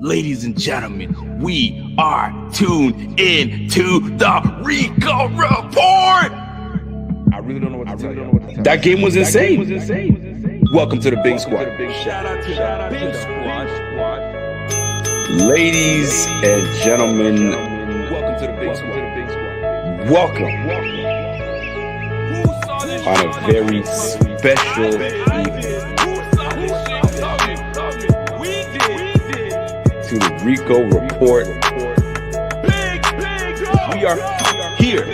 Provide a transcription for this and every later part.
Ladies and gentlemen, we are tuned in to the Rico Report. I really don't know what to tell you. That game was insane. Welcome to the Big Squad. Shout out to the Big Squad. Ladies and gentlemen, Welcome to the Big Squad. welcome on a very special evening to the Rico Report. We are here. He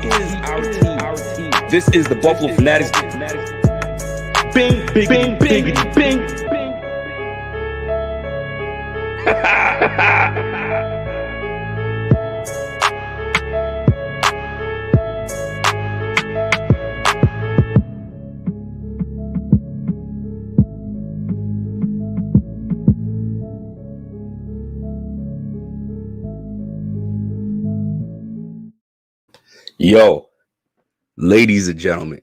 is our team. This is the Buffalo Fanatics. Bing, bing, bing, bing, bing. Yo, ladies and gentlemen,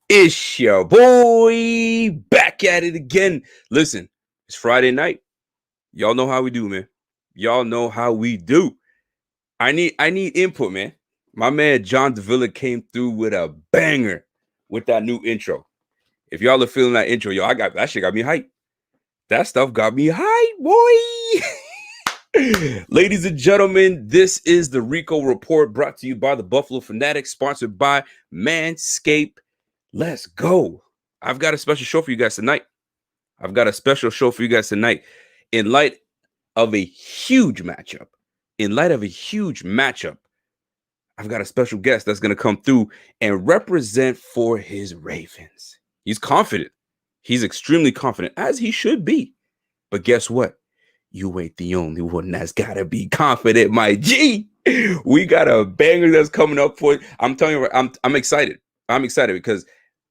it's your boy back at it again. Listen, it's Friday night. Y'all know how we do, man. Y'all know how we do. I need input, man. My man John Davila came through with a banger with that new intro. If y'all are feeling that intro, yo, that shit got me hyped. That stuff got me hyped, boy. Ladies and gentlemen, this is the Rico Report brought to you by the Buffalo Fanatic, sponsored by Manscaped. Let's go. I've got a special show for you guys tonight. In light of a huge matchup, I've got a special guest that's going to come through and represent for his Ravens. He's confident. He's extremely confident, as he should be. But guess what? You ain't the only one that's got to be confident, my G. We got a banger that's coming up for it. I'm telling you, I'm excited. I'm excited because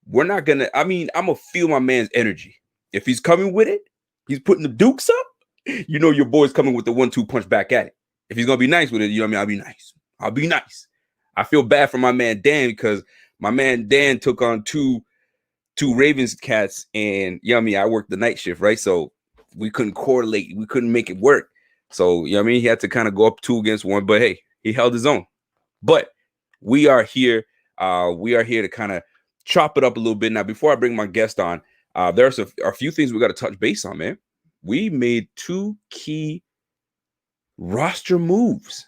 we're not going to, I'm going to feel my man's energy. If he's coming with it, he's putting the dukes up, you know your boy's coming with the 1-2 punch back at it. If he's going to be nice with it, you know what I mean? I'll be nice. I feel bad for my man Dan because my man Dan took on two Ravens cats and, you know what I mean? I worked the night shift, right? So we couldn't correlate. We couldn't make it work. So, you know what I mean? He had to kind of go up 2 against 1, but hey, he held his own. But we are here. We are here to kind of chop it up a little bit. Now, before I bring my guest on, there's a few things we got to touch base on, man. We made 2 key roster moves.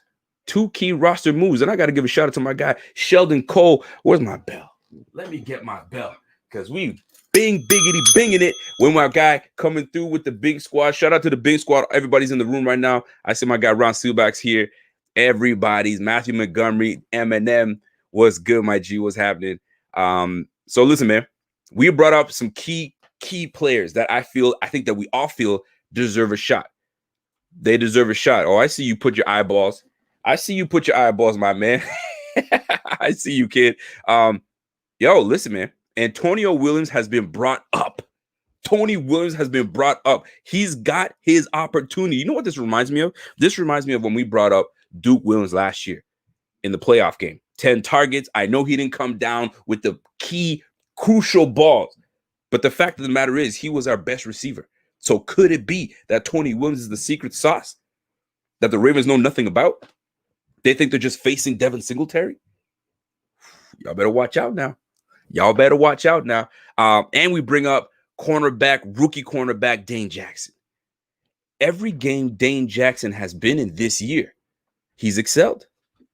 And I got to give a shout out to my guy, Sheldon Cole. Where's my bell? Let me get my bell because we binging it when my guy coming through with the Big Squad. Shout out to the Big Squad. Everybody's in the room right now. I see my guy Ron Seelbach's here. Everybody's Matthew Montgomery, Eminem. What's good, my G? What's happening? So listen, man, we brought up some key players that I think that we all feel deserve a shot. They deserve a shot. Oh, I see you put your eyeballs. My man. I see you, kid. Yo, listen, man. Antonio Williams has been brought up. He's got his opportunity. You know what this reminds me of? This reminds me of when we brought up Duke Williams last year in the playoff game. 10 targets. I know he didn't come down with the key crucial balls, but the fact of the matter is he was our best receiver. So could it be that Tony Williams is the secret sauce that the Ravens know nothing about? They think they're just facing Devin Singletary? Y'all better watch out now. And we bring up rookie cornerback Dane Jackson. Every game Dane Jackson has been in this year, he's excelled.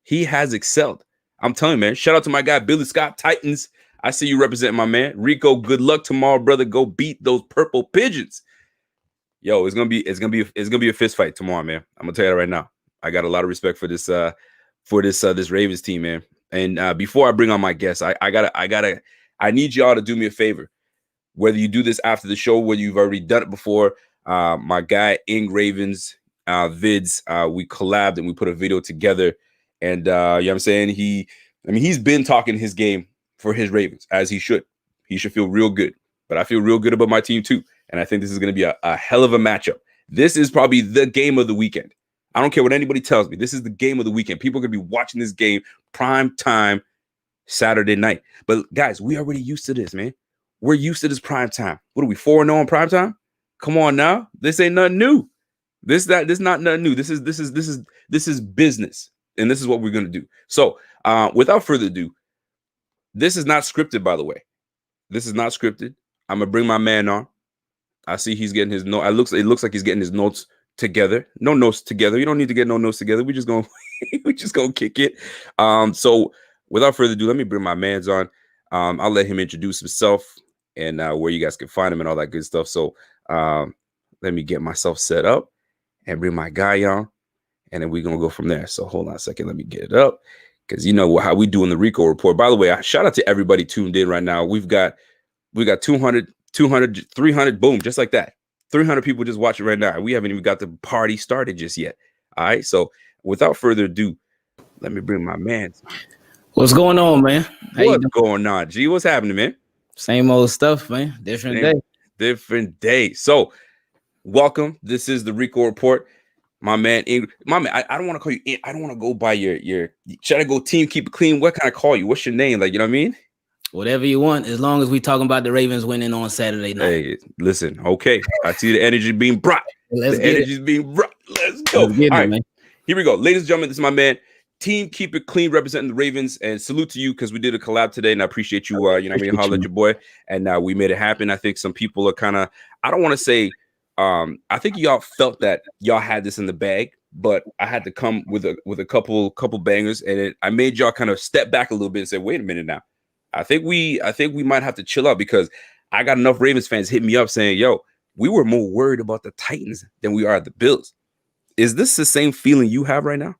He has excelled. I'm telling you, man, shout out to my guy, Billy Scott, Titans. I see you representing my man. Rico, good luck tomorrow, brother. Go beat those purple pigeons. Yo, it's gonna be a fist fight tomorrow, man. I'm gonna tell you that right now. I got a lot of respect for this Ravens team, man. And before I bring on my guests, I need y'all to do me a favor. Whether you do this after the show, whether you've already done it before, my guy Ingraven's vids, we collabed and we put a video together. And you know what I'm saying? He's been talking his game for his Ravens, as he should. He should feel real good. But I feel real good about my team too. And I think this is going to be a hell of a matchup. This is probably the game of the weekend. I don't care what anybody tells me. This is the game of the weekend. People are going to be watching this game prime time Saturday night. But guys, we already used to this, man. we're used to this prime time. What are we 4-0 in prime time? Come on now, this ain't nothing new. This not nothing new. This is business, and this is what we're gonna do. So, without further ado, this is not scripted, by the way. This is not scripted. I'm gonna bring my man on. I see he's getting his note. It looks like he's getting his notes together. No notes together. You don't need to get no notes together. We just gonna kick it. So without further ado, let me bring my man's on. I'll let him introduce himself and where you guys can find him and all that good stuff. So let me get myself set up and bring my guy on, and then we're gonna go from there. So hold on a second. Let me get it up, because you know how we do in the Rico report. By the way, shout out to everybody tuned in right now. We got 200, 300, boom, just like that. 300 people just watching right now. We haven't even got the party started just yet. All right. So without further ado, let me bring my man. What's going on, man? What's going on, G? What's happening, man? Same old stuff, man. Different day. So welcome. This is the Rico report. My man, I don't want to call you. I don't want to go by your. Should I go team keep it clean? What can I call you? What's your name? Like, you know what I mean? Whatever you want, as long as we talking about the Ravens winning on Saturday night. Hey, listen, okay. I see the energy being brought. Let's go. All right, man. Here we go. Ladies and gentlemen, this is my man. Team Keep It Clean representing the Ravens. And salute to you, because we did a collab today, and I appreciate you. You know what I mean? Holler at your boy. And we made it happen. I think some people are kind of, I don't want to say, I think y'all felt that y'all had this in the bag, but I had to come with a couple bangers, and I made y'all kind of step back a little bit and say, wait a minute now. I think we might have to chill out, because I got enough Ravens fans hit me up saying, yo, we were more worried about the Titans than we are the Bills. Is this the same feeling you have right now?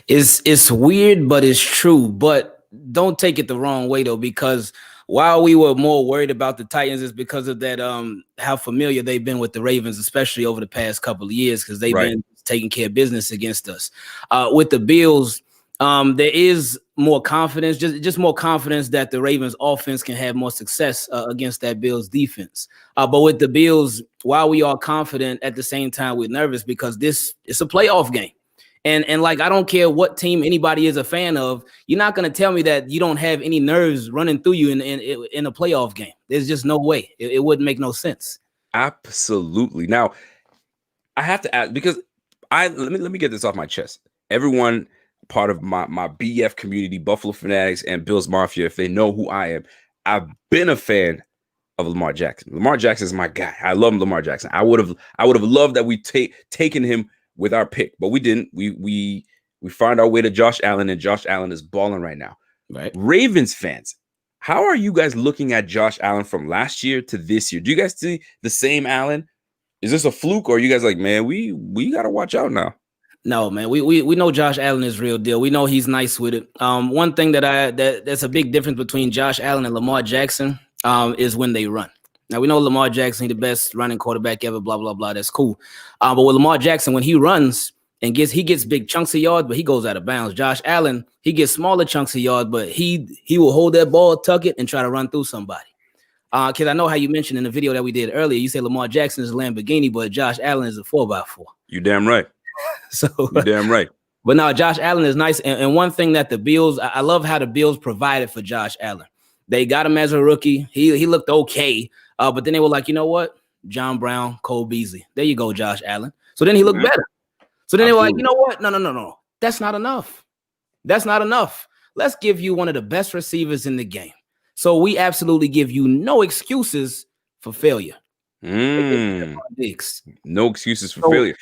It's weird, but it's true. But don't take it the wrong way, though, because while we were more worried about the Titans, is because of that how familiar they've been with the Ravens, especially over the past couple of years, because they've been taking care of business against us. With the Bills, there is more confidence, just more confidence that the Ravens offense can have more success against that Bills defense. But with the Bills, while we are confident, at the same time we're nervous, because it's a playoff game. And like, I don't care what team anybody is a fan of, you're not going to tell me that you don't have any nerves running through you in a playoff game. There's just no way. It wouldn't make no sense. Absolutely. Now, I have to ask, because let me get this off my chest. Everyone part of my BF community, Buffalo Fanatics and Bills Mafia, if they know who I am, I've been a fan of Lamar Jackson. Lamar Jackson is my guy. I love Lamar Jackson. I would have loved that we taken him with our pick, but we didn't. We find our way to Josh Allen, and Josh Allen is balling right now. Right. Ravens fans, how are you guys looking at Josh Allen from last year to this year? Do you guys see the same Allen? Is this a fluke, or are you guys like, man, we gotta watch out now? No, man, we know Josh Allen is real deal. We know he's nice with it. One thing that's a big difference between Josh Allen and Lamar Jackson is when they run. Now, we know Lamar Jackson, the best running quarterback ever, blah, blah, blah. That's cool. But with Lamar Jackson, when he runs and he gets big chunks of yards, but he goes out of bounds. Josh Allen, he gets smaller chunks of yards, but he will hold that ball, tuck it, and try to run through somebody. Because I know how you mentioned in the video that we did earlier, you said Lamar Jackson is a Lamborghini, but Josh Allen is a 4x4. You damn right. So you're damn right. But no, Josh Allen is nice. And one thing that the Bills, I love how the Bills provided for Josh Allen. They got him as a rookie. He looked okay. But then they were like, you know what? John Brown, Cole Beasley. There you go, Josh Allen. So then he looked better. So then they were like, you know what? No. That's not enough. That's not enough. Let's give you one of the best receivers in the game. So we absolutely give you no excuses for failure. No excuses for failure.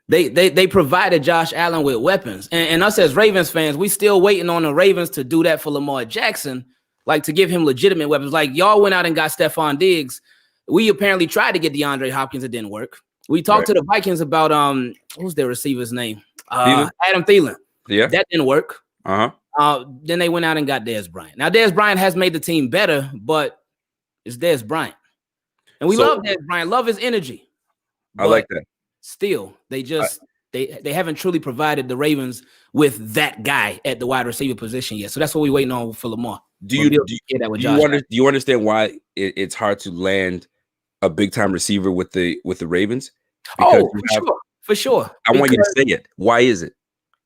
They provided Josh Allen with weapons. And us as Ravens fans, we still waiting on the Ravens to do that for Lamar Jackson, like to give him legitimate weapons. Like, y'all went out and got Stephon Diggs. We apparently tried to get DeAndre Hopkins. It didn't work. We talked to the Vikings about what was their receiver's name? Adam Thielen. Yeah. That didn't work. Then they went out and got Dez Bryant. Now, Dez Bryant has made the team better, but it's Dez Bryant. And we love Dez Bryant, love his energy. I like that. Still, they haven't truly provided the Ravens with that guy at the wide receiver position yet. So that's what we're waiting on for Lamar. Do you understand why it's hard to land a big time receiver with the Ravens? Because for sure. I want you to say it. Why is it?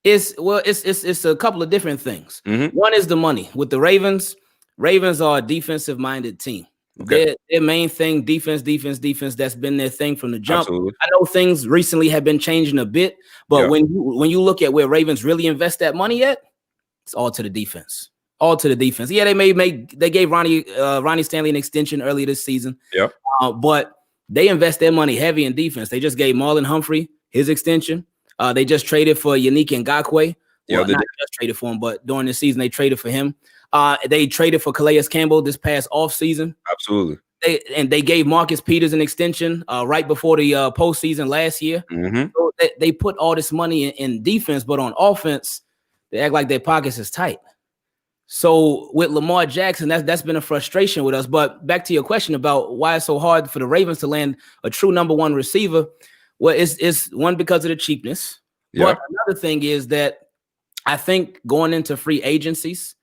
It's a couple of different things. One is the money. With the Ravens are a defensive minded team. Okay. Their main thing, defense. That's been their thing from the jump. Absolutely. I know things recently have been changing a bit, but Yeah. when you look at where Ravens really invest that money at, it's all to the defense. All to the defense. Yeah, they gave Ronnie Stanley an extension earlier this season. Yeah. But they invest their money heavy in defense. They just gave Marlon Humphrey his extension. They just traded for Yannick Ngakoue. Yeah, Well, not just traded for him, but during the season they traded for him. They traded for Calais Campbell this past offseason. Absolutely. They gave Marcus Peters an extension right before the postseason last year. Mm-hmm. So they put all this money in defense, but on offense, they act like their pockets is tight. So with Lamar Jackson, that's been a frustration with us. But back to your question about why it's so hard for the Ravens to land a true number one receiver. Well, it's one because of the cheapness. Yeah. But another thing is that I think going into free agencies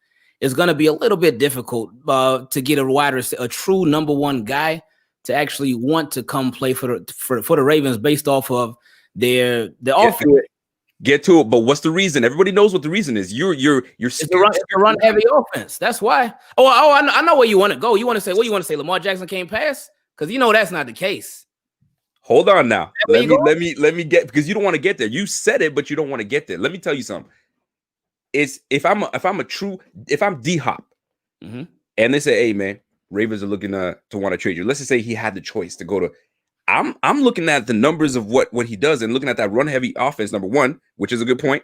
is going to be a little bit difficult to get a true number one guy to actually want to come play for the Ravens based off of their offense. Get to it, but what's the reason? Everybody knows what the reason is. You're It's a run heavy offense. That's why. I know where you want to go. You want to say what you want to say? Lamar Jackson can't pass because you know that's not the case. Hold on now. Let me get, because you don't want to get there. You said it, but you don't want to get there. Let me tell you something. It's if I'm D-Hop, mm-hmm. and they say, hey man, Ravens are looking to want to trade you. Let's just say he had the choice to go to. I'm looking at the numbers of what he does and looking at that run heavy offense, number one, which is a good point.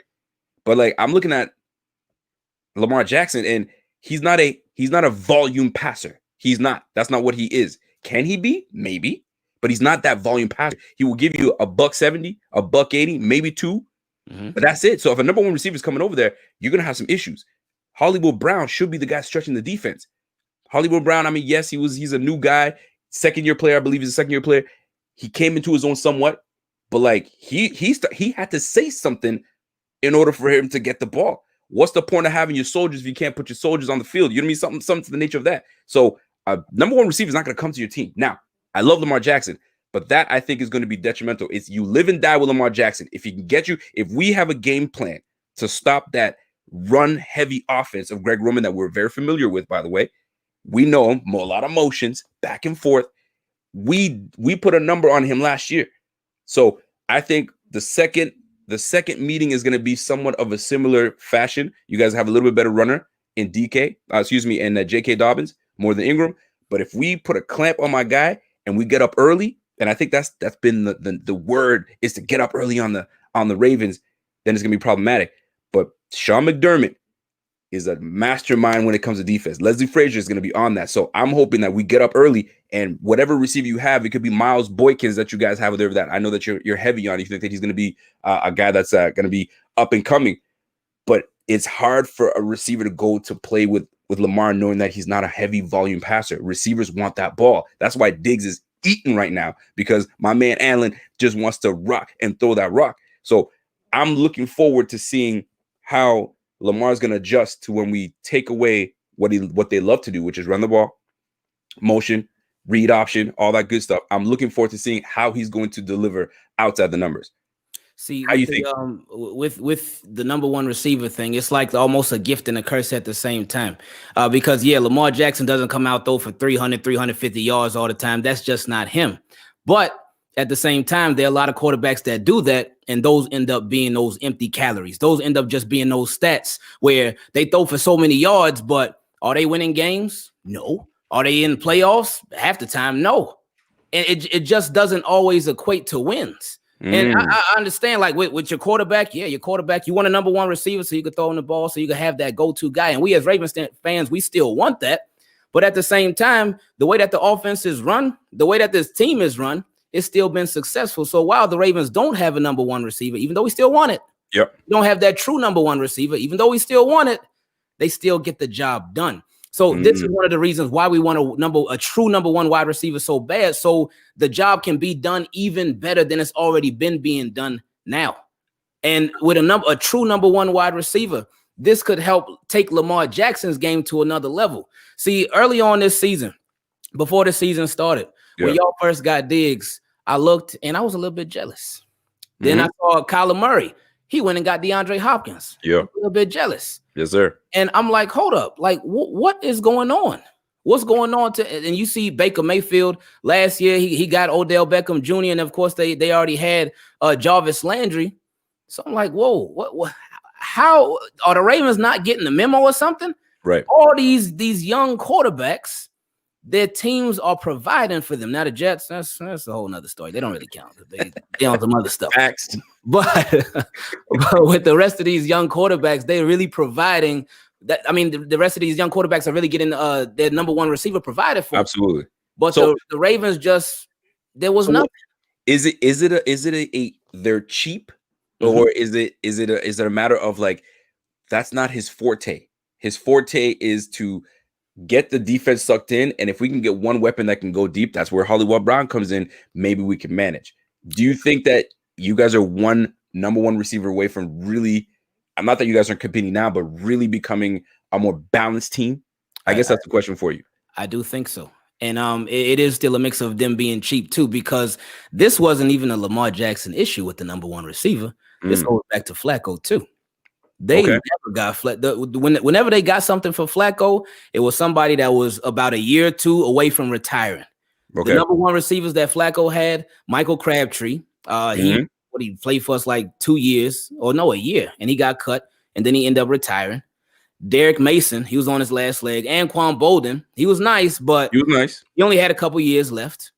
But like I'm looking at Lamar Jackson, and he's not a volume passer. He's not. That's not what he is. Can he be? Maybe, but he's not that volume passer. He will give you $170, $180, maybe two, but that's it. So if a number one receiver is coming over there, you're gonna have some issues. Hollywood Brown should be the guy stretching the defense. Hollywood Brown, I mean, yes, he's a new guy, second-year player. I believe he's a second-year player. He came into his own somewhat, but like he had to say something in order for him to get the ball. What's the point of having your soldiers if you can't put your soldiers on the field? You know what I mean? Something to the nature of that. So number one receiver is not going to come to your team. Now, I love Lamar Jackson, but that I think is going to be detrimental. It's you live and die with Lamar Jackson. If he can get you, if we have a game plan to stop that run-heavy offense of Greg Roman that we're very familiar with, by the way, we know him, a lot of motions, back and forth. We put a number on him last year. So I think the second meeting is going to be somewhat of a similar fashion. You guys have a little bit better runner in DK, and J.K. Dobbins more than Ingram. But if we put a clamp on my guy and we get up early, and I think that's been the word is to get up early on the Ravens, then it's going to be problematic. But Sean McDermott is a mastermind when it comes to defense. Leslie Frazier is going to be on that. So I'm hoping that we get up early, and whatever receiver you have, it could be Miles Boykins that you guys have over that. I know that you're heavy on. You think that he's going to be a guy that's going to be up and coming, but it's hard for a receiver to go to play with Lamar knowing that he's not a heavy volume passer. Receivers want that ball. That's why Diggs is eating right now, because my man Allen just wants to rock and throw that rock. So I'm looking forward to seeing how Lamar's going to adjust to when we take away what they love to do, which is run the ball, motion, read option, all that good stuff. I'm looking forward to seeing how he's going to deliver outside the numbers. See, how you think? With the number one receiver thing, it's like almost a gift and a curse at the same time. Because Lamar Jackson doesn't come out though for 300, 350 yards all the time. That's just not him. But at the same time, there are a lot of quarterbacks that do that, and those end up being those empty calories. Those end up just being those stats where they throw for so many yards, but are they winning games? No. Are they in playoffs? Half the time, no. And it just doesn't always equate to wins. And I understand, like with your quarterback, your quarterback, you want a number one receiver so you can throw in the ball, so you can have that go-to guy. And we as Ravens fans, we still want that. But at the same time, the way that the offense is run, the way that this team is run, it's still been successful. So while the Ravens don't have a number one receiver, even though we still want it, don't have that true number one receiver, even though we still want it, they still get the job done. So this is one of the reasons why we want a true number one wide receiver so bad, so the job can be done even better than it's already been being done now. And with a true number one wide receiver, this could help take Lamar Jackson's game to another level. See, early on this season, before the season started, when y'all first got Diggs, I looked and I was a little bit jealous. Then I saw Kyler Murray. He went and got DeAndre Hopkins. A little bit jealous. Yes, sir. And I'm like, hold up. Like, what is going on? What's going on? And you see Baker Mayfield last year, he got Odell Beckham Jr. and of course they already had Jarvis Landry. So I'm like, whoa, what? How are the Ravens not getting the memo or something? Right. All these young quarterbacks, their teams are providing for them. Now the Jets, that's a whole nother story. They don't really count. They on some other stuff. Facts. But with the rest of these young quarterbacks, they're really providing that. I mean, the rest of these young quarterbacks are really getting their number one receiver provided for. Absolutely. But So- the Ravens just there was So nothing. Is it a they're cheap, or is it a matter of like that's not his forte? His forte is to get the defense sucked in, and if we can get one weapon that can go deep, that's where Hollywood Brown comes in. Maybe we can manage. Do you think that you guys are one number one receiver away from really? I'm not that you guys are competing now, but really becoming a more balanced team. I guess that's the question for you. I do think so. And it is still a mix of them being cheap too, because this wasn't even a Lamar Jackson issue with the number one receiver. This goes back to Flacco too. They never got whenever they got something for Flacco, it was somebody that was about a year or two away from retiring. The number one receivers that Flacco had, Michael Crabtree, he played for us like 2 years, or no, a year, and he got cut, and then he ended up retiring. Derek Mason, he was on his last leg. Anquan Bolden, he was nice, but he only had a couple years left.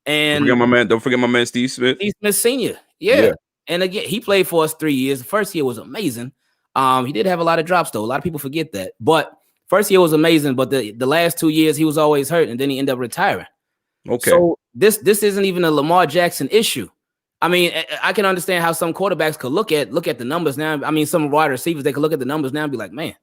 And don't forget my man Steve Smith. Steve Smith Sr. Yeah. And again, he played for us 3 years. The first year was amazing. He did have a lot of drops, though. A lot of people forget that. But first year was amazing, but the last 2 years he was always hurt, and then he ended up retiring. Okay. So this isn't even a Lamar Jackson issue. I mean, I can understand how some quarterbacks could look at the numbers now. I mean, some wide receivers, they could look at the numbers now and be like, man,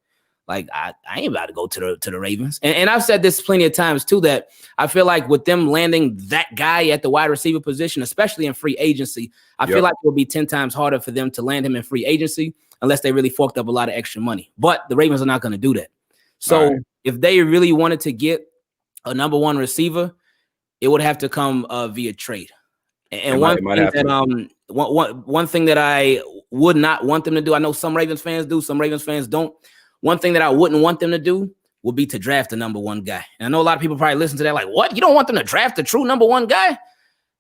like I ain't about to go to the Ravens. And I've said this plenty of times too, that I feel like with them landing that guy at the wide receiver position, especially in free agency, I feel like it will be 10 times harder for them to land him in free agency unless they really forked up a lot of extra money. But the Ravens are not going to do that. So if they really wanted to get a number one receiver, it would have to come via trade. And one thing that I would not want them to do, I know some Ravens fans do, some Ravens fans don't. One thing that I wouldn't want them to do would be to draft the number one guy. And I know a lot of people probably listen to that like, what? You don't want them to draft the true number one guy?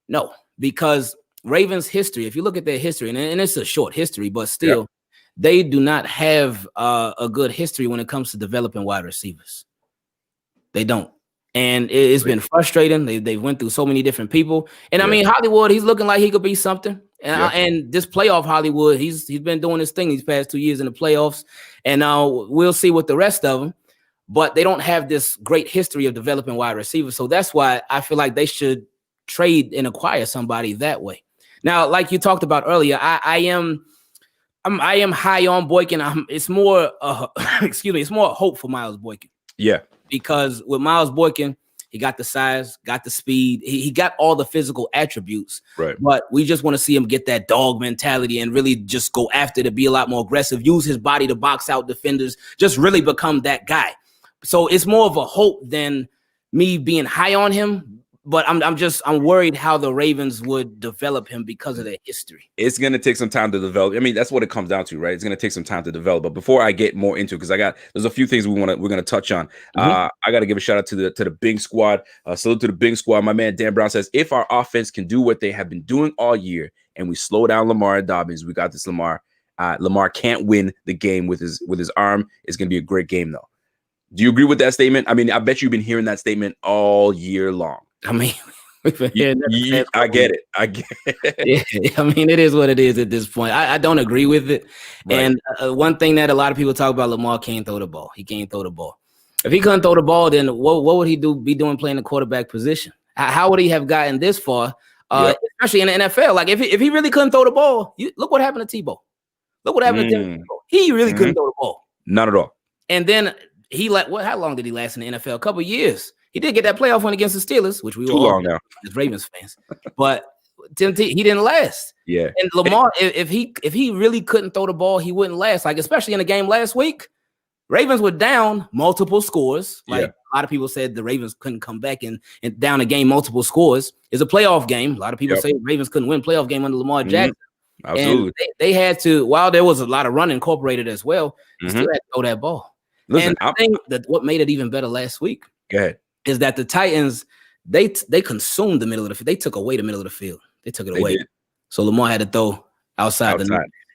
No, because Ravens history, if you look at their history, and it's a short history, but still, they do not have a good history when it comes to developing wide receivers. They don't. And it's been frustrating. They went through so many different people. And I mean, Hollywood, he's looking like he could be something. And this playoff Hollywood, he's been doing his thing these past 2 years in the playoffs. And we'll see with the rest of them. But they don't have this great history of developing wide receivers. So that's why I feel like they should trade and acquire somebody that way. Now, like you talked about earlier, I am high on Boykin. It's more it's more hope for Miles Boykin. Yeah. Because with Miles Boykin, he got the size, got the speed, he got all the physical attributes. Right. But we just want to see him get that dog mentality and really just go after to be a lot more aggressive, use his body to box out defenders, just really become that guy. So it's more of a hope than me being high on him. But I'm worried how the Ravens would develop him because of their history. It's going to take some time to develop. I mean, that's what it comes down to, right? It's going to take some time to develop. But before I get more into it, because there's a few things we're going to touch on. I got to give a shout out to the Bing Squad. Salute to the Bing Squad. My man Dan Brown says, if our offense can do what they have been doing all year, and we slow down Lamar and Dobbins, we got this Lamar. Lamar can't win the game with his arm. It's going to be a great game, though. Do you agree with that statement? I mean, I bet you've been hearing that statement all year long. I mean, we've been hearing that. I get it. Yeah, I mean, it is what it is at this point. I don't agree with it. Right. And one thing that a lot of people talk about, Lamar can't throw the ball. He can't throw the ball. If he couldn't throw the ball, then what would he be doing playing the quarterback position? How would he have gotten this far, especially in the NFL? Like, if he really couldn't throw the ball, look what happened to Tebow. Look what happened to Tebow. He really couldn't throw the ball. Not at all. And then how long did he last in the NFL? A couple of years. He did get that playoff win against the Steelers, which we were all now as Ravens fans. But he didn't last. Yeah. And Lamar, if he really couldn't throw the ball, he wouldn't last. Like, especially in the game last week, Ravens were down multiple scores. Like a lot of people said the Ravens couldn't come back and down a game multiple scores. It's a playoff game. A lot of people say Ravens couldn't win a playoff game under Lamar Jackson. Absolutely. And they had to, while there was a lot of run incorporated as well, they still had to throw that ball. Listen, and I think that what made it even better last week, Go ahead. is that the Titans, they consumed the middle of the field. They took away the middle of the field. They took it away. Did. So Lamar had to throw outside.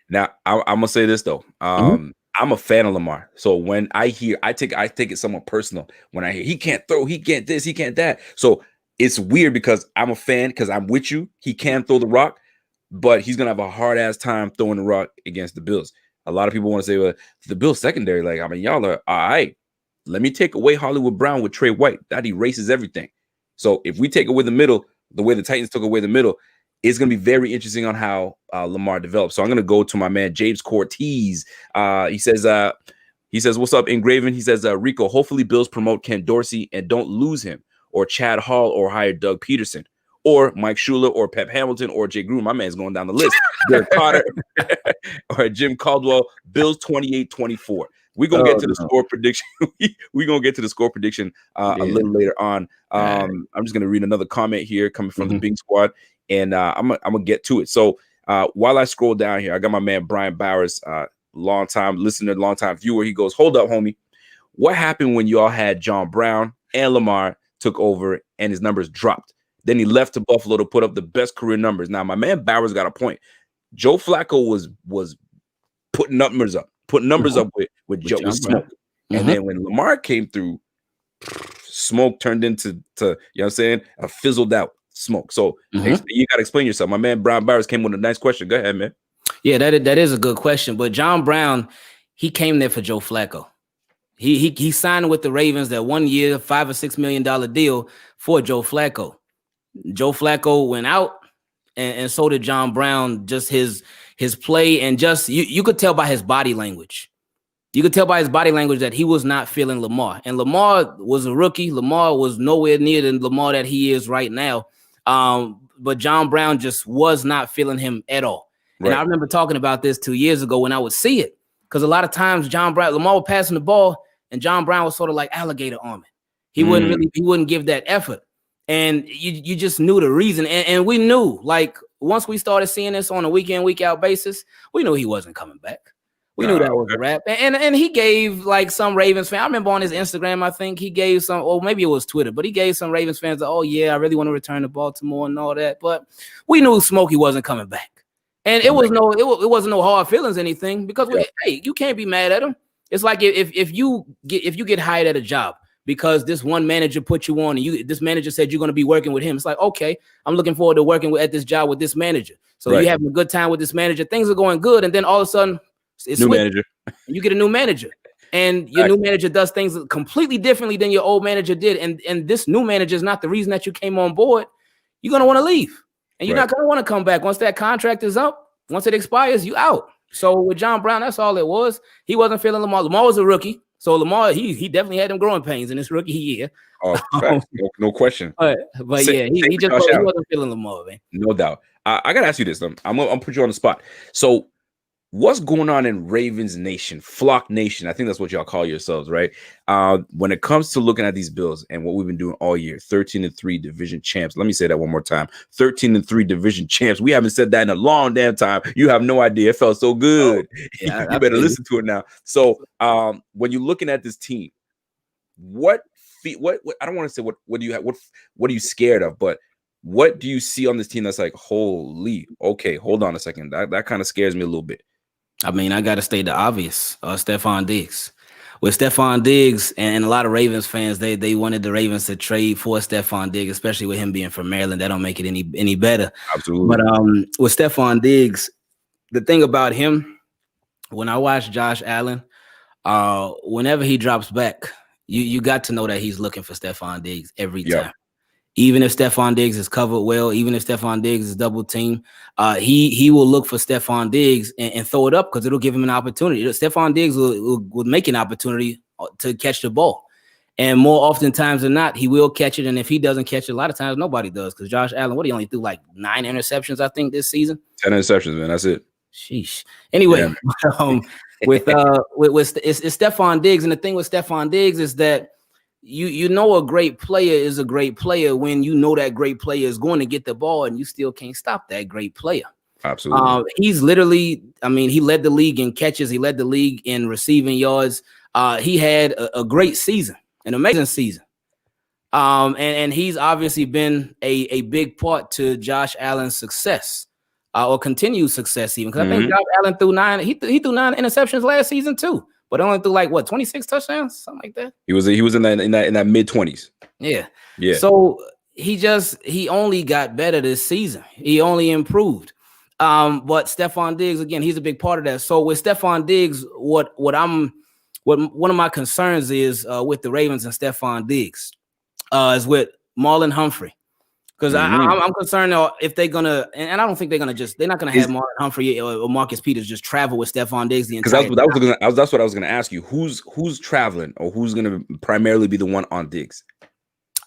Now, I'm gonna say this though. I'm a fan of Lamar. So when I take it somewhat personal. When I hear he can't throw, he can't this, he can't that. So it's weird because I'm a fan because I'm with you. He can throw the rock, but he's gonna have a hard ass time throwing the rock against the Bills. A lot of people want to say, well, the Bills secondary, like, I mean, y'all are all right. Let me take away Hollywood Brown with Trey White. That erases everything. So if we take away the middle, the way the Titans took away the middle, it's going to be very interesting on how Lamar develops. So I'm going to go to my man, James Cortez. He says, what's up, Ingraven? He says, Rico, hopefully Bills promote Ken Dorsey and don't lose him, or Chad Hall, or hire Doug Peterson, or Mike Shula, or Pep Hamilton, or Jay Groom. My man's going down the list. Derek Carter, or Jim Caldwell. Bills 28-24. We're going to get to the score prediction. We're going to get to the score prediction a little later on. I'm just going to read another comment here coming from the Big Squad, and I'm going to get to it. So while I scroll down here, I got my man Brian Bowers, long-time listener, long-time viewer. He goes, hold up, homie. What happened when y'all had John Brown and Lamar took over and his numbers dropped? Then he left to Buffalo to put up the best career numbers. Now, my man Bowers got a point. Joe Flacco was putting numbers up with Joe with smoke. And then when Lamar came through, smoke turned into you know what I'm saying, a fizzled out smoke. So you got to explain yourself. My man Brian Bowers came with a nice question. Go ahead, man. Yeah, that is a good question. But John Brown, he came there for Joe Flacco. He signed with the Ravens that 1 year, $5 or $6 million deal for Joe Flacco. Joe Flacco went out, and so did John Brown. Just his play, and just you could tell by his body language. You could tell by his body language that he was not feeling Lamar. And Lamar was a rookie. Lamar was nowhere near the Lamar that he is right now. But John Brown just was not feeling him at all. Right. And I remember talking about this 2 years ago when I would see it. Because a lot of times Lamar was passing the ball, and John Brown was sort of like alligator arming. He wouldn't give that effort. And you just knew the reason. And we knew, like, once we started seeing this on a week in, week out basis, we knew he wasn't coming back. We knew that was a wrap. And he gave, like, some Ravens fan. I remember on his Instagram, I think he gave some, or maybe it was Twitter, but he gave some Ravens fans, oh, yeah, I really want to return to Baltimore and all that. But we knew Smokey wasn't coming back. And it wasn't no hard feelings or anything, because hey, you can't be mad at him. It's like if you get hired at a job because this one manager put you on, and this manager said you're going to be working with him. It's like, okay, I'm looking forward to working at this job with this manager. So you're having a good time with this manager. Things are going good, and then all of a sudden, it's new manager. You get a new manager, and your new manager does things completely differently than your old manager did. And this new manager is not the reason that you came on board. You're going to want to leave, and you're not going to want to come back. Once that contract is up, once it expires, you out. So with John Brown, that's all it was. He wasn't feeling Lamar. Lamar was a rookie. So Lamar, he definitely had them growing pains in his rookie year. Oh, no question. But yeah, he wasn't feeling Lamar, man. No doubt. I got to ask you this. I'm going to put you on the spot. So what's going on in Ravens Nation, Flock Nation? I think that's what y'all call yourselves, right? When it comes to looking at these Bills and what we've been doing all year, 13-3 division champs. Let me say that one more time. 13-3 division champs. We haven't said that in a long damn time. You have no idea. It felt so good. Oh, yeah, you better listen to it now. So when you're looking at this team, what I don't want to say what do you have, what are you scared of, but what do you see on this team that's like, holy, okay, hold on a second. That kind of scares me a little bit. I mean, I got to state the obvious, Stephon Diggs. With Stephon Diggs, and a lot of Ravens fans, they wanted the Ravens to trade for Stephon Diggs, especially with him being from Maryland. That don't make it any better. Absolutely. But with Stephon Diggs, the thing about him, when I watch Josh Allen, whenever he drops back, you got to know that he's looking for Stephon Diggs every time. Even if Stephon Diggs is covered well, even if Stephon Diggs is double teamed, he will look for Stephon Diggs and throw it up because it'll give him an opportunity. Stephon Diggs will make an opportunity to catch the ball. And more oftentimes than not, he will catch it. And if he doesn't catch it, a lot of times nobody does, because Josh Allen, he only threw like 9 interceptions, I think, this season. 10 interceptions, man. That's it. Sheesh. Anyway, with it's Stephon Diggs. And the thing with Stephon Diggs is that you know a great player is a great player when you know that great player is going to get the ball and you still can't stop that great player. Absolutely. He's literally, I mean, he led the league in catches. He led the league in receiving yards. He had a great season, an amazing season. And he's obviously been a big part to Josh Allen's success, or continued success even. Because I think Josh Allen threw he threw 9 interceptions last season too, but only threw like what 26 touchdowns, something like that. He was in that mid-20s. Yeah. Yeah. So he only got better this season. He only improved. But Stephon Diggs, again, he's a big part of that. So with Stephon Diggs, what one of my concerns is with the Ravens and Stephon Diggs is with Marlon Humphrey. Because I'm concerned if they're gonna, and I don't think they're not gonna have Marlon Humphrey or Marcus Peters just travel with Stephon Diggs the entire. Because that's what I was gonna ask you. Who's traveling, or who's gonna primarily be the one on Diggs?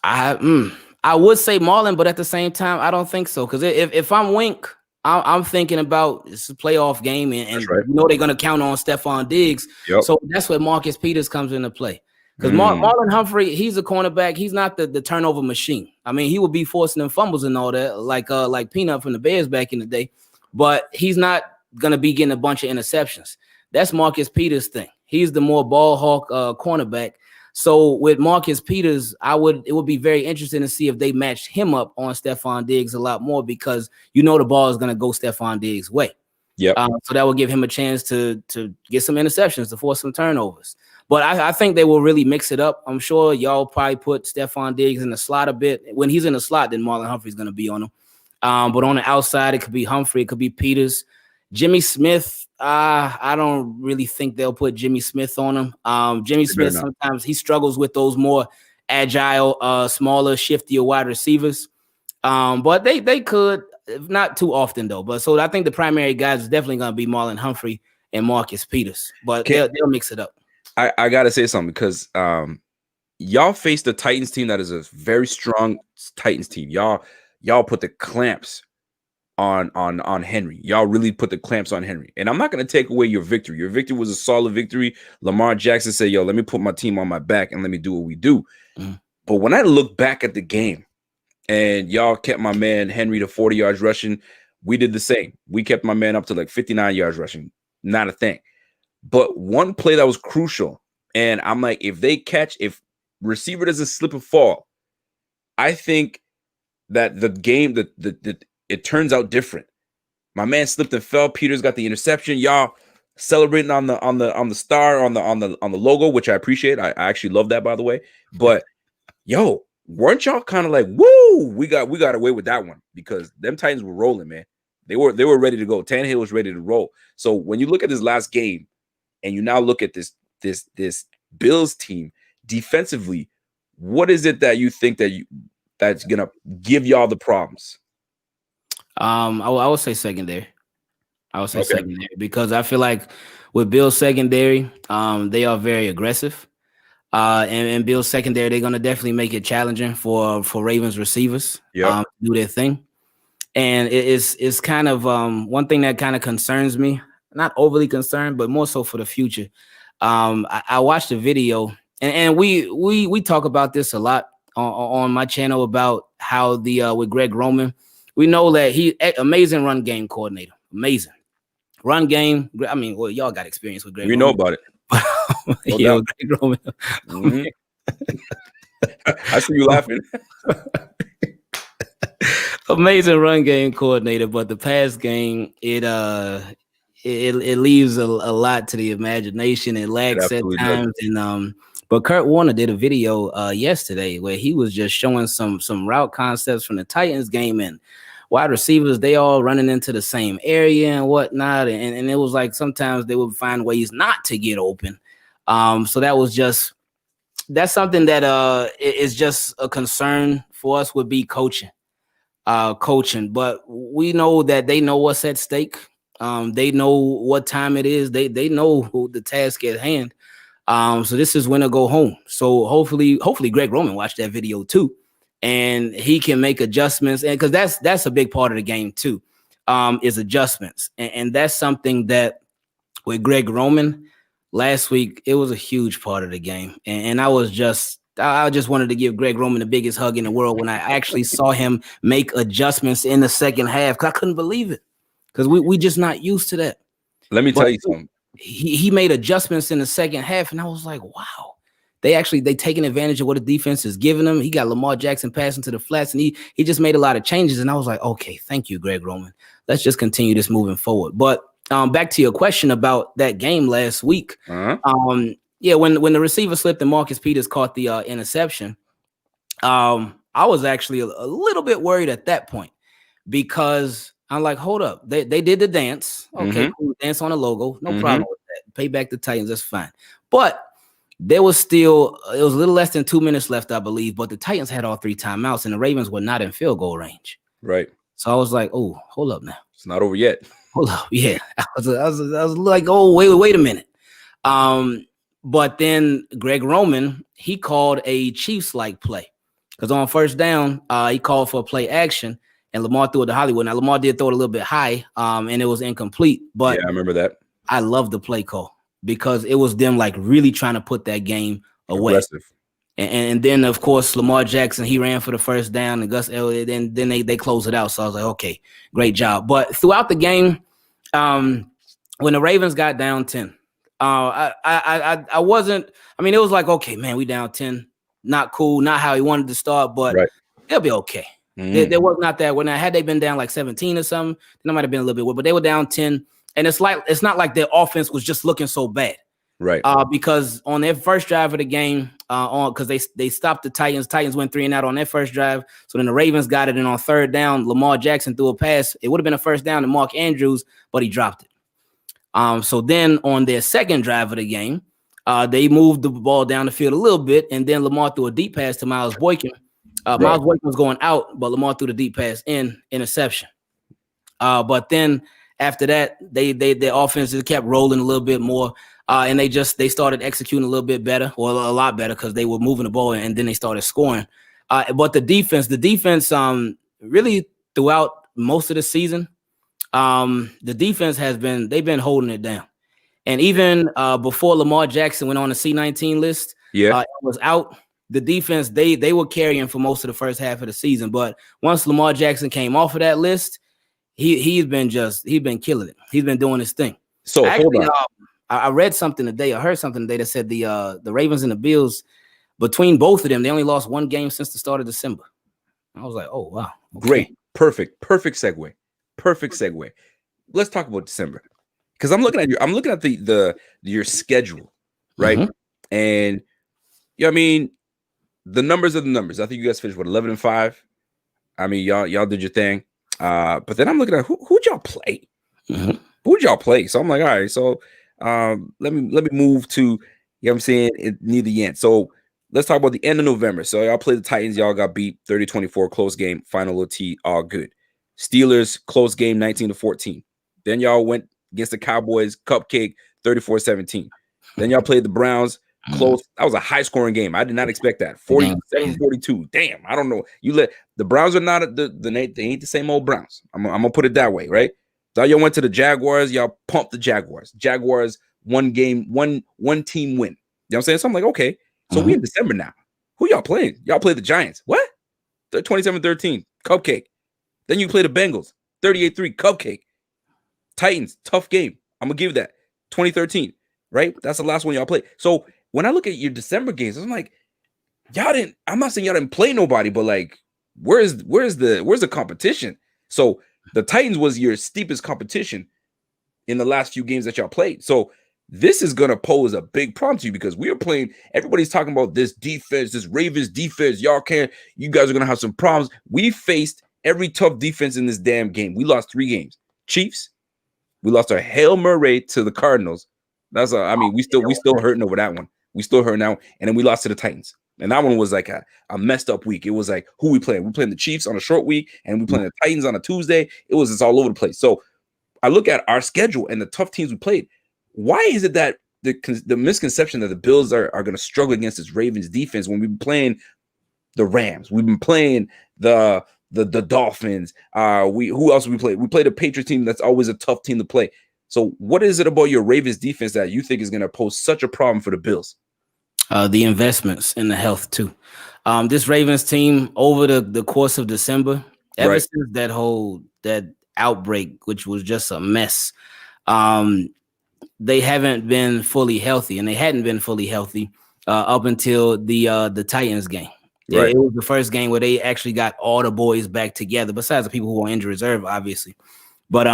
I would say Marlon, but at the same time, I don't think so. Because if I'm Wink, I'm thinking about it's a playoff game, and right. they're gonna count on Stephon Diggs. Yep. So that's where Marcus Peters comes into play. Because Marlon Humphrey, he's a cornerback. He's not the turnover machine. I mean, he would be forcing them fumbles and all that, like Peanut from the Bears back in the day. But he's not gonna be getting a bunch of interceptions. That's Marcus Peters' thing. He's the more ball hawk cornerback. So with Marcus Peters, it would be very interesting to see if they matched him up on Stephon Diggs a lot more, because the ball is gonna go Stephon Diggs' way. Yeah. So that will give him a chance to get some interceptions, to force some turnovers. But I think they will really mix it up. I'm sure y'all probably put Stephon Diggs in the slot a bit. When he's in the slot, then Marlon Humphrey's going to be on him. But on the outside, it could be Humphrey, it could be Peters. Jimmy Smith, I don't really think they'll put Jimmy Smith on him. Jimmy Smith, sometimes he struggles with those more agile, smaller, shiftier wide receivers. But they could, not too often though. But so I think the primary guys is definitely going to be Marlon Humphrey and Marcus Peters. But they'll mix it up. I gotta say something, because y'all face the Titans team that is a very strong Titans team. Y'all put the clamps on Henry. Y'all really put the clamps on Henry. And I'm not gonna take away your victory. Your victory was a solid victory. Lamar Jackson said, "Yo, let me put my team on my back and let me do what we do." But when I look back at the game, and y'all kept my man Henry to 40 yards rushing, we did the same. We kept my man up to like 59 yards rushing. Not a thing. But one play that was crucial, and I'm like, if receiver doesn't slip and fall, I think that the game that it turns out different. My man slipped and fell. Peters got the interception. Y'all celebrating on the star on the logo, which I appreciate. I actually love that, by the way. But yo, weren't y'all kind of like, woo? We got away with that one, because them Titans were rolling, man. They were ready to go. Tannehill was ready to roll. So when you look at this last game, and you now look at this Bills team defensively, what is it that you think that's gonna give y'all the problems? I would say secondary. Secondary, because I feel like with Bills secondary, they are very aggressive. And Bills secondary, they're gonna definitely make it challenging for Ravens receivers to do their thing. And it's kind of one thing that kind of concerns me. Not overly concerned, but more so for the future. I watched a video, and we talk about this a lot on my channel about how with Greg Roman, we know that he amazing run game coordinator, amazing run game. I mean, well, y'all got experience with Greg. We know about it. Yeah, Greg Roman. I see you laughing. Amazing run game coordinator, but the pass game, it leaves a lot to the imagination. It lags at times. And but Kurt Warner did a video yesterday where he was just showing some route concepts from the Titans game, and wide receivers, they all running into the same area and whatnot. And it was like sometimes they would find ways not to get open. So that's something that is just a concern for us, would be coaching. But we know that they know what's at stake. They know what time it is. They know the task at hand. So this is when to go home. So hopefully Greg Roman watched that video too, and he can make adjustments. And because that's a big part of the game too, is adjustments. And that's something that with Greg Roman last week, it was a huge part of the game. And I just wanted to give Greg Roman the biggest hug in the world when I actually saw him make adjustments in the second half, because I couldn't believe it. Because we just not used to that. Let me tell you something. He made adjustments in the second half, and I was like, wow, they taking advantage of what the defense is giving them. He got Lamar Jackson passing to the flats, and he just made a lot of changes. And I was like, okay, thank you, Greg Roman. Let's just continue this moving forward. But back to your question about that game last week. Yeah, when the receiver slipped and Marcus Peters caught the interception, I was actually a little bit worried at that point because I'm like, hold up, they did the dance. Okay, cool, dance on the logo, no problem with that. Pay back the Titans, that's fine. But it was a little less than 2 minutes left, I believe. But the Titans had all 3 timeouts, and the Ravens were not in field goal range. Right. So I was like, oh, hold up now. It's not over yet. Hold up, yeah. I was like, oh, wait a minute. But then Greg Roman, he called a Chiefs-like play. Because on first down, he called for a play action, and Lamar threw it to Hollywood. Now, Lamar did throw it a little bit high, and it was incomplete. But yeah, I remember that. I love the play call because it was them like really trying to put that game away. Aggressive. And then, of course, Lamar Jackson, he ran for the first down, and Gus Elliott, and then they closed it out. So I was like, okay, great job. But throughout the game, when the Ravens got down 10, I wasn't, I mean, it was like, okay, man, we down 10. Not cool, not how he wanted to start, but they'll be okay. There was not that. Had they been down like 17 or something, then it might have been a little bit worse, but they were down 10. And it's not like their offense was just looking so bad. Right. Because on their first drive of the game, because they stopped the Titans went 3 and out on their first drive. So then the Ravens got it, and on third down, Lamar Jackson threw a pass. It would have been a first down to Mark Andrews, but he dropped it. So then on their second drive of the game, they moved the ball down the field a little bit, and then Lamar threw a deep pass to Miles Boykin. Miles Boykin was going out, but Lamar threw the deep pass in, interception. But then after that, their offense just kept rolling a little bit more, and they started executing a little bit better, or a lot better, because they were moving the ball, and then they started scoring. But the defense, really throughout most of the season, the defense they've been holding it down. And even before Lamar Jackson went on the C-19 list, was out, the defense, they were carrying for most of the first half of the season. But once Lamar Jackson came off of that list, he's been killing it. He's been doing his thing. So hold on. I read something today. I heard something today that said the Ravens and the Bills, between both of them, they only lost 1 game since the start of December. I was like, oh wow, okay. Great, perfect segue. Let's talk about December, because I'm looking at your schedule, right? And I mean, the numbers are the numbers. I think you guys finished 11-5. I mean, y'all did your thing. But then I'm looking at who'd y'all play? Who'd y'all play? So I'm like, all right, so let me move to, you know what I'm saying, near the end. So let's talk about the end of November. So y'all played the Titans, y'all got beat 30-24, close game, final OT, all good. Steelers, close game, 19-14. Then y'all went against the Cowboys, cupcake, 34-17. Then y'all played the Browns, close. That was a high scoring game. I did not expect that. 47-42. Damn, I don't know. The Browns are not they ain't the same old Browns. I'm gonna put it that way, right? So y'all went to the Jaguars, y'all pumped the Jaguars. Jaguars, one game, one team win. You know what I'm saying? So I'm like, okay, so we in December now. Who y'all playing? Y'all play the Giants. What? 27-13, cupcake. Then you play the Bengals, 38-3, cupcake. Titans, tough game. I'm gonna give that. 2013, right? That's the last one y'all played. So when I look at your December games, I'm like, I'm not saying y'all didn't play nobody, but like, where's the competition? So the Titans was your steepest competition in the last few games that y'all played. So this is gonna pose a big problem to you, because we are playing, everybody's talking about this defense, this Ravens defense. You guys are gonna have some problems. We faced every tough defense in this damn game. We lost 3 games. Chiefs, we lost our Hail Murray to the Cardinals. We still hurting over that one. We still hurting now. And then we lost to the Titans. And that one was like a messed up week. It was like, who we playing? We playing the Chiefs on a short week, and we playing the Titans on a Tuesday. It's all over the place. So I look at our schedule and the tough teams we played. Why is it that the misconception that the Bills are going to struggle against this Ravens defense when we've been playing the Rams? We've been playing the Dolphins. Who else we played? We played a Patriot team that's always a tough team to play. So what is it about your Ravens defense that you think is going to pose such a problem for the Bills? The investments in the health too. This Ravens team over the course of December, ever since that outbreak, which was just a mess, they haven't been fully healthy, and they hadn't been fully healthy up until the Titans game. Right. It was the first game where they actually got all the boys back together, besides the people who were injured reserve, obviously. But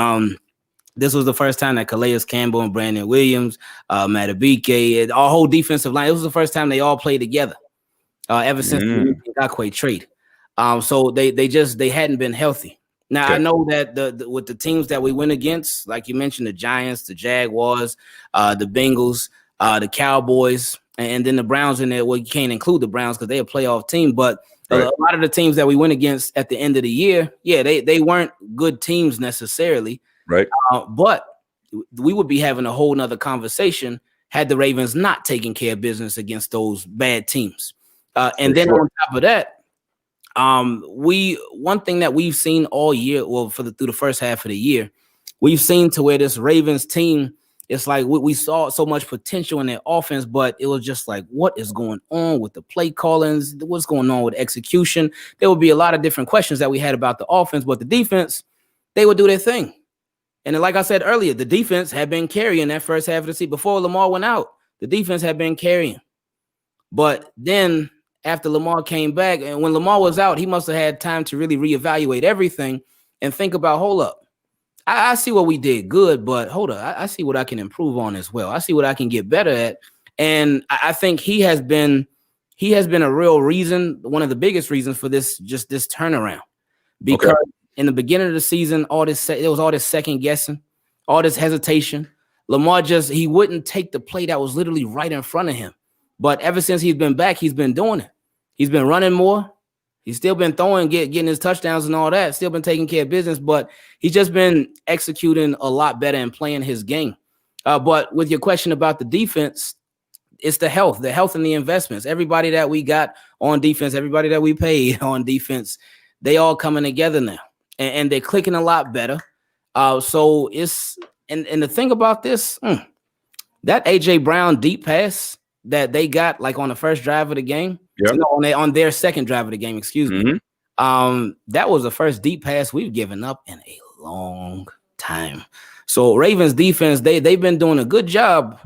this was the first time that Calais Campbell and Brandon Williams, Matabike, our whole defensive line, it was the first time they all played together ever since the Ngakwe trade. So they hadn't been healthy. Now, I know that with the teams that we went against, like you mentioned, the Giants, the Jaguars, the Bengals, the Cowboys, and then the Browns in there. Well, you can't include the Browns because they're a playoff team, but a lot of the teams that we went against at the end of the year, they weren't good teams necessarily. Right. But we would be having a whole nother conversation had the Ravens not taken care of business against those bad teams. And then on top of that, one thing that we've seen all year, well, through the first half of the year, we've seen to where this Ravens team, it's like we saw so much potential in their offense, but it was just like, what is going on with the play callings? What's going on with execution? There would be a lot of different questions that we had about the offense, but the defense, they would do their thing. And like I said earlier, the defense had been carrying that first half of the season. Before Lamar went out, the defense had been carrying. But then after Lamar came back, and when Lamar was out, he must have had time to really reevaluate everything and think about, hold up, I see what we did good, but hold up, I see what I can improve on as well. I see what I can get better at. And I think he has been a real reason, one of the biggest reasons for this turnaround. Because in the beginning of the season, there was all this second guessing, all this hesitation. Lamar he wouldn't take the play that was literally right in front of him. But ever since he's been back, he's been doing it. He's been running more. He's still been throwing, getting his touchdowns and all that, still been taking care of business, but he's just been executing a lot better and playing his game. But with your question about the defense, it's the health and the investments. Everybody that we got on defense, everybody that we paid on defense, they all coming together now, and they're clicking a lot better. So it's and the thing about this, that AJ Brown deep pass that they got like on the first drive of the game, on their second drive of the game, excuse me. That was the first deep pass we've given up in a long time. So Ravens defense, they've been doing a good job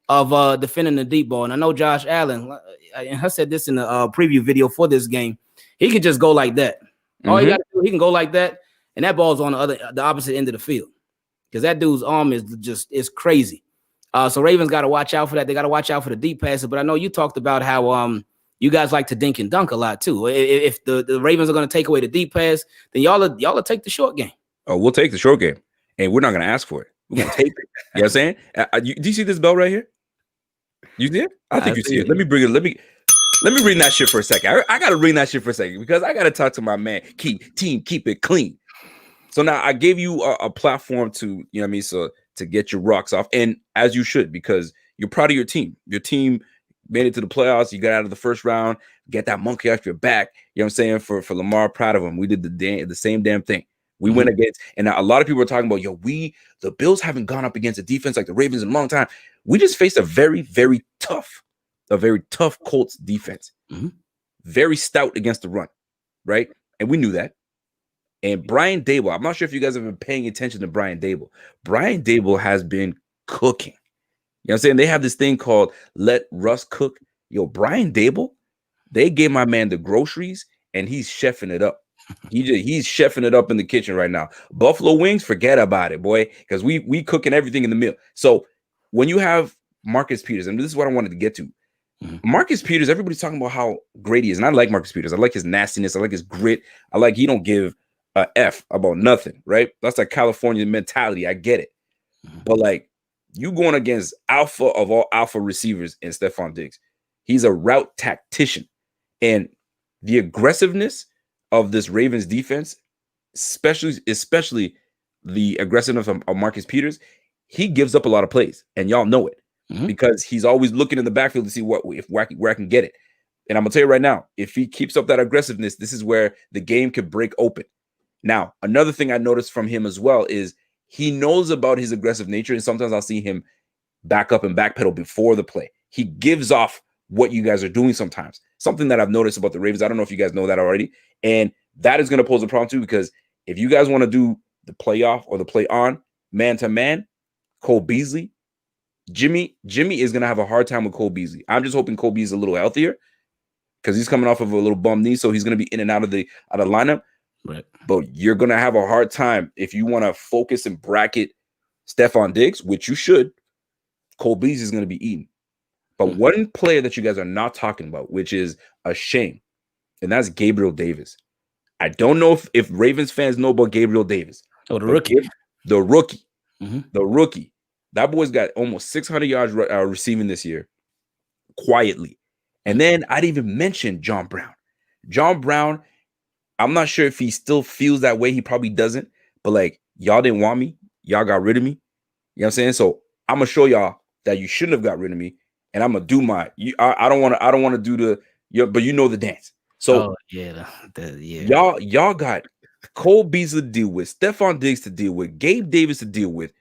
of defending the deep ball. And I know Josh Allen, I said this in the preview video for this game, he could just go like that. All he got to do, he can go like that, and that ball's on the opposite end of the field because that dude's arm is crazy. So Ravens got to watch out for that. They got to watch out for the deep passes. But I know you talked about how you guys like to dink and dunk a lot too. If the Ravens are going to take away the deep pass, then y'all will take the short game. Oh, we'll take the short game, and we're not going to ask for it. We're going to take it. You know what I'm saying? Do you see this bell right here? You see it? I think you see it. Let me bring it. Let me bring that shit for a second. I got to bring that shit for a second because I got to talk to my man. Keep it clean. So now I gave you a platform to, you know what I mean? So to get your rocks off, and as you should, because you're proud of your team. Your team made it to the playoffs. You got out of the first round. Get that monkey off your back. You know what I'm saying? For Lamar, proud of him. We did the same damn thing. We went against, and now a lot of people are talking about, the Bills haven't gone up against a defense like the Ravens in a long time. We just faced a very, very tough Colts defense. Very stout against the run, right? And we knew that. And Brian Daboll, I'm not sure if you guys have been paying attention to Brian Daboll. Brian Daboll has been cooking. You know what I'm saying? They have this thing called let Russ cook. Brian Daboll, they gave my man the groceries, and he's chefing it up. He's chefing it up in the kitchen right now. Buffalo wings, forget about it, boy, because we cooking everything in the meal. So when you have Marcus Peters, and this is what I wanted to get to. Marcus Peters, everybody's talking about how great he is, and I like Marcus Peters. I like his nastiness. I like his grit. I like he don't give a F about nothing, right? That's like California mentality. I get it. But like you going against alpha of all alpha receivers in Stephon Diggs. He's a route tactician. And the aggressiveness of this Ravens defense, especially the aggressiveness of Marcus Peters, he gives up a lot of plays. And y'all know it because he's always looking in the backfield to see where I can get it. And I'm going to tell you right now, if he keeps up that aggressiveness, this is where the game could break open. Now, another thing I noticed from him as well is he knows about his aggressive nature, and sometimes I'll see him back up and backpedal before the play. He gives off what you guys are doing sometimes. Something that I've noticed about the Ravens. I don't know if you guys know that already. And that is going to pose a problem too, because if you guys want to do the playoff or the play on man-to-man, Cole Beasley, Jimmy is gonna have a hard time with Cole Beasley. I'm just hoping Cole Beasley's a little healthier because he's coming off of a little bum knee, so he's gonna be in and out of the lineup. Right. But you're gonna have a hard time if you want to focus and bracket Stephon Diggs, which you should. Cole Beasley is gonna be eaten. But one player that you guys are not talking about, which is a shame, and that's Gabriel Davis. I don't know if Ravens fans know about Gabriel Davis. Oh, the rookie. The rookie. Mm-hmm. The rookie. That boy's got almost 600 yards receiving this year, quietly. And then I'd even mention John Brown. John Brown, I'm not sure if he still feels that way. He probably doesn't. But like, y'all didn't want me. Y'all got rid of me. You know what I'm saying? So I'm going to show y'all that you shouldn't have got rid of me. And I'm going to do my, I don't want to do the, but you know the dance. So y'all got Cole Beasley to deal with, Stephon Diggs to deal with, Gabe Davis to deal with,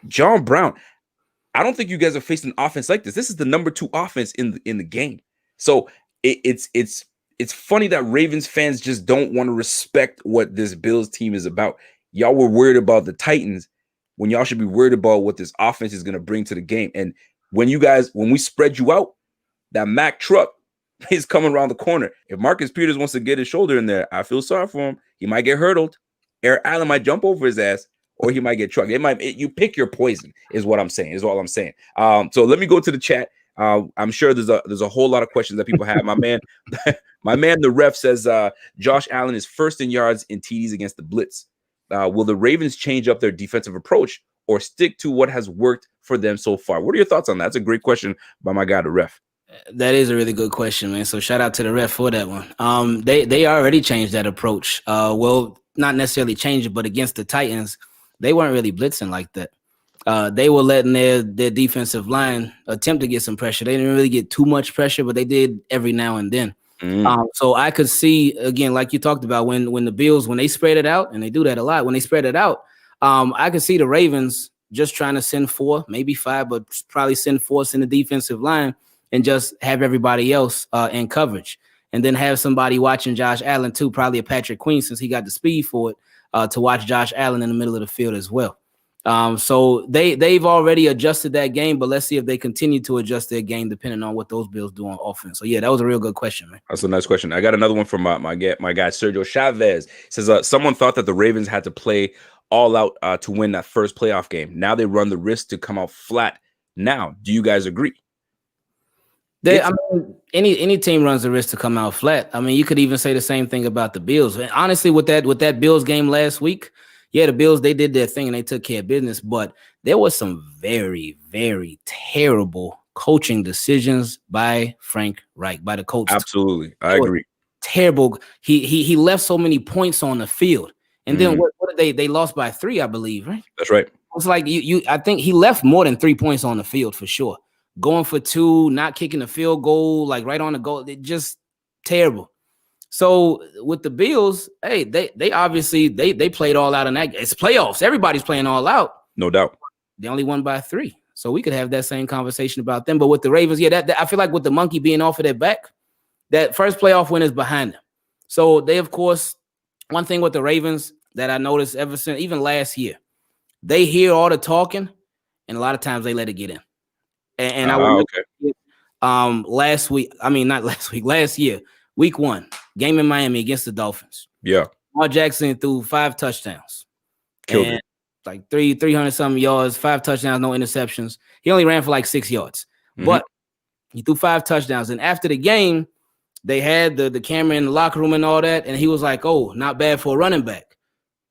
John Brown. I don't think you guys are facing an offense like this. This is the number 2 offense in the game. So it's funny that Ravens fans just don't want to respect what this Bills team is about. Y'all were worried about the Titans when y'all should be worried about what this offense is going to bring to the game. And when we spread you out, that Mack truck is coming around the corner. If Marcus Peters wants to get his shoulder in there, I feel sorry for him. He might get hurdled. Eric Allen might jump over his ass, or he might get trucked. You pick your poison, is what I'm saying. Is all I'm saying. So let me go to the chat. I'm sure there's a whole lot of questions that people have. My man, the ref says Josh Allen is first in yards in TDs against the blitz. Will the Ravens change up their defensive approach or stick to what has worked for them so far? What are your thoughts on that? That's a great question by my guy, the ref. That is a really good question, man. So shout out to the ref for that one. They already changed that approach. Well, not necessarily changed it, but against the Titans, they weren't really blitzing like that. They were letting their defensive line attempt to get some pressure. They didn't really get too much pressure, but they did every now and then. So I could see, again, like you talked about, when the Bills, when they spread it out, and they do that a lot, when they spread it out, I could see the Ravens just trying to send 4, maybe 5, but probably send 4 in the defensive line and just have everybody else in coverage. And then have somebody watching Josh Allen too, probably a Patrick Queen, since he got the speed for it, to watch Josh Allen in the middle of the field as well. So they've already adjusted that game, but let's see if they continue to adjust their game depending on what those Bills do on offense. So yeah, that was a real good question, man. That's a nice question. I got another one from my guy Sergio Chavez. Says someone thought that the Ravens had to play all out to win that first playoff game. Now they run the risk to come out flat. Now, do you guys agree? Any team runs the risk to come out flat. I mean, you could even say the same thing about the Bills. And honestly, with that Bills game last week, yeah, the Bills, they did their thing and they took care of business, but there was some very, very terrible coaching decisions by Frank Reich, by the coach. Absolutely. I agree. Terrible. He left so many points on the field. And then what did they lost by 3, I believe, right? That's right. It's like I think he left more than 3 points on the field for sure. Going for 2, not kicking the field goal, like right on the goal. It just terrible. So with the Bills, hey, they obviously they played all out in that. It's playoffs. Everybody's playing all out. No doubt. They only won by 3. So we could have that same conversation about them. But with the Ravens, yeah, that I feel like with the monkey being off of their back, that first playoff win is behind them. So they, of course, one thing with the Ravens that I noticed ever since, even last year, they hear all the talking, and a lot of times they let it get in. And last year, week 1, game in Miami against the Dolphins. Yeah. Lamar Jackson threw 5 touchdowns. Killed it. Like 300-something yards, 5 touchdowns, no interceptions. He only ran for like 6 yards. But he threw 5 touchdowns. And after the game, they had the camera in the locker room and all that. And he was like, oh, not bad for a running back.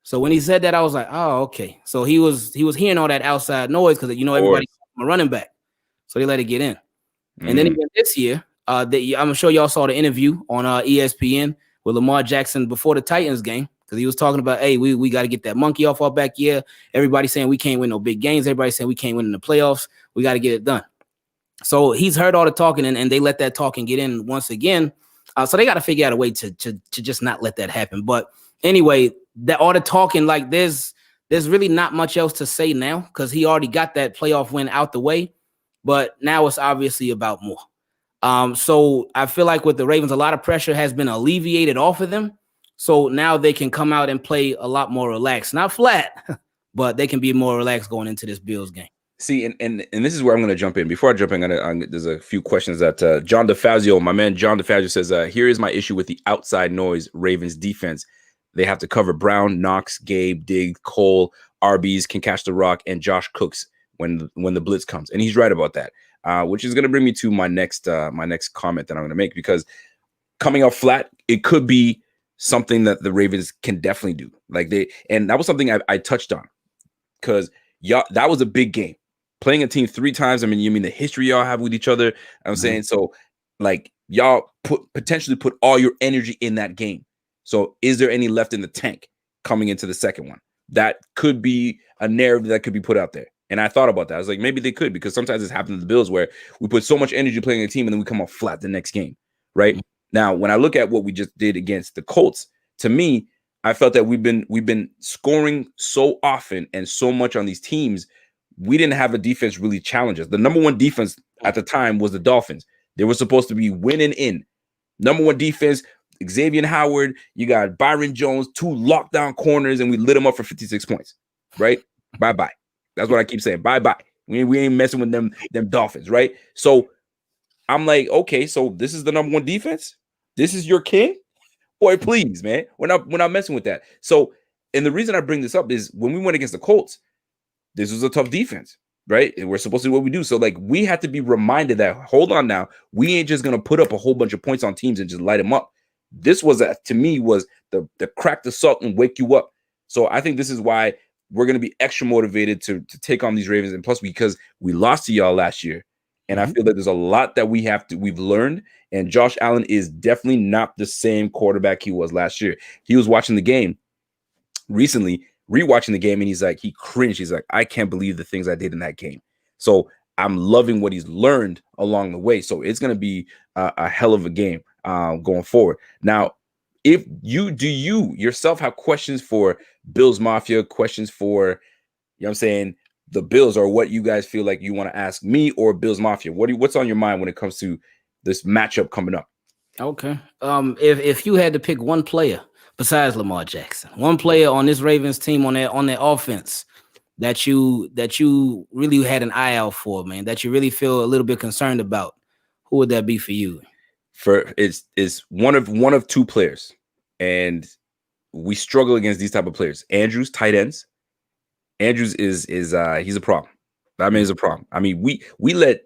So when he said that, I was like, oh, okay. So he was hearing all that outside noise because, everybody a running back. So they let it get in. And then again this year, I'm sure y'all saw the interview on ESPN with Lamar Jackson before the Titans game, because he was talking about, hey, we got to get that monkey off our back. Yeah, everybody's saying we can't win no big games. Everybody's saying we can't win in the playoffs. We got to get it done. So he's heard all the talking, and they let that talking get in once again. So they got to figure out a way to just not let that happen. But anyway, that all the talking, like there's really not much else to say now because he already got that playoff win out the way. But now it's obviously about more. So I feel like with the Ravens, a lot of pressure has been alleviated off of them. So now they can come out and play a lot more relaxed. Not flat, but they can be more relaxed going into this Bills game. See, and this is where I'm going to jump in. Before I jump in, there's a few questions that John DeFazio, my man John DeFazio says, here is my issue with the outside noise Ravens defense. They have to cover Brown, Knox, Gabe, Diggs, Cole, RBs, can catch the rock, and Josh Cooks when the blitz comes. And he's right about that, which is going to bring me to my next comment that I'm going to make, because coming out flat, it could be something that the Ravens can definitely do. And that was something I touched on, because y'all, that was a big game. Playing a team 3 times. I mean, you mean the history y'all have with each other. I'm saying, so like y'all potentially put all your energy in that game. So is there any left in the tank coming into the second one? That could be a narrative that could be put out there. And I thought about that. I was like, maybe they could, because sometimes it's happened to the Bills where we put so much energy playing a team and then we come off flat the next game. Right now, when I look at what we just did against the Colts, to me, I felt that we've been scoring so often and so much on these teams. We didn't have a defense really challenge us. The number one defense at the time was the Dolphins. They were supposed to be winning in. Number one defense, Xavier Howard, you got Byron Jones, 2 lockdown corners, and we lit them up for 56 points, right? Bye-bye. That's what I keep saying. Bye-bye. We ain't messing with them Dolphins, right? So I'm like, okay, so this is the number one defense? This is your king? Boy, please, man. We're not messing with that. So, and the reason I bring this up is when we went against the Colts, this was a tough defense, right? And we're supposed to do what we do. So, like, we had to be reminded that, hold on now, we ain't just going to put up a whole bunch of points on teams and just light them up. This was, to me, was the crack the salt and wake you up. So I think this is why we're going to be extra motivated to take on these Ravens. And plus, because we lost to y'all last year. And I feel that there's a lot that we've learned. And Josh Allen is definitely not the same quarterback he was last year. He was watching the game recently, rewatching the game, and he cringed. He's like, I can't believe the things I did in that game. So I'm loving what he's learned along the way. So it's going to be a hell of a game going forward. Now, if you yourself have questions for Bills Mafia, questions for, you know what I'm saying, the Bills, or what you guys feel like you want to ask me or Bills Mafia, what's on your mind when it comes to this matchup coming up? Okay. If you had to pick one player besides Lamar Jackson, one player on this Ravens team on their offense that you really had an eye out for, man, that you really feel a little bit concerned about, who would that be for you? It's one of 2 players, and we struggle against these type of players. Andrews, tight ends. Andrews is he's a problem. That man is a problem. I mean, we let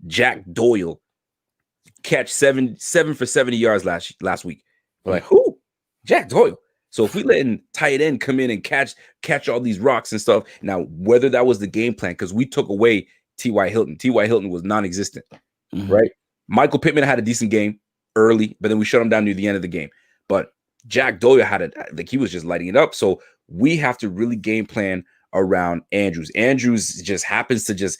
Jack Doyle catch 7 for 70 yards last week. We're like, who? Jack Doyle. So if we letting tight end come in and catch all these rocks and stuff, now whether that was the game plan, because we took away T.Y. Hilton. T.Y. Hilton was non-existent, right? Michael Pittman had a decent game early, but then we shut him down near the end of the game. But Jack Doyle he was just lighting it up. So we have to really game plan around Andrews. Andrews just happens to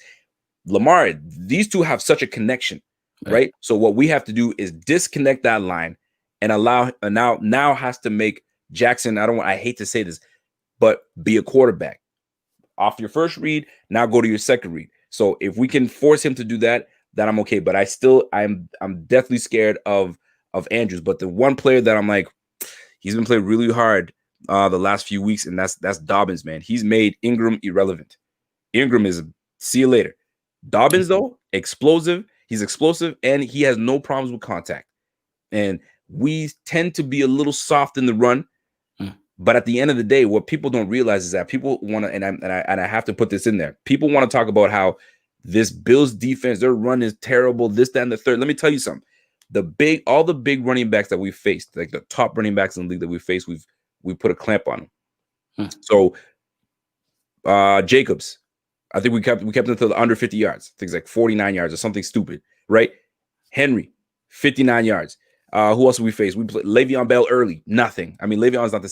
Lamar. These two have such a connection, right? So what we have to do is disconnect that line and allow now has to make Jackson. I hate to say this, but be a quarterback off your first read. Now go to your second read. So if we can force him to do that, then I'm okay. But I'm definitely scared of Andrews. But the one player that I'm like, he's been playing really hard the last few weeks, and that's Dobbins, man. He's made Ingram irrelevant. Ingram is see you later. Dobbins, though, explosive. He's explosive, and he has no problems with contact. And we tend to be a little soft in the run. But at the end of the day, what people don't realize is that people want to, and I have to put this in there. People want to talk about how this Bills defense, their run is terrible, this, that, and the third. Let me tell you something. All the big running backs that we faced, like the top running backs in the league that we faced, we put a clamp on them. So Jacobs, I think we kept him to the under 50 yards, things like 49 yards or something stupid, right? Henry, 59 yards. Who else we faced? We played Le'Veon Bell early, nothing. I mean, Le'Veon's not the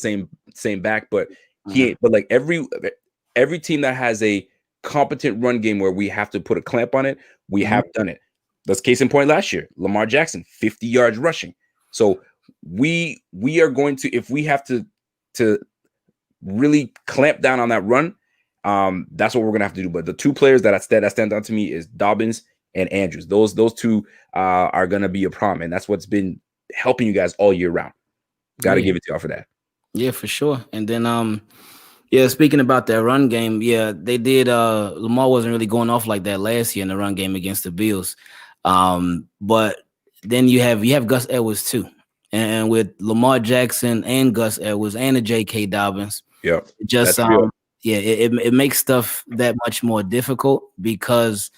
same back, but he ain't. But like every team that has a competent run game where we have to put a clamp on it, we have done it. That's case in point last year. Lamar Jackson, 50 yards rushing. So we are going to, if we have to really clamp down on that run, that's what we're gonna have to do. But the 2 players that stand out to me is Dobbins and Andrews. Those 2 are gonna be a problem, and that's what's been helping you guys all year round. Got to give it to y'all for that. Yeah, for sure. And then Yeah, speaking about that run game, yeah, they did. Lamar wasn't really going off like that last year in the run game against the Bills. But then you have Gus Edwards too, and with Lamar Jackson and Gus Edwards and the J.K. Dobbins, Yeah, it just that's real. yeah, it makes stuff that much more difficult because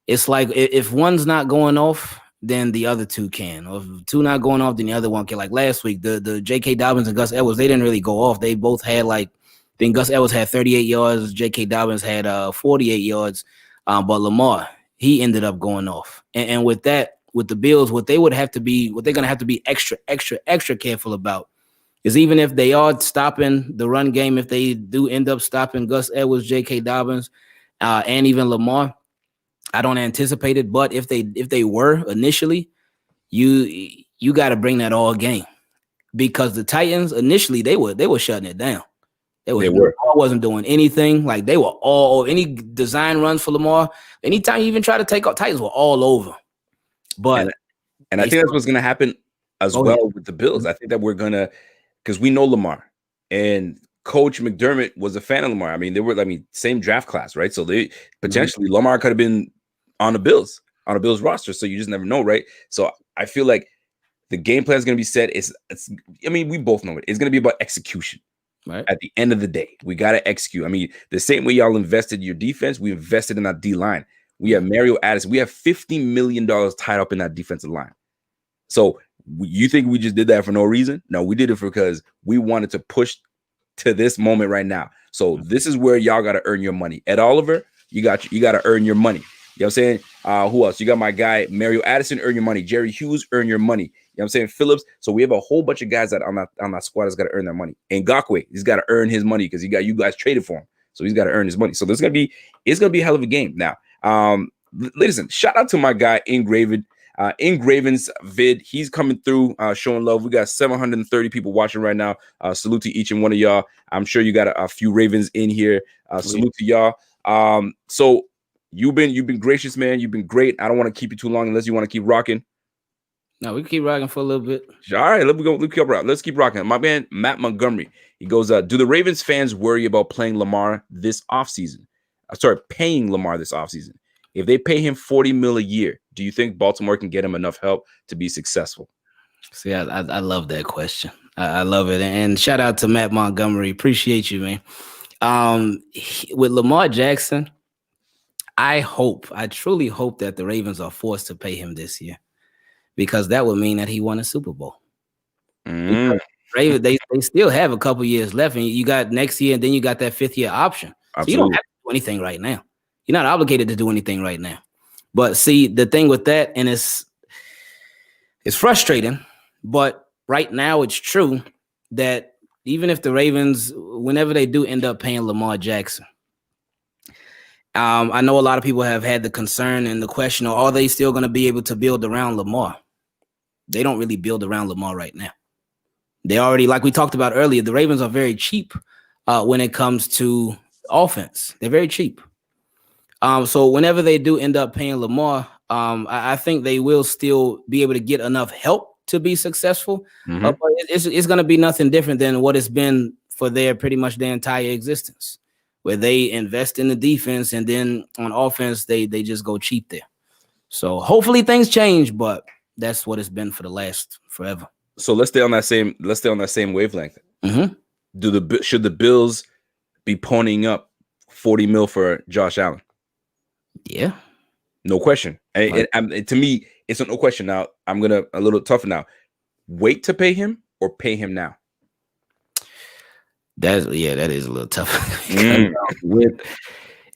it's like if one's not going off, then the other two can. Or if two not going off, then the other one can. Like last week, the J.K. Dobbins and Gus Edwards, they didn't really go off. They both had like, then Gus Edwards had 38 yards, J.K. Dobbins had 48 yards. But Lamar, he ended up going off. And with that, with the Bills, what they're gonna have to be extra careful about is even if they are stopping the run game, if they do end up stopping Gus Edwards, J.K. Dobbins, and even Lamar. I don't anticipate it, but if they were initially, you got to bring that all game because the Titans initially they were shutting it down. Lamar wasn't doing anything. Like they were all any design runs for Lamar. Anytime you even try to take out Titans were all over. But and I think that's what's going to happen as well with the Bills. I think that we're gonna because we know Lamar and Coach McDermott was a fan of Lamar. I mean, same draft class, right? So they potentially Lamar could have been on the Bills roster. So you just never know, right? So I feel like the game plan is going to be set. I mean, we both know it. It's going to be about execution. Right. At the end of the day, we got to execute. I mean, the same way y'all invested your defense, we invested in our D line. We have Mario Addison. We have $50 million tied up in that defensive line. So you think we just did that for no reason? No, we did it because we wanted to push to this moment right now. So this is where y'all got to earn your money. Ed Oliver, you got to earn your money. You know what I'm saying? Who else? You got my guy, Mario Addison, earn your money. Jerry Hughes, earn your money. You know what I'm saying? Phillips. So we have a whole bunch of guys that on that squad that's got to earn their money. And Ngakwe, he's got to earn his money because you guys traded for him. So he's got to earn his money. So it's gonna be a hell of a game. Now, listen, shout out to my guy Ingraven. Ingraven's vid, he's coming through, showing love. We got 730 people watching right now. Salute to each and one of y'all. I'm sure you got a few Ravens in here. Salute to y'all. So you've been gracious, man. You've been great. I don't want to keep you too long unless you want to keep rocking. No, we can keep rocking for a little bit. All right, let's keep rocking. My man Matt Montgomery, he goes, do the Ravens fans worry about playing Lamar this offseason? Paying Lamar this offseason. If they pay him $40 million a year, do you think Baltimore can get him enough help to be successful? See, I love that question. I love it. And shout out to Matt Montgomery. Appreciate you, man. With Lamar Jackson, I truly hope that the Ravens are forced to pay him this year because that would mean that he won a Super Bowl. Ravens, they still have a couple years left, and you got next year, and then you got that 5th-year option. So you don't have to do anything right now. You're not obligated to do anything right now. But see, the thing with that, and it's frustrating, but right now it's true that even if the Ravens, whenever they do end up paying Lamar Jackson, I know a lot of people have had the concern and the question, are they still going to be able to build around Lamar? They don't really build around Lamar right now. They already, like we talked about earlier, the Ravens are very cheap when it comes to offense. They're very cheap. So whenever they do end up paying Lamar, I think they will still be able to get enough help to be successful. But it's going to be nothing different than what it's been for pretty much their entire existence, where they invest in the defense and then on offense they just go cheap there. So hopefully things change, but that's what it's been for the last forever. So let's stay on that same wavelength. Should the Bills be ponying up $40 million for Josh Allen? Yeah, no question. And to me, it's a no question. Now I'm gonna a little tougher now. Wait to pay him or pay him now? That is a little tough.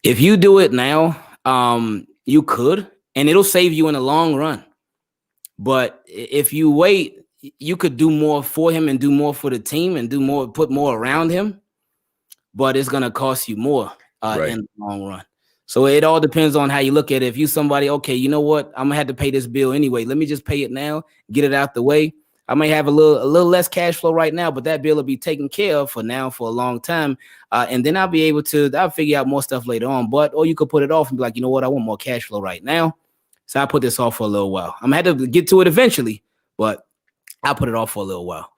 If you do it now, you could, and it'll save you in the long run. But if you wait, you could do more for him and do more for the team and put more around him. But it's gonna cost you more in the long run. So it all depends on how you look at it. If you somebody, okay, you know what? I'm gonna have to pay this bill anyway. Let me just pay it now, get it out the way. I may have a little less cash flow right now, but that bill will be taken care of for a long time. And then I'll figure out more stuff later on. Or you could put it off and be like, you know what? I want more cash flow right now. So I put this off for a little while. I'm gonna have to get to it eventually, but I'll put it off for a little while.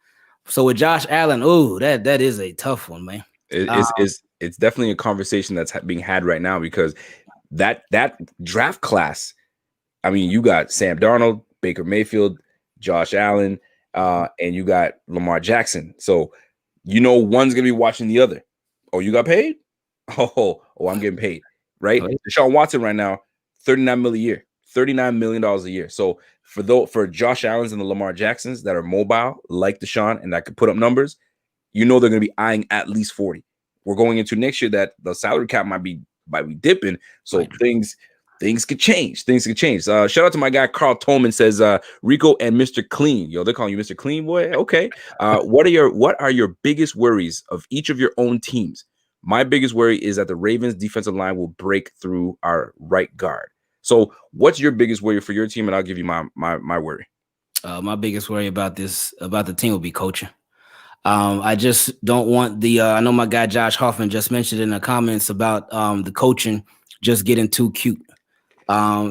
So with Josh Allen, that is a tough one, man. It's definitely a conversation that's being had right now because that draft class. I mean, you got Sam Darnold, Baker Mayfield, Josh Allen, and you got Lamar Jackson. So one's gonna be watching the other. Oh, you got paid? Oh, I'm getting paid, right? Right. Deshaun Watson right now, $39 million a year, $39 million a year. So for Josh Allen's and the Lamar Jacksons that are mobile like Deshaun and that could put up numbers, they're going to be eyeing at least 40. We're going into next year that the salary cap might be dipping, so Right. things could change. Things could change. Shout out to my guy Carl Tolman says Rico and Mr. Clean. Yo, they're calling you Mr. Clean Boy. Okay. What are your biggest worries of each of your own teams? My biggest worry is that the Ravens defensive line will break through our right guard. So, what's your biggest worry for your team? And I'll give you my worry. My biggest worry about the team will be coaching. I just don't want I know my guy Josh Hoffman just mentioned in the comments about the coaching just getting too cute.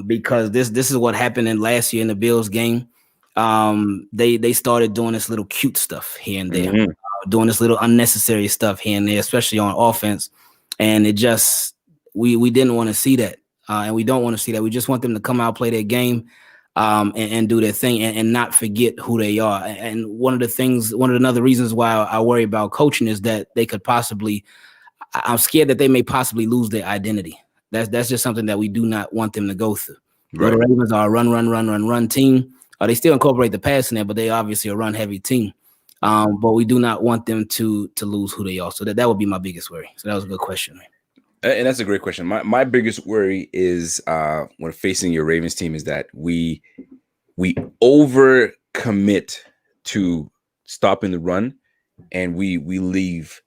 Because this is what happened in last year in the Bills game. They started doing this little cute stuff here and there, doing this little unnecessary stuff here and there, especially on offense. And it just we didn't want to see that, and we don't want to see that. We just want them to come out, play their game, and do their thing, and not forget who they are. And one of the reasons why I worry about coaching is that they could possibly. I'm scared that they may possibly lose their identity. That's just something that we do not want them to go through. Right. The Ravens are a run team. They still incorporate the pass in there, but they obviously a run heavy team. But we do not want them to lose who they are. So that would be my biggest worry. So that was a good question, man. And that's a great question. My biggest worry is when facing your Ravens team is that we overcommit to stopping the run, and we leave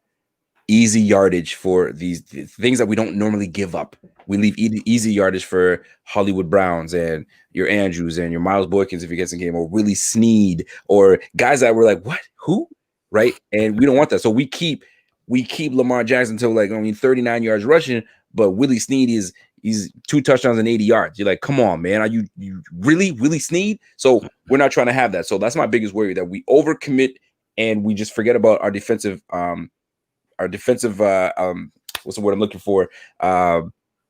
easy yardage for these things that we don't normally give up. We leave easy yardage for Hollywood Browns and your Andrews and your Miles Boykins if he gets in game, or Willie Snead, or guys that were like, what? Who? Right? And we don't want that. So we keep Lamar Jackson to 39 yards rushing, but Willie Snead he's 2 touchdowns and 80 yards. You're like, come on, man. Are you really Willie Snead? So we're not trying to have that. So that's my biggest worry, that we overcommit and we just forget about our defensive what's the word I'm looking for?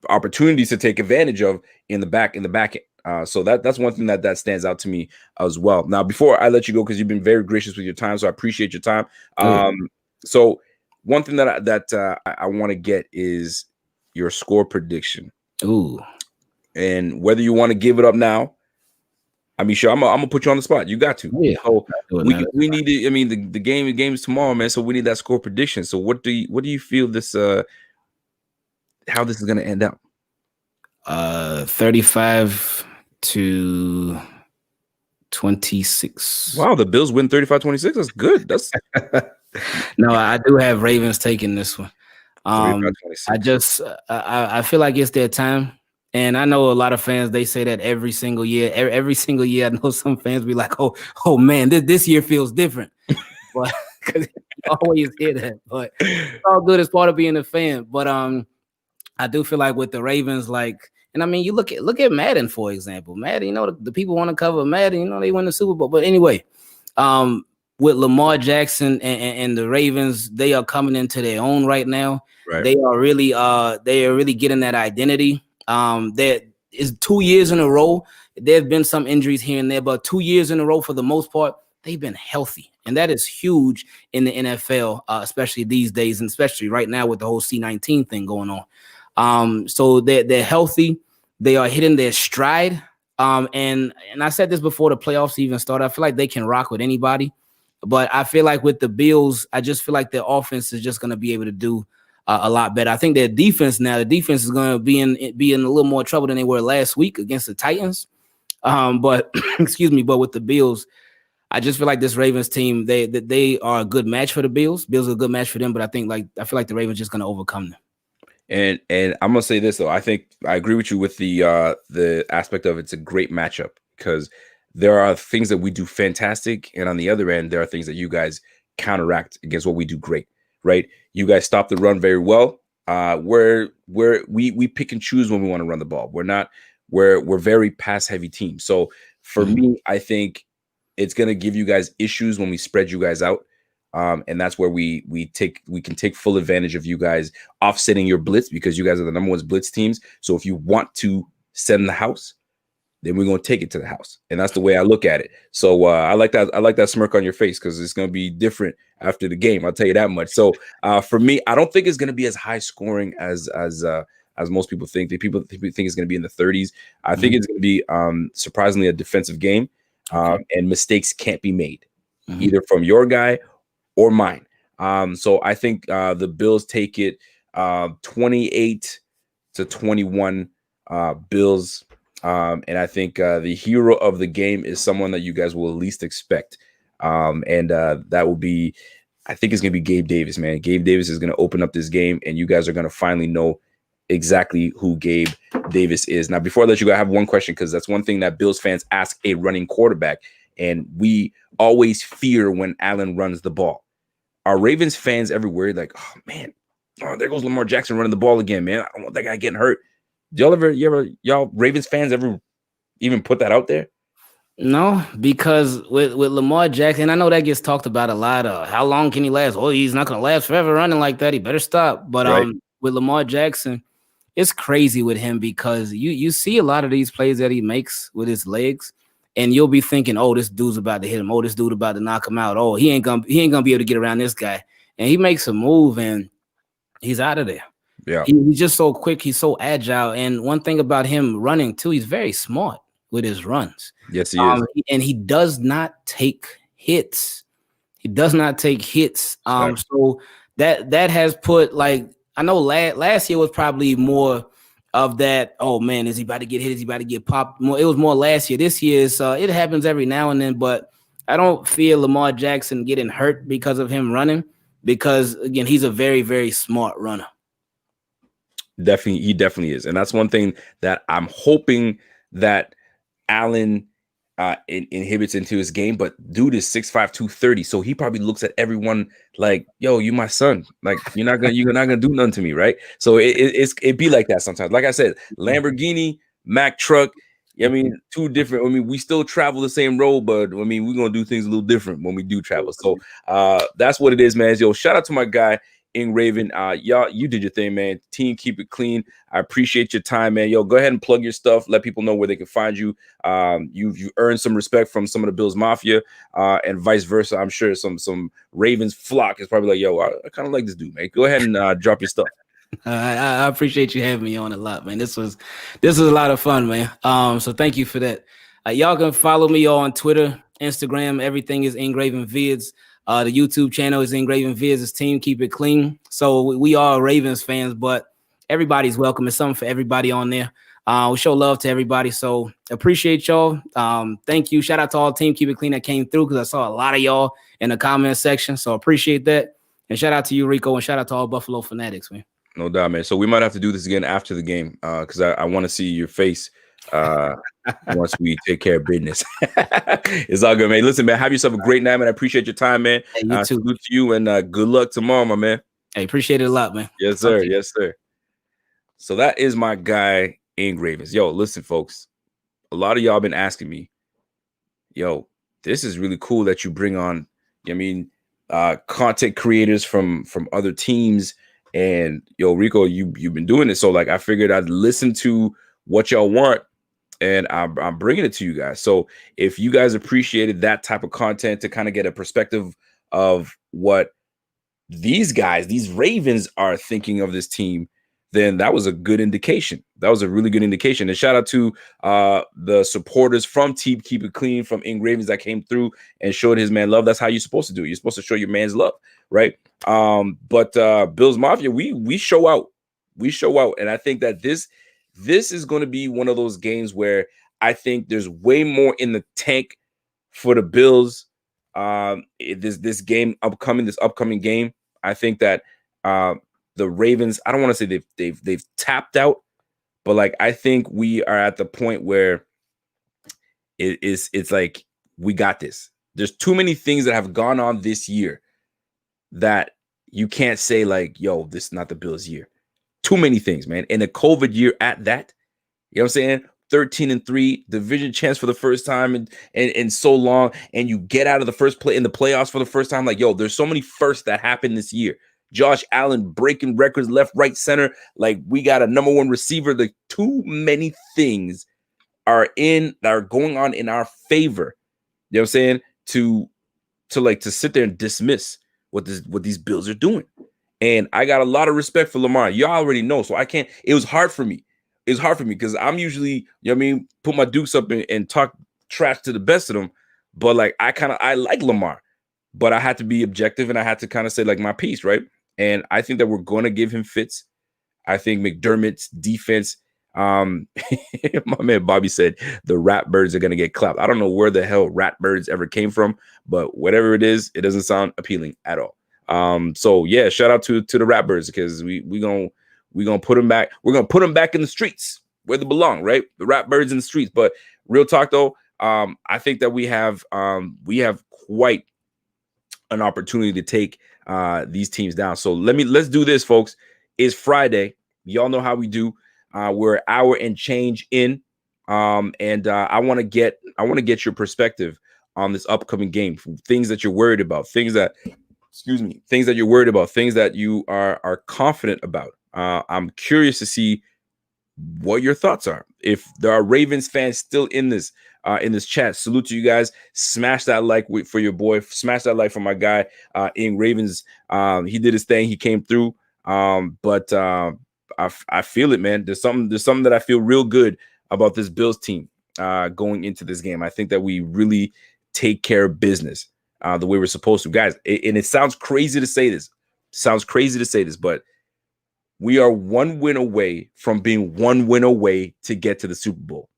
Opportunities to take advantage of in the back end. So that's one thing that stands out to me as well. Now, before I let you go, because you've been very gracious with your time, so I appreciate your time. So one thing that I want to get is your score prediction. Ooh. And whether you want to give it up now, I mean, sure, I'm gonna put you on the spot. You got to. Yeah. So we need to. I mean, the game is tomorrow, man. So we need that score prediction. So what do you feel this? How this is gonna end up? 35-26. Wow, the Bills win 35-26. That's good. That's no, I do have Ravens taking this one. I feel like it's their time. And I know a lot of fans, they say that every single year. Every single year, I know some fans be like, oh man, this year feels different. But because you always hear that. But it's all good. It's part of being a fan. But I do feel like with the Ravens, and I mean, you look at Madden, for example. Madden, the people want to cover Madden, they win the Super Bowl. But anyway, with Lamar Jackson and the Ravens, they are coming into their own right now. Right. They are really getting that identity. There is 2 years in a row. There have been some injuries here and there, but 2 years in a row, for the most part, they've been healthy. And that is huge in the NFL, especially these days, and especially right now with the whole C-19 thing going on. So they're healthy. They are hitting their stride. And I said this before the playoffs even started. I feel like they can rock with anybody. But I feel like with the Bills, I just feel like their offense is just going to be able to do a lot better. I think their defense is going to be in a little more trouble than they were last week against the Titans. But excuse me, but with the Bills, I just feel like this Ravens team, they are a good match for the Bills. Bills are a good match for them, but I feel like the Ravens just going to overcome them. And I'm gonna say this though, I think I agree with you with the aspect of it's a great matchup, because there are things that we do fantastic, and on the other end, there are things that you guys counteract against what we do great. Right? You guys stop the run very well. We pick and choose when we want to run the ball. We're very pass heavy team. So for me, I think it's gonna give you guys issues when we spread you guys out. And that's where we can take full advantage of you guys offsetting your blitz, because you guys are the number one blitz teams. So if you want to send the house, then we're going to take it to the house. And that's the way I look at it. So I like that smirk on your face, because it's going to be different after the game. I'll tell you that much. So for me, I don't think it's going to be as high scoring as most people think. People think it's going to be in the 30s. I think it's going to be surprisingly a defensive game, and mistakes can't be made either from your guy or mine. So I think the Bills take it 28-21 Bills. And I think the hero of the game is someone that you guys will at least expect. And that will be, I think it's going to be Gabe Davis, man. Gabe Davis is going to open up this game, and you guys are going to finally know exactly who Gabe Davis is. Now, before I let you go, I have one question, because that's one thing that Bills fans ask a running quarterback, and we always fear when Allen runs the ball. Are Ravens fans ever worried, like, oh, man, there goes Lamar Jackson running the ball again, man? I don't want that guy getting hurt. Y'all Ravens fans ever even put that out there? No, because with Lamar Jackson, I know that gets talked about a lot. How long can he last? Oh, he's not going to last forever running like that. He better stop. But right. With Lamar Jackson, it's crazy with him, because you see a lot of these plays that he makes with his legs, and you'll be thinking, oh, this dude's about to hit him. Oh, this dude about to knock him out. Oh, he ain't gonna be able to get around this guy. And he makes a move, and he's out of there. Yeah, he's just so quick. He's so agile. And one thing about him running too, he's very smart with his runs. Yes, he is. And he does not take hits. So that has put, like, I know last year was probably more of that. Oh man, is he about to get hit? Is he about to get popped? It was more last year. This year, it happens every now and then, but I don't fear Lamar Jackson getting hurt because of him running, because again, he's a very, very smart runner. He definitely is. And that's one thing that I'm hoping that Allen inhibits into his game. But dude is 6'5", 230. So he probably looks at everyone like, yo, you my son. Like, you're not gonna do nothing to me, right? So it be like that sometimes. Like I said, Lamborghini, Mack truck. I mean, two different. I mean, we still travel the same road, but I mean, we're gonna do things a little different when we do travel. So that's what it is, man. Yo, shout out to my guy Ingraven. Y'all, you did your thing, man. Team, keep it clean. I appreciate your time, man. Yo, go ahead and plug your stuff. Let people know where they can find you. You've earned some respect from some of the Bills Mafia, and vice versa. I'm sure some Ravens flock is probably like, yo, I kind of like this dude, man. Go ahead and drop your stuff. I appreciate you having me on a lot, man. This was a lot of fun, man. So thank you for that. Y'all can follow me on Twitter, Instagram. Everything is Ingraven Vids. The YouTube channel is Ingraven Vids. It's Team Keep It Clean. So we are Ravens fans, but everybody's welcome. It's something for everybody on there. We show love to everybody. So appreciate y'all. Thank you. Shout out to all Team Keep It Clean that came through, because I saw a lot of y'all in the comment section. So appreciate that. And shout out to you, Rico, and shout out to all Buffalo fanatics, man. No doubt, man. So we might have to do this again after the game, because I want to see your face once we take care of business. It's all good, man. Listen, man, have yourself a great night, man. I appreciate your time, man. Hey, you too. Salute to you, and good luck tomorrow, my man. Hey, appreciate it a lot, man. Yes, sir. Yes, sir. So that is my guy, Ingravens. Yo, listen, folks. A lot of y'all been asking me, yo, this is really cool that you bring on, I mean, content creators from other teams. And yo, Rico, you've been doing it. So like, I figured I'd listen to what y'all want, and I'm bringing it to you guys. So if you guys appreciated that type of content to kind of get a perspective of what these guys, these Ravens, are thinking of this team, then that was a good indication. That was a really good indication. And shout out to the supporters from Team Keep It Clean, from Ingravens, that came through and showed his man love. That's how you're supposed to do it. You're supposed to show your man's love, right? But Bills Mafia, we show out. We show out. And I think that this is going to be one of those games where I think there's way more in the tank for the Bills. This upcoming game, I think that the Ravens, I don't want to say they've tapped out, but like, I think we are at the point where it's like, we got this. There's too many things that have gone on this year that you can't say like, yo, this is not the Bills' year. Too many things, man. In a COVID year at that, you know what I'm saying? 13-3, division chance for the first time in so long, and you get out of the first play in the playoffs for the first time. Like, yo, there's so many firsts that happened this year. Josh Allen breaking records left, right, center. Like, we got a number one receiver. Like, too many things are going on in our favor. You know what I'm saying? To sit there and dismiss what these Bills are doing. And I got a lot of respect for Lamar. Y'all already know, so I can't. It was hard for me. It was hard for me because I'm usually, you know what I mean, put my dukes up and talk trash to the best of them. But like, I like Lamar, but I had to be objective and I had to kind of say like my piece, right? And I think that we're going to give him fits. I think McDermott's defense. My man Bobby said the Ratbirds are going to get clapped. I don't know where the hell Ratbirds ever came from, but whatever it is, it doesn't sound appealing at all. So yeah, shout out to the Ratbirds because we gonna put them back. We're gonna put them back in the streets where they belong, right? The Ratbirds in the streets. But real talk though, I think that we have quite an opportunity to take these teams down. So let's do this, folks. It's Friday. Y'all know how we do. We're an hour and change in, and I want to get your perspective on this upcoming game. Things that you're worried about, things that you're worried about, things that you are confident about. I'm curious to see what your thoughts are. If there are Ravens fans still in this chat, salute to you guys. Smash that like for your boy. Smash that like for my guy, Ingravens. He did his thing. He came through. But I feel it, man. There's something that I feel real good about this Bills team going into this game. I think that we really take care of business the way we're supposed to, guys. And it sounds crazy to say this. But we are one win away from being one win away to get to the Super Bowl.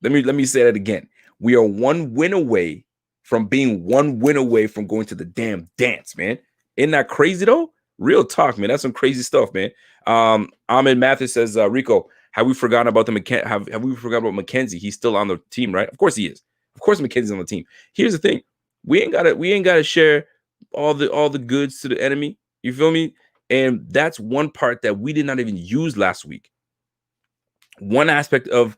Let me say that again. We are one win away from being one win away from going to the damn dance, man. Isn't that crazy though? Real talk, man. That's some crazy stuff, man. Ahmed Mathis says, Rico, have we forgotten about have we forgotten about McKenzie? He's still on the team, right? Of course he is. Of course McKenzie's on the team. Here's the thing. We ain't gotta share all the goods to the enemy. You feel me? And that's one part that we did not even use last week. One aspect of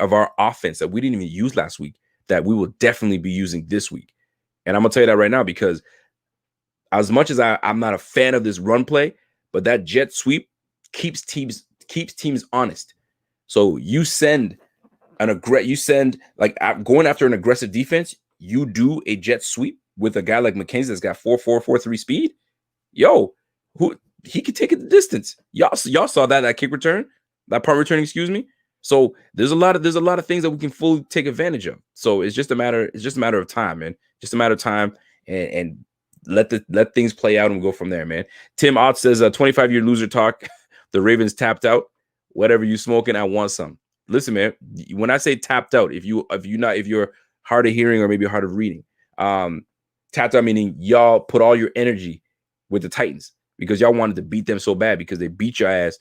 our offense that we didn't even use last week that we will definitely be using this week. And I'm gonna tell you that right now because as much as I'm not a fan of this run play, but that jet sweep keeps teams honest. So you send going after an aggressive defense, you do a jet sweep with a guy like McKenzie that's got 4.443 speed. Yo, he could take it the distance. Y'all saw that kick return, that punt return, excuse me. So there's a lot of things that we can fully take advantage of. So it's just a matter of time, man. Just a matter of time and let things play out and go from there, man. Tim Ott says 25-year loser talk. The Ravens tapped out. Whatever you smoking, I want some. Listen, man, when I say tapped out, if you're hard of hearing or maybe hard of reading, tapped out meaning y'all put all your energy with the Titans because y'all wanted to beat them so bad because they beat your ass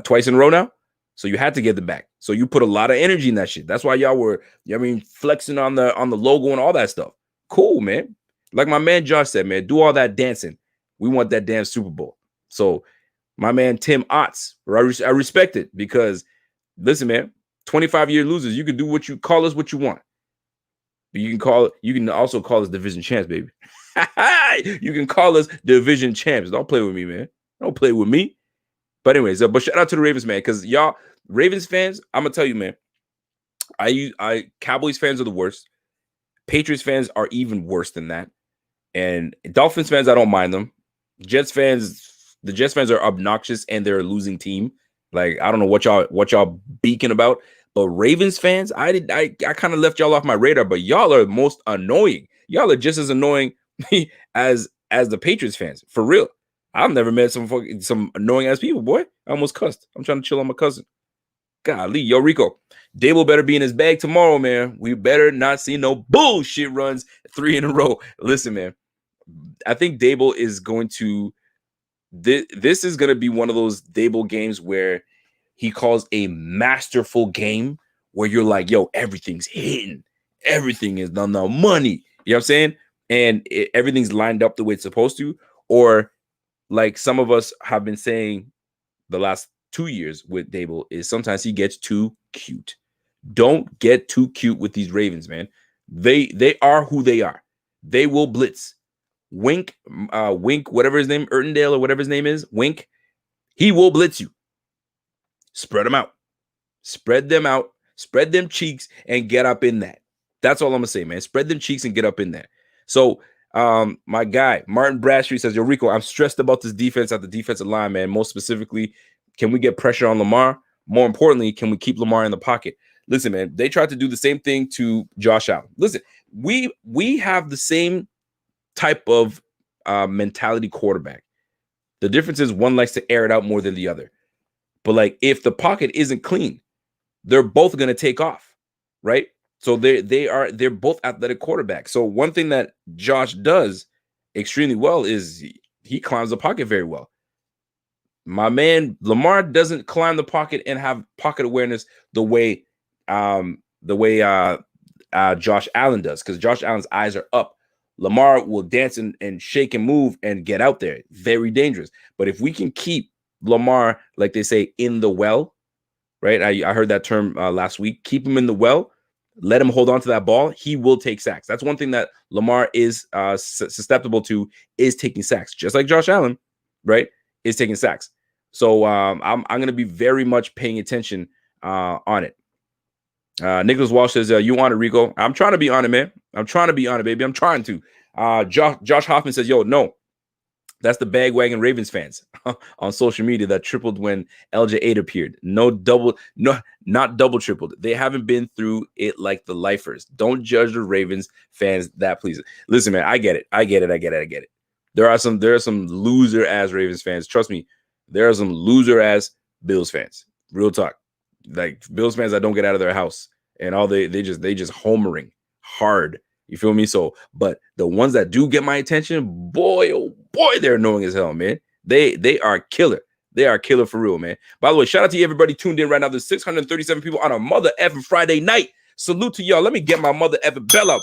twice in a row now. So you had to get them back. So you put a lot of energy in that shit. That's why y'all were, flexing on the logo and all that stuff. Cool, man. Like my man Josh said, man, do all that dancing. We want that damn Super Bowl. So my man Tim Otts, I respect it because listen, man, 25-year losers, you can do what you call us what you want. But you can also call us division champs, baby. You can call us division champs. Don't play with me, man. Don't play with me. But anyways, but shout out to the Ravens, man, because y'all Ravens fans, I'm gonna tell you, man. Cowboys fans are the worst. Patriots fans are even worse than that. And Dolphins fans, I don't mind them. The Jets fans are obnoxious and they're a losing team. Like, I don't know what y'all beaking about. But Ravens fans, I kind of left y'all off my radar, but y'all are most annoying. Y'all are just as annoying as the Patriots fans, for real. I've never met some annoying ass people, boy. I almost cussed. I'm trying to chill on my cousin. Golly, yo, Rico. Dable better be in his bag tomorrow, man. We better not see no bullshit runs 3 in a row. Listen, man. I think Dable is going to this is going to be one of those Dable games where he calls a masterful game where you're like, yo, everything's hitting. Everything is on the money. You know what I'm saying? And everything's lined up the way it's supposed to. Or like some of us have been saying the last 2 years with Dable is sometimes he gets too cute. Don't get too cute with these Ravens, man. They are who they are. They will blitz. Wink, whatever his name, Ertendale or whatever his name is, Wink, he will blitz you. Spread them out. Spread them out. Spread them cheeks and get up in that. That's all I'm gonna say, man. Spread them cheeks and get up in that. So, my guy Martin Bradstreet says, "Yo, Rico, I'm stressed about this defense at the defensive line, man. Most specifically, can we get pressure on Lamar? More importantly, can we keep Lamar in the pocket?" Listen, man, they tried to do the same thing to Josh Allen. Listen, we have the same type of mentality quarterback. The difference is one likes to air it out more than the other. But like, if the pocket isn't clean, they're both going to take off, right? So they're both athletic quarterbacks. So one thing that Josh does extremely well is he climbs the pocket very well. My man Lamar doesn't climb the pocket and have pocket awareness the way Josh Allen does, because Josh Allen's eyes are up. Lamar will dance and shake and move and get out there. Very dangerous. But if we can keep Lamar, like they say, in the well, right? I heard that term last week. Keep him in the well. Let him hold on to that ball. He will take sacks. That's one thing that Lamar is susceptible to, is taking sacks, just like Josh Allen, right? Is taking sacks. So I'm going to be very much paying attention on it. Nicholas Walsh says, "You on it, Rico?" I'm trying to be on it, man. I'm trying to be on it, baby. I'm trying to. Josh Hoffman says, "Yo, no, that's the Bagwagon Ravens fans on social media that tripled when LJ8 appeared. Not double tripled. They haven't been through it like the lifers. Don't judge the Ravens fans that, please." Listen, man, I get it. There are some loser ass Ravens fans. Trust me, there are some loser ass Bills fans. Real talk. Like Bills fans that don't get out of their house and all they just homering hard. You feel me? So, but the ones that do get my attention, boy, oh boy, they're annoying as hell, man. They are killer. They are killer for real, man. By the way, shout out to everybody tuned in right now. There's 637 people on a mother effing Friday night. Salute to y'all. Let me get my mother effing bell out.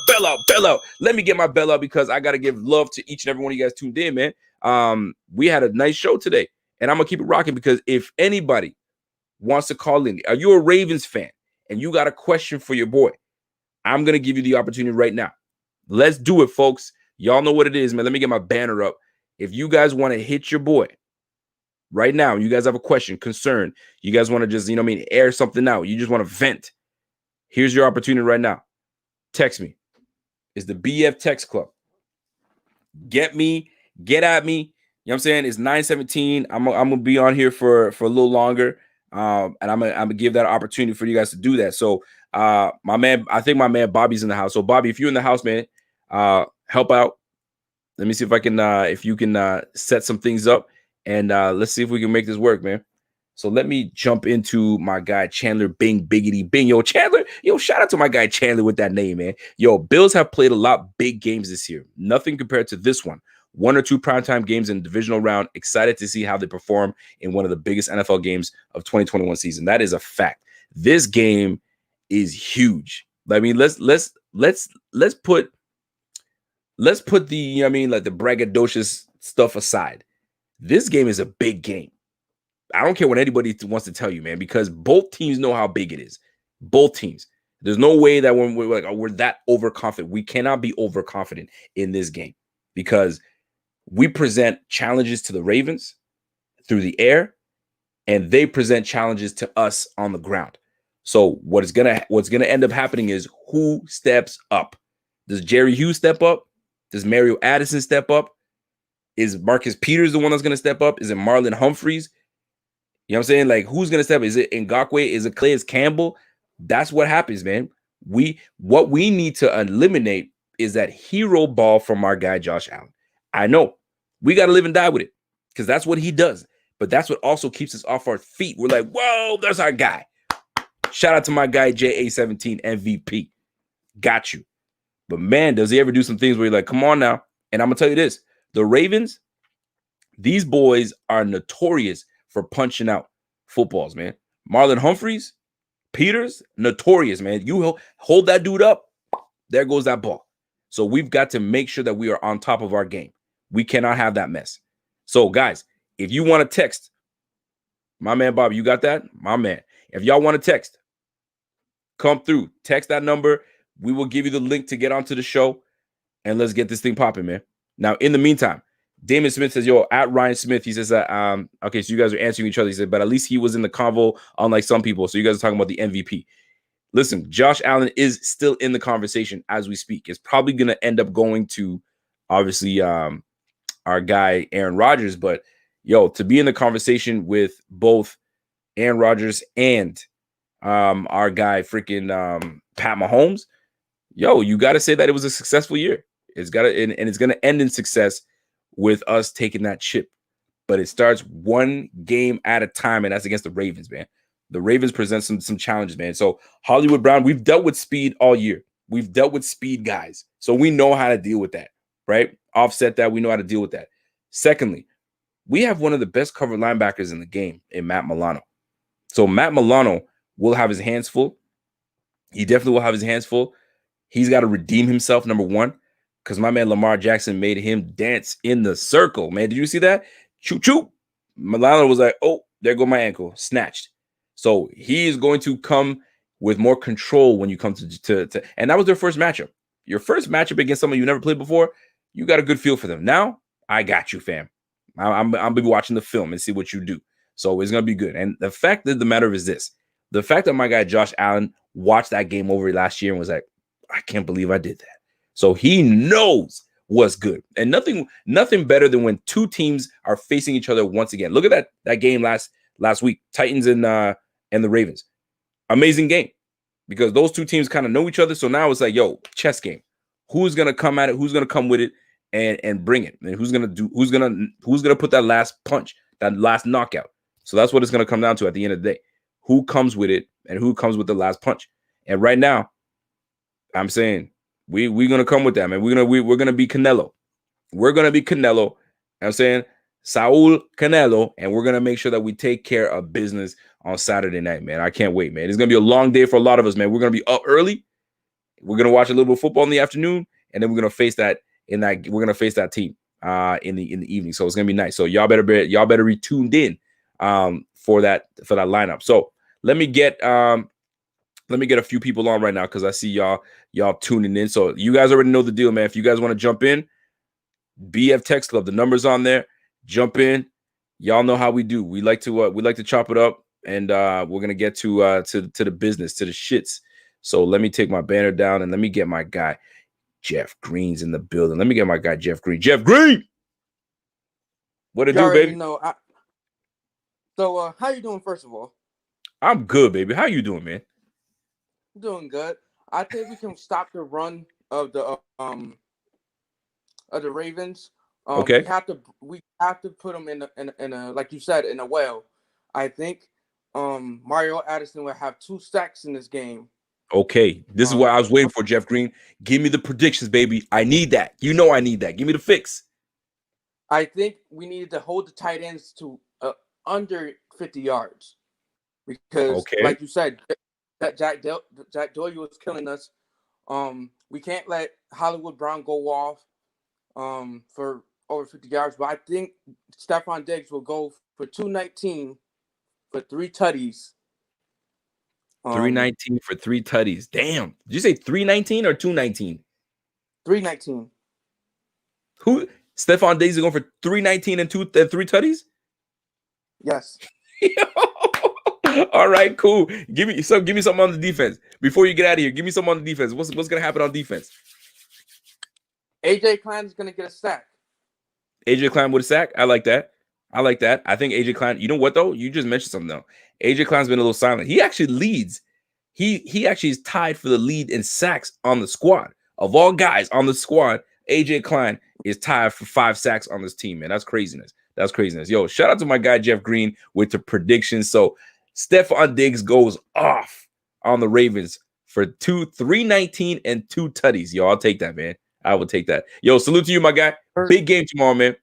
Let me get my bell out, because I got to give love to each and every one of you guys tuned in, man. We had a nice show today, and I'm going to keep it rocking, because if anybody wants to call in, are you a Ravens fan and you got a question for your boy, I'm going to give you the opportunity right now. Let's do it, folks. Y'all know what it is, man. Let me get my banner up. If you guys want to hit your boy right now, you guys have a question, concern, you guys want to just, air something out, you just want to vent, here's your opportunity right now. Text me. It's the BF Text Club. Get at me. You know what I'm saying? It's 9:17. I'm gonna be on here for a little longer. And I'm gonna give that opportunity for you guys to do that. So I think my man Bobby's in the house. So Bobby, if you're in the house, man, help out. Let me see if you can set some things up, and let's see if we can make this work, man. So let me jump into my guy Chandler Bing Biggity Bing. Yo, Chandler, shout out to my guy Chandler with that name, man. Yo, Bills have played a lot big games this year. Nothing compared to this one. 1 or 2 primetime games in the divisional round. Excited to see how they perform in one of the biggest NFL games of 2021 season. That is a fact. This game is huge. I mean, let's put the like the braggadocious stuff aside. This game is a big game. I don't care what anybody wants to tell you, man, because both teams know how big it is. Both teams. There's no way that when we're like, oh, we're that overconfident. We cannot be overconfident in this game, because we present challenges to the Ravens through the air, and they present challenges to us on the ground. So what's gonna end up happening is, who steps up? Does Jerry Hughes step up? Does Mario Addison step up? Is Marcus Peters the one that's gonna step up? Is it Marlon Humphreys? You know what I'm saying? Like, who's gonna step up? Is it Ngakoue? Is it Calais Campbell? That's what happens, man. What we need to eliminate is that hero ball from our guy Josh Allen. I know we got to live and die with it, because that's what he does. But that's what also keeps us off our feet. We're like, whoa, that's our guy. Shout out to my guy JA17 MVP. Got you. But man, does he ever do some things where you're like, come on now. And I'm gonna tell you this: the Ravens, these boys are notorious for punching out footballs, man. Marlon Humphreys, Peters, notorious, man. You hold that dude up, there goes that ball. So we've got to make sure that we are on top of our game. We cannot have that mess. So guys, if you want to text My man Bob, you got that? My man. If y'all want to text, come through. Text that number. We will give you the link to get onto the show, and let's get this thing popping, man. Now, in the meantime, Damon Smith says, yo, at Ryan Smith, he says that, okay, so you guys are answering each other. He said, but at least he was in the convo, unlike some people. So you guys are talking about the MVP. Listen, Josh Allen is still in the conversation as we speak. It's probably going to end up going to, obviously, our guy, Aaron Rodgers. But, yo, to be in the conversation with both Aaron Rodgers and our guy, freaking Pat Mahomes, yo, you got to say that it was a successful year. It's got to, and it's going to end in success with us taking that chip. But it starts one game at a time, and that's against the Ravens, man. The Ravens present some challenges, man. So Hollywood Brown, we've dealt with speed all year. We've dealt with speed guys. So we know how to deal with that, right? Offset that. We know how to deal with that. Secondly, we have one of the best cover linebackers in the game in Matt Milano. So Matt Milano will have his hands full. He definitely will have his hands full. He's got to redeem himself, number one, because my man Lamar Jackson made him dance in the circle, man. Did you see that? Choo choo. Milano was like, oh, there go my ankle, snatched. So he is going to come with more control when you come to and that was their first matchup. Your first matchup against someone you never played before, you got a good feel for them. Now, I got you, fam. I'm be watching the film and see what you do. So it's going to be good. And the fact of the matter is this. The fact that my guy Josh Allen watched that game over last year and was like, I can't believe I did that. So he knows what's good. And nothing better than when two teams are facing each other once again. Look at that game last week, Titans and the Ravens. Amazing game because those two teams kind of know each other. So now it's like, yo, chess game. Who's gonna come at it? Who's gonna come with it and bring it? And who's gonna put that last punch, that last knockout? So that's what it's gonna come down to at the end of the day. Who comes with it and who comes with the last punch? And right now, I'm saying we're gonna come with that, man. We're gonna be Canelo. We're gonna be Canelo. I'm saying Saul Canelo, and we're gonna make sure that we take care of business on Saturday night, man. I can't wait, man. It's gonna be a long day for a lot of us, man. We're gonna be up early. We're gonna watch a little bit of football in the afternoon, and then we're gonna face that team in the evening. So it's gonna be nice. So y'all better be tuned in for that lineup. So let me get a few people on right now because I see y'all tuning in. So you guys already know the deal, man. If you guys want to jump in, BF Text Club, the number's on there. Jump in. Y'all know how we do. We like to chop it up, and we're gonna get to the business, to the shits. So let me take my banner down and let me get my guy Jeff Green's in the building. Let me get my guy Jeff Green. Jeff Green, what it do, baby? So how you doing? First of all, I'm good, baby. How you doing, man? Doing good. I think we can stop the run of the Ravens. Okay. We have to put them in a like you said, in a well. I think Mario Addison will have 2 sacks in this game. Okay, this is what I was waiting for, Jeff Green. Give me the predictions, baby. I need that. You know I need that. Give me the fix. I think we needed to hold the tight ends to under 50 yards because, like you said, that Jack Doyle was killing us. We can't let Hollywood Brown go off for over 50 yards, but I think Stephon Diggs will go for 219 for 3 tutties. 319 for 3 tutties. Damn. Did you say 319 or 219? 319. Who? Stephon Diggs is going for 319 and 3 tutties? Yes. All right, cool. Give me something on the defense. Before you get out of here, give me something on the defense. What's going to happen on defense? AJ Klein is going to get a sack. AJ Klein with a sack? I like that. I think AJ Klein, you know what, though? You just mentioned something, though. AJ Klein's been a little silent. He actually leads. He actually is tied for the lead in sacks on the squad. Of all guys on the squad, AJ Klein is tied for 5 sacks on this team, man. That's craziness. Yo, shout out to my guy, Jeff Green, with the predictions. So Stephon Diggs goes off on the Ravens for 319 and 2 tutties. Yo, I'll take that, man. I will take that. Yo, salute to you, my guy. Big game tomorrow, man.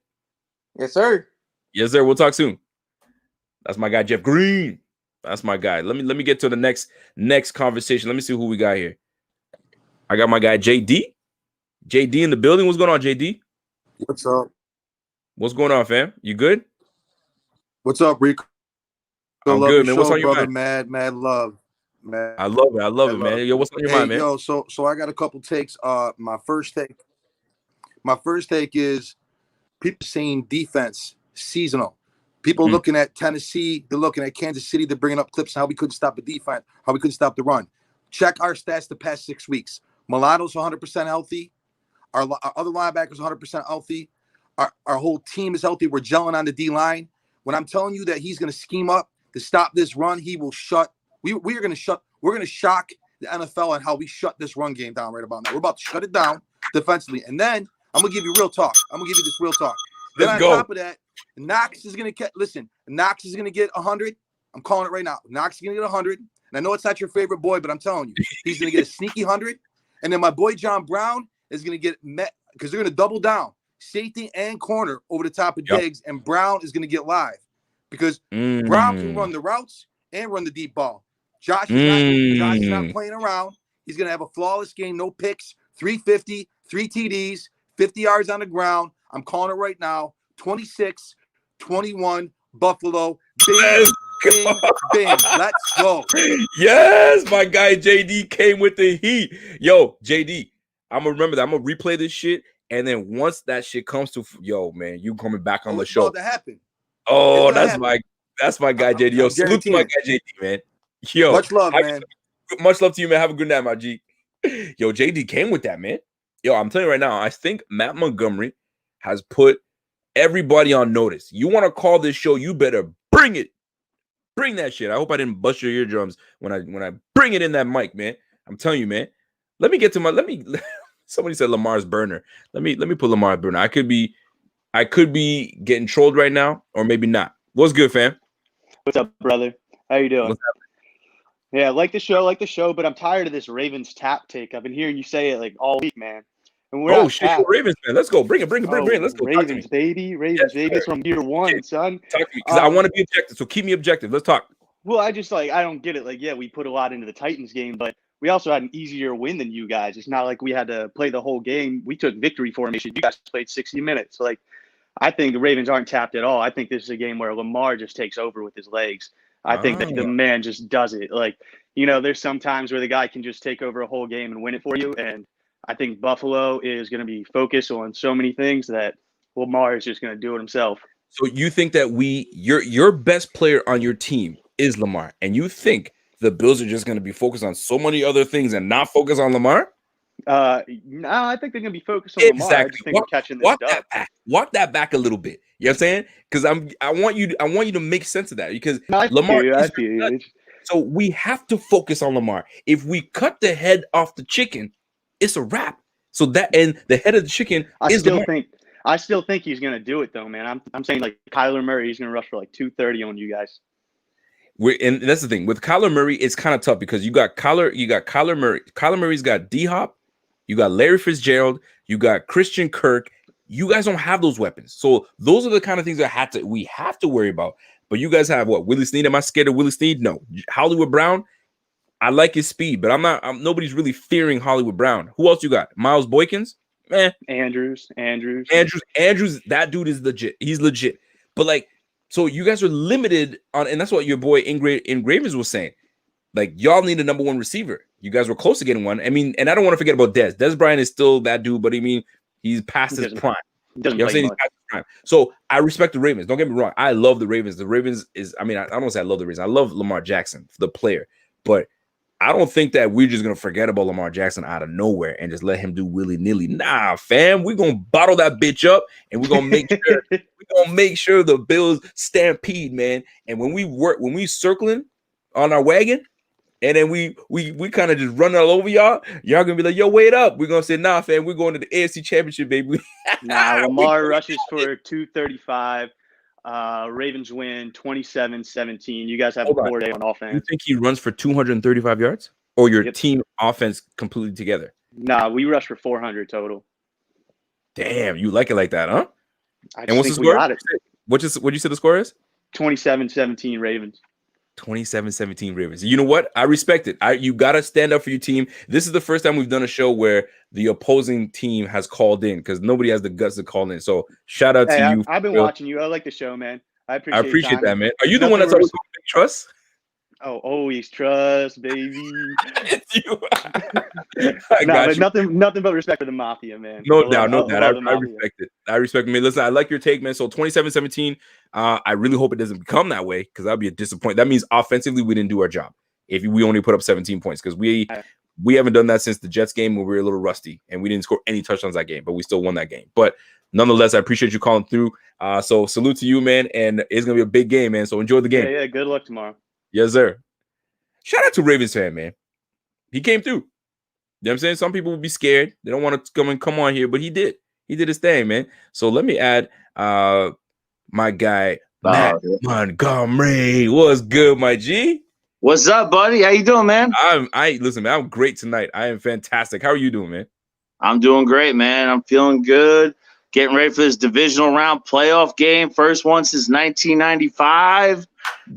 Yes, sir. Yes, sir. We'll talk soon. That's my guy, Jeff Green. That's my guy. Let me get to the next conversation. Let me see who we got here. I got my guy, JD. JD in the building. What's going on, JD? What's up? What's going on, fam? You good? What's up, Rico? I'm love good, your man. What's show, on your brother. mind? Mad love. Mad I love it. I love it, love. man. Yo, what's on your Hey, mind, man? yo, so I got a couple takes. My first take is people saying defense seasonal. People looking at Tennessee, they're looking at Kansas City, they're bringing up clips how we couldn't stop the defense, how we couldn't stop the run. Check our stats the past 6 weeks. Milano's 100% healthy. Our other linebackers 100% healthy. Our whole team is healthy. We're gelling on the D line. When I'm telling you that he's going to scheme up to stop this run, he will shut. We're going to shock the NFL on how we shut this run game down right about now. We're about to shut it down defensively. And then I'm going to give you real talk. I'm going to give you this real talk. Then on top of that, Knox is going to Knox is going to get 100. I'm calling it right now. Knox is going to get 100. And I know it's not your favorite boy, but I'm telling you, he's going to get a sneaky 100. And then my boy John Brown is going to get met because they're going to double down safety and corner over the top of Diggs, and Brown is going to get live because Brown can run the routes and run the deep ball. Josh is not playing around. He's going to have a flawless game, no picks, 350, 3 TDs, 50 yards on the ground. I'm calling it right now. 26-21 Buffalo. Bing, bing, bing. Let's go. Yes, my guy JD came with the heat. Yo, JD, I'm gonna remember that. I'm gonna replay this shit, and then once that shit comes to man, you coming back on the show. About to happen. Oh, that's my guy JD. Yo, salute to my guy JD, man. Yo, much love, man. Much love to you, man. Have a good night, my G. Yo, JD came with that, man. Yo, I'm telling you right now, I think Matt Montgomery has put everybody on notice. You want to call this show, you better bring it. Bring that shit. I hope I didn't bust your eardrums when I bring it in that mic, man. I'm telling you, man. Somebody said Lamar's burner. Let me put Lamar's burner. I could be getting trolled right now, or maybe not. What's good, fam? What's up, brother? How you doing? Yeah, like the show, but I'm tired of this Ravens tap take. I've been hearing you say it like all week, man. And we're shit, Ravens, man. Let's go. Bring it. Let's go. Ravens, baby. Ravens, baby. It's from year one, son. Talk to me, because I want to be objective. So keep me objective. Let's talk. Well, I don't get it. Like, yeah, we put a lot into the Titans game, but we also had an easier win than you guys. It's not like we had to play the whole game. We took victory formation. You guys played 60 minutes. Like, I think the Ravens aren't tapped at all. I think this is a game where Lamar just takes over with his legs. I think that the man just does it. Like, there's some times where the guy can just take over a whole game and win it for you. And I think Buffalo is going to be focused on so many things that Lamar is just going to do it himself. So you think that your best player on your team is Lamar, and you think the Bills are just going to be focused on so many other things and not focus on Lamar? No, I think they're going to be focused on Lamar. I just think we're catching this dub. Walk that back a little bit. You know what I'm saying? Because I want you to make sense of that, because Lamar. So we have to focus on Lamar. If we cut the head off the chicken, it's a wrap. So that, and the head of the chicken is Lamar. I still think he's going to do it, though, man. I'm saying, like, Kyler Murray, he's going to rush for like 230 on you guys. And that's the thing with Kyler Murray. It's kind of tough because you got Kyler Murray. Kyler Murray's got D-Hop, you got Larry Fitzgerald, you got Christian Kirk. You guys don't have those weapons, so those are the kind of things that we have to worry about. But you guys have what? Willie Snead? Am I scared of Willie Snead? No. Hollywood Brown. I like his speed, but nobody's really fearing Hollywood Brown. Who else you got? Miles Boykins? Andrews. That dude is legit. He's legit. But like, so you guys are limited on, and that's what your boy Ingraven was saying. Like, y'all need a number one receiver. You guys were close to getting one. I mean, and I don't want to forget about Dez. Dez Bryant is still that dude, but I mean, he's past his prime. You know what I'm saying? He's past his prime. So I respect the Ravens. Don't get me wrong. I love the Ravens. The Ravens is, I don't want to say I love the Ravens. I love Lamar Jackson, the player. But I don't think that we're just going to forget about Lamar Jackson out of nowhere and just let him do willy-nilly. Nah, fam. We're going to bottle that bitch up, and we're going to make sure the Bills stampede, man. And when we circling on our wagon, and then we kind of just run all over y'all gonna be like, yo, wait up. We're gonna say, nah, fam, we're going to the AFC Championship, baby. Nah, Lamar rushes for 235. Ravens win 27-17. You guys have a poor day on offense. You think he runs for 235 yards? Or your team offense completely together? Nah, we rush for 400 total. Damn, you like it like that, huh? And what's the score? What'd you say the score is? 27-17 Ravens. 27-17 Ravens. You know what? I respect it. You got to stand up for your team. This is the first time we've done a show where the opposing team has called in, because nobody has the guts to call in. So shout out to you. I've been watching you. I like the show, man. I I appreciate time. that, man. Are you the Nothing one that's but always going big trust? Oh, always trust, baby. It's you. I Nah, got but you. nothing but respect for the Mafia, man. No I love, doubt, no I doubt. love the I Mafia. respect it. I respect it. Man, listen, I like your take, man. So 27-17. I really hope it doesn't become that way because that'd be a disappointment. That means offensively we didn't do our job if we only put up 17 points because we haven't done that since the Jets game where we were a little rusty and we didn't score any touchdowns that game, but we still won that game. But nonetheless, I appreciate you calling through. So salute to you, man. And it's gonna be a big game, man. So enjoy the game. Yeah. Good luck tomorrow. Yes, sir. Shout out to Ravens fan, man. He came through. You know what I'm saying? Some people would be scared. They don't want to come on here, but he did. He did his thing, man. So let me add my guy, Matt Montgomery. What's good, my G? What's up, buddy? How you doing, man? Listen, man, I'm great tonight. I am fantastic. How are you doing, man? I'm doing great, man. I'm feeling good. Getting ready for this divisional round playoff game. First one since 1995.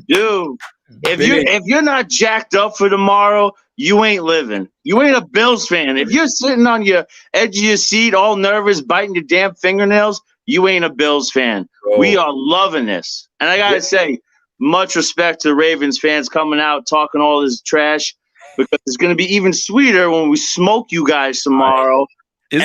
Dude, if you're not jacked up for tomorrow, you ain't living. You ain't a Bills fan. If you're sitting on your edge of your seat, all nervous, biting your damn fingernails, you ain't a Bills fan. Bro. We are loving this. And I gotta say, much respect to the Ravens fans coming out talking all this trash because it's gonna be even sweeter when we smoke you guys tomorrow. It's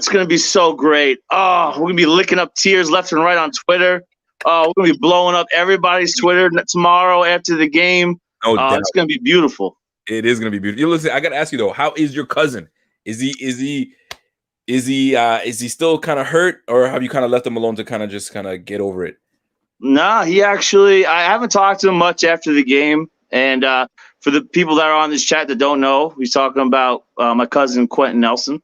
gonna be so great. Oh, we're gonna be licking up tears left and right on Twitter. We're gonna be blowing up everybody's Twitter tomorrow after the game. No doubt. It's gonna be beautiful. It is gonna be beautiful. Listen, I gotta ask you though, how is your cousin? Is he still kind of hurt, or have you kind of left him alone to kind of get over it? Nah, I haven't talked to him much after the game. And for the people that are on this chat that don't know, he's talking about my cousin Quentin Nelson,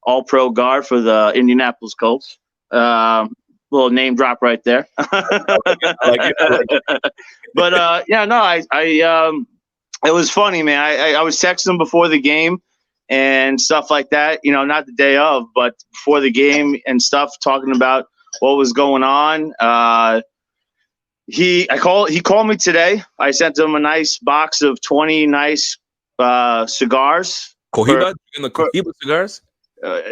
all-pro guard for the Indianapolis Colts. Little name drop right there. I like it. But it was funny, man. I was texting him before the game and stuff like that. You know, not the day of, but before the game and stuff, talking about what was going on. He called me today. I sent him a nice box of 20 nice cigars. Cohiba? Cohiba cigars?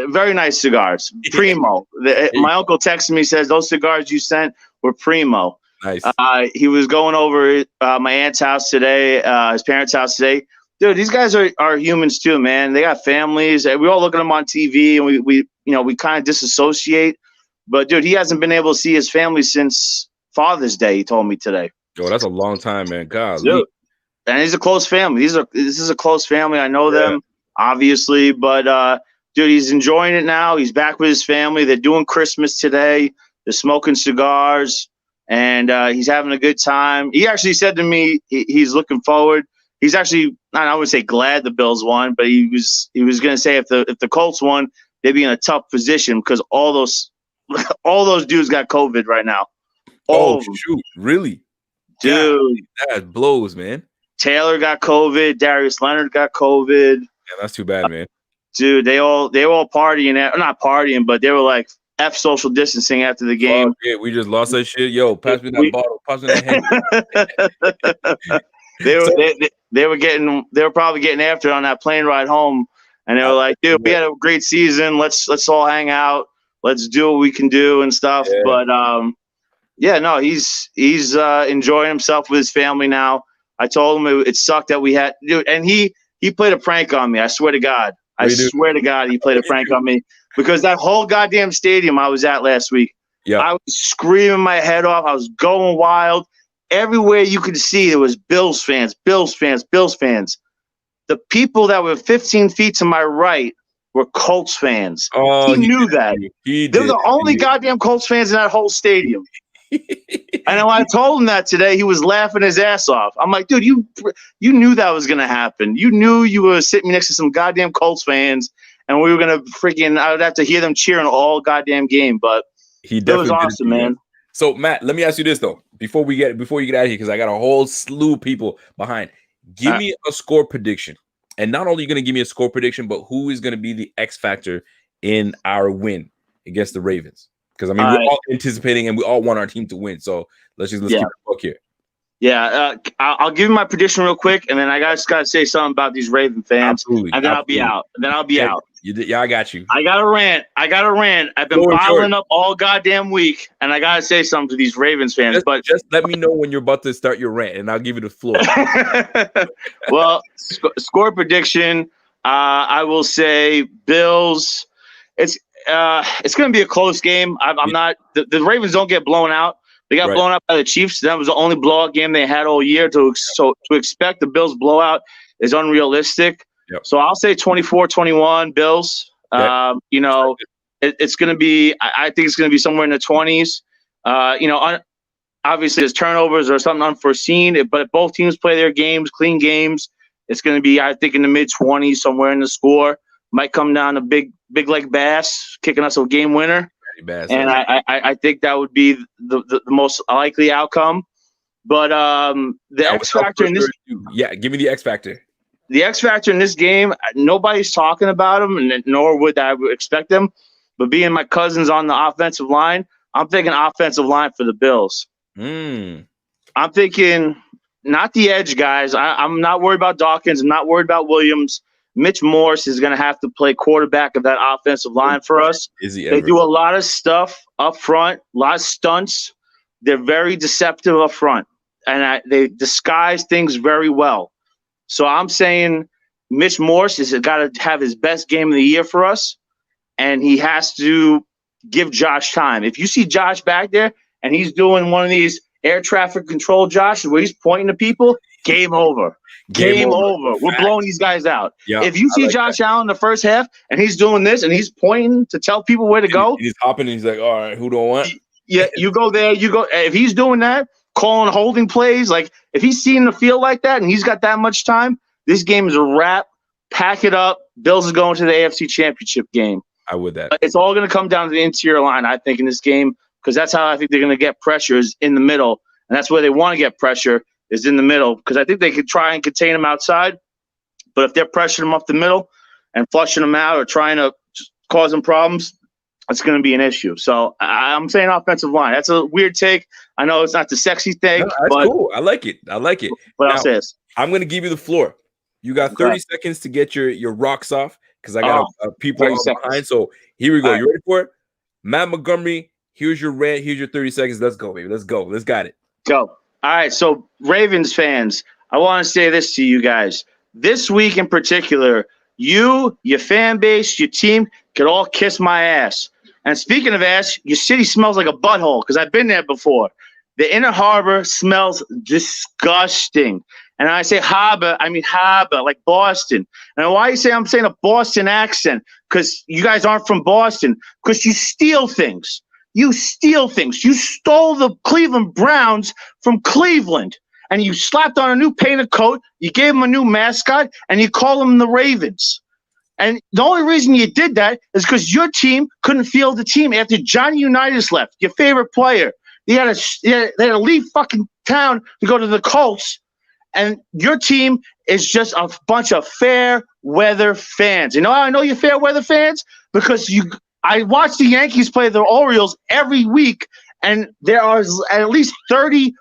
Very nice cigars. Primo. My uncle texted me, says those cigars you sent were primo. Nice. He was going over my aunt's house today, his parents' house today. Dude, these guys are humans too, man. They got families. We all look at them on TV, and we kind of disassociate. But dude, he hasn't been able to see his family since Father's Day. He told me today. Yo, that's a long time, man. God, dude, and he's a close family. This is a close family. I know them obviously, but dude, he's enjoying it now. He's back with his family. They're doing Christmas today. They're smoking cigars, and he's having a good time. He actually said to me he's looking forward. He's actually, I would say glad the Bills won, but he was going to say if the Colts won, they'd be in a tough position because all those dudes got COVID right now. Shoot, really? Dude, that blows, man. Taylor got COVID. Darius Leonard got COVID. Yeah, that's too bad, man. Dude, they were all partying, not partying, but they were like F social distancing after the game. Yeah, we just lost that shit. Yo, pass me that bottle. Pass me that hand. They were probably getting after it on that plane ride home, and they were like, "Dude, we had a great season. Let's all hang out. Let's do what we can do and stuff." Yeah. But he's enjoying himself with his family now. I told him it sucked that we had, dude, and he played a prank on me. I swear to God. Swear to God, he played a prank on me because that whole goddamn stadium I was at last week, I was screaming my head off. I was going wild. Everywhere you could see, there was Bills fans, Bills fans, Bills fans. The people that were 15 feet to my right were Colts fans. Oh, he knew that. They were the only goddamn Colts fans in that whole stadium. And when I told him that today, he was laughing his ass off. I'm like, dude, you knew that was going to happen. You knew you were sitting next to some goddamn Colts fans, and we were going to I would have to hear them cheering all goddamn game. But it was awesome, man. So, Matt, let me ask you this, though, before you get out of here, because I got a whole slew of people behind. Give me a score prediction. And not only are you going to give me a score prediction, but who is going to be the X factor in our win against the Ravens? Because, I mean, we're all anticipating and we all want our team to win. So let's keep it book here. Yeah, I'll give you my prediction real quick, and then I just got to say something about these Raven fans. Absolutely. And then I'll be out. Yeah, I got you. I got a rant. I've been bottling up all goddamn week, and I gotta say something to these Ravens fans. Just let me know when you're about to start your rant, and I'll give you the floor. Well, score prediction. I will say Bills. It's going to be a close game. I'm not. The Ravens don't get blown out. They got blown out by the Chiefs. That was the only blowout game they had all year. To expect the Bills blowout is unrealistic. Yep. So I'll say 24-21 Bills. Yep. It's going to be. I think it's going to be somewhere in the 20s. Obviously, there's turnovers or something unforeseen. But if both teams play their games, clean games, it's going to be, I think, in the mid-20s, somewhere in the score. Might come down to big leg Bass kicking us a game winner. And I think that would be the most likely outcome. But the X factor in this, give me the X factor. The X factor in this game, nobody's talking about them, and nor would I expect them. But being my cousins on the offensive line, I'm thinking offensive line for the Bills. I'm thinking not the edge guys. I'm not worried about Dawkins. I'm not worried about Williams. Mitch Morse is going to have to play quarterback of that offensive line for us. They do a lot of stuff up front, a lot of stunts. They're very deceptive up front, and they disguise things very well. So I'm saying Mitch Morse has got to have his best game of the year for us, and he has to give Josh time. If you see Josh back there and he's doing one of these air traffic control, Josh, where he's pointing to people, game over. Game over. We're blowing these guys out. Yeah, if you see Josh Allen in the first half and he's doing this and he's pointing to tell people where to go, he's hopping and he's like, all right, who do I want? Yeah, you go there. You go. If he's doing that, calling holding plays, like if he's seeing the field like that and he's got that much time, this game is a wrap. Pack it up. Bills is going to the AFC Championship game. I would that. It's all going to come down to the interior line, I think, in this game, because that's how I think they're going to get pressure is in the middle, and that's where they want to get pressure is in the middle, because I think they could try and contain them outside, but if they're pressuring them up the middle and flushing them out or trying to cause them problems, it's going to be an issue. So I'm saying offensive line. That's a weird take. I know it's not the sexy thing. No, that's cool. I like it. But I'll say this. I'm going to give you the floor. You got 30 seconds to get your rocks off, because I got people behind. So here we go. You ready for it? Matt Montgomery, here's your rant. Here's your 30 seconds. Let's go, baby. Let's go. Let's got it. Go. All right. So Ravens fans, I want to say this to you guys. This week in particular, you, your fan base, your team could all kiss my ass. And speaking of ass, your city smells like a butthole, because I've been there before. The Inner Harbor smells disgusting. And I say harbor, I mean harbor, like Boston. And why you say I'm saying a Boston accent? Because you guys aren't from Boston. Because you steal things. You steal things. You stole the Cleveland Browns from Cleveland. And you slapped on a new painted coat. You gave them a new mascot. And you call them the Ravens. And the only reason you did that is because your team couldn't field the team after Johnny Unitas left, your favorite player. They had to leave fucking town to go to the Colts. And your team is just a bunch of fair weather fans. You know how I know you're fair weather fans? Because I watch the Yankees play the Orioles every week, and there are at least 30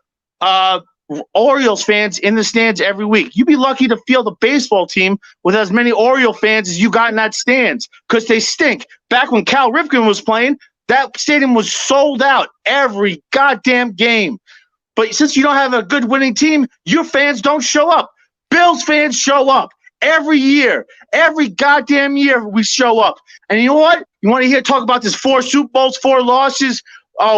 Orioles fans in the stands every week. You'd be lucky to field a baseball team with as many Oriole fans as you got in that stands, because they stink. Back when Cal Ripken was playing, that stadium was sold out every goddamn game. But since you don't have a good winning team, your fans don't show up. Bills fans show up every year. Every goddamn year we show up. And you know what? You want to hear talk about this 4 Super Bowls, 4 losses?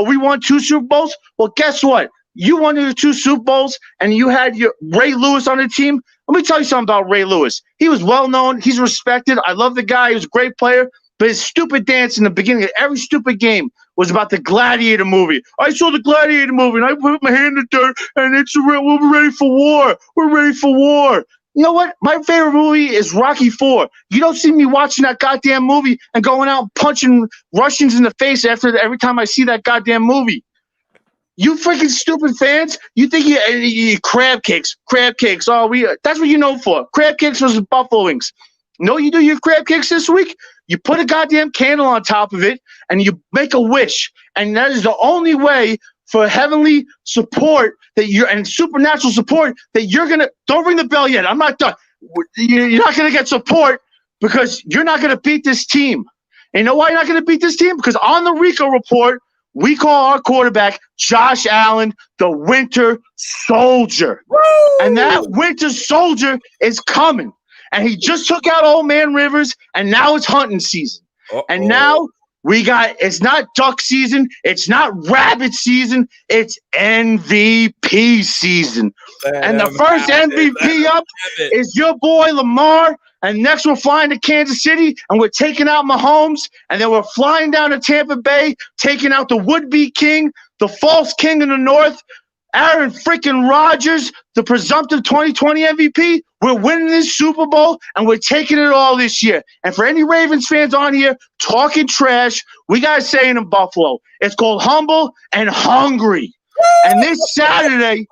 We won 2 Super Bowls? Well, guess what? You won the 2 Super Bowls, and you had your Ray Lewis on the team. Let me tell you something about Ray Lewis. He was well-known. He's respected. I love the guy. He was a great player. But his stupid dance in the beginning of every stupid game was about the Gladiator movie. I saw the Gladiator movie, and I put my hand in the dirt, and we're ready for war. We're ready for war. You know what? My favorite movie is Rocky IV. You don't see me watching that goddamn movie and going out and punching Russians in the face every time I see that goddamn movie. You freaking stupid fans, you think you crab cakes. Oh, that's what you know for. Crab cakes versus buffalo wings. No, you do your crab cakes this week? You put a goddamn candle on top of it, and you make a wish. And that is the only way for heavenly support and supernatural support that you're going to – don't ring the bell yet. I'm not done. You're not going to get support because you're not going to beat this team. And you know why you're not going to beat this team? Because on the Rico report, we call our quarterback Josh Allen the Winter Soldier. Woo! And that Winter Soldier is coming. And he just took out Old Man Rivers, and now it's hunting season. And now it's not duck season, it's not rabbit season, it's MVP season. And the first MVP up is your boy Lamar. And next we're flying to Kansas City, and we're taking out Mahomes. And then we're flying down to Tampa Bay, taking out the would-be king, the false king in the north, Aaron freaking Rodgers, the presumptive 2020 MVP. We're winning this Super Bowl, and we're taking it all this year. And for any Ravens fans on here talking trash, we got to say in Buffalo, it's called humble and hungry. And this Saturday,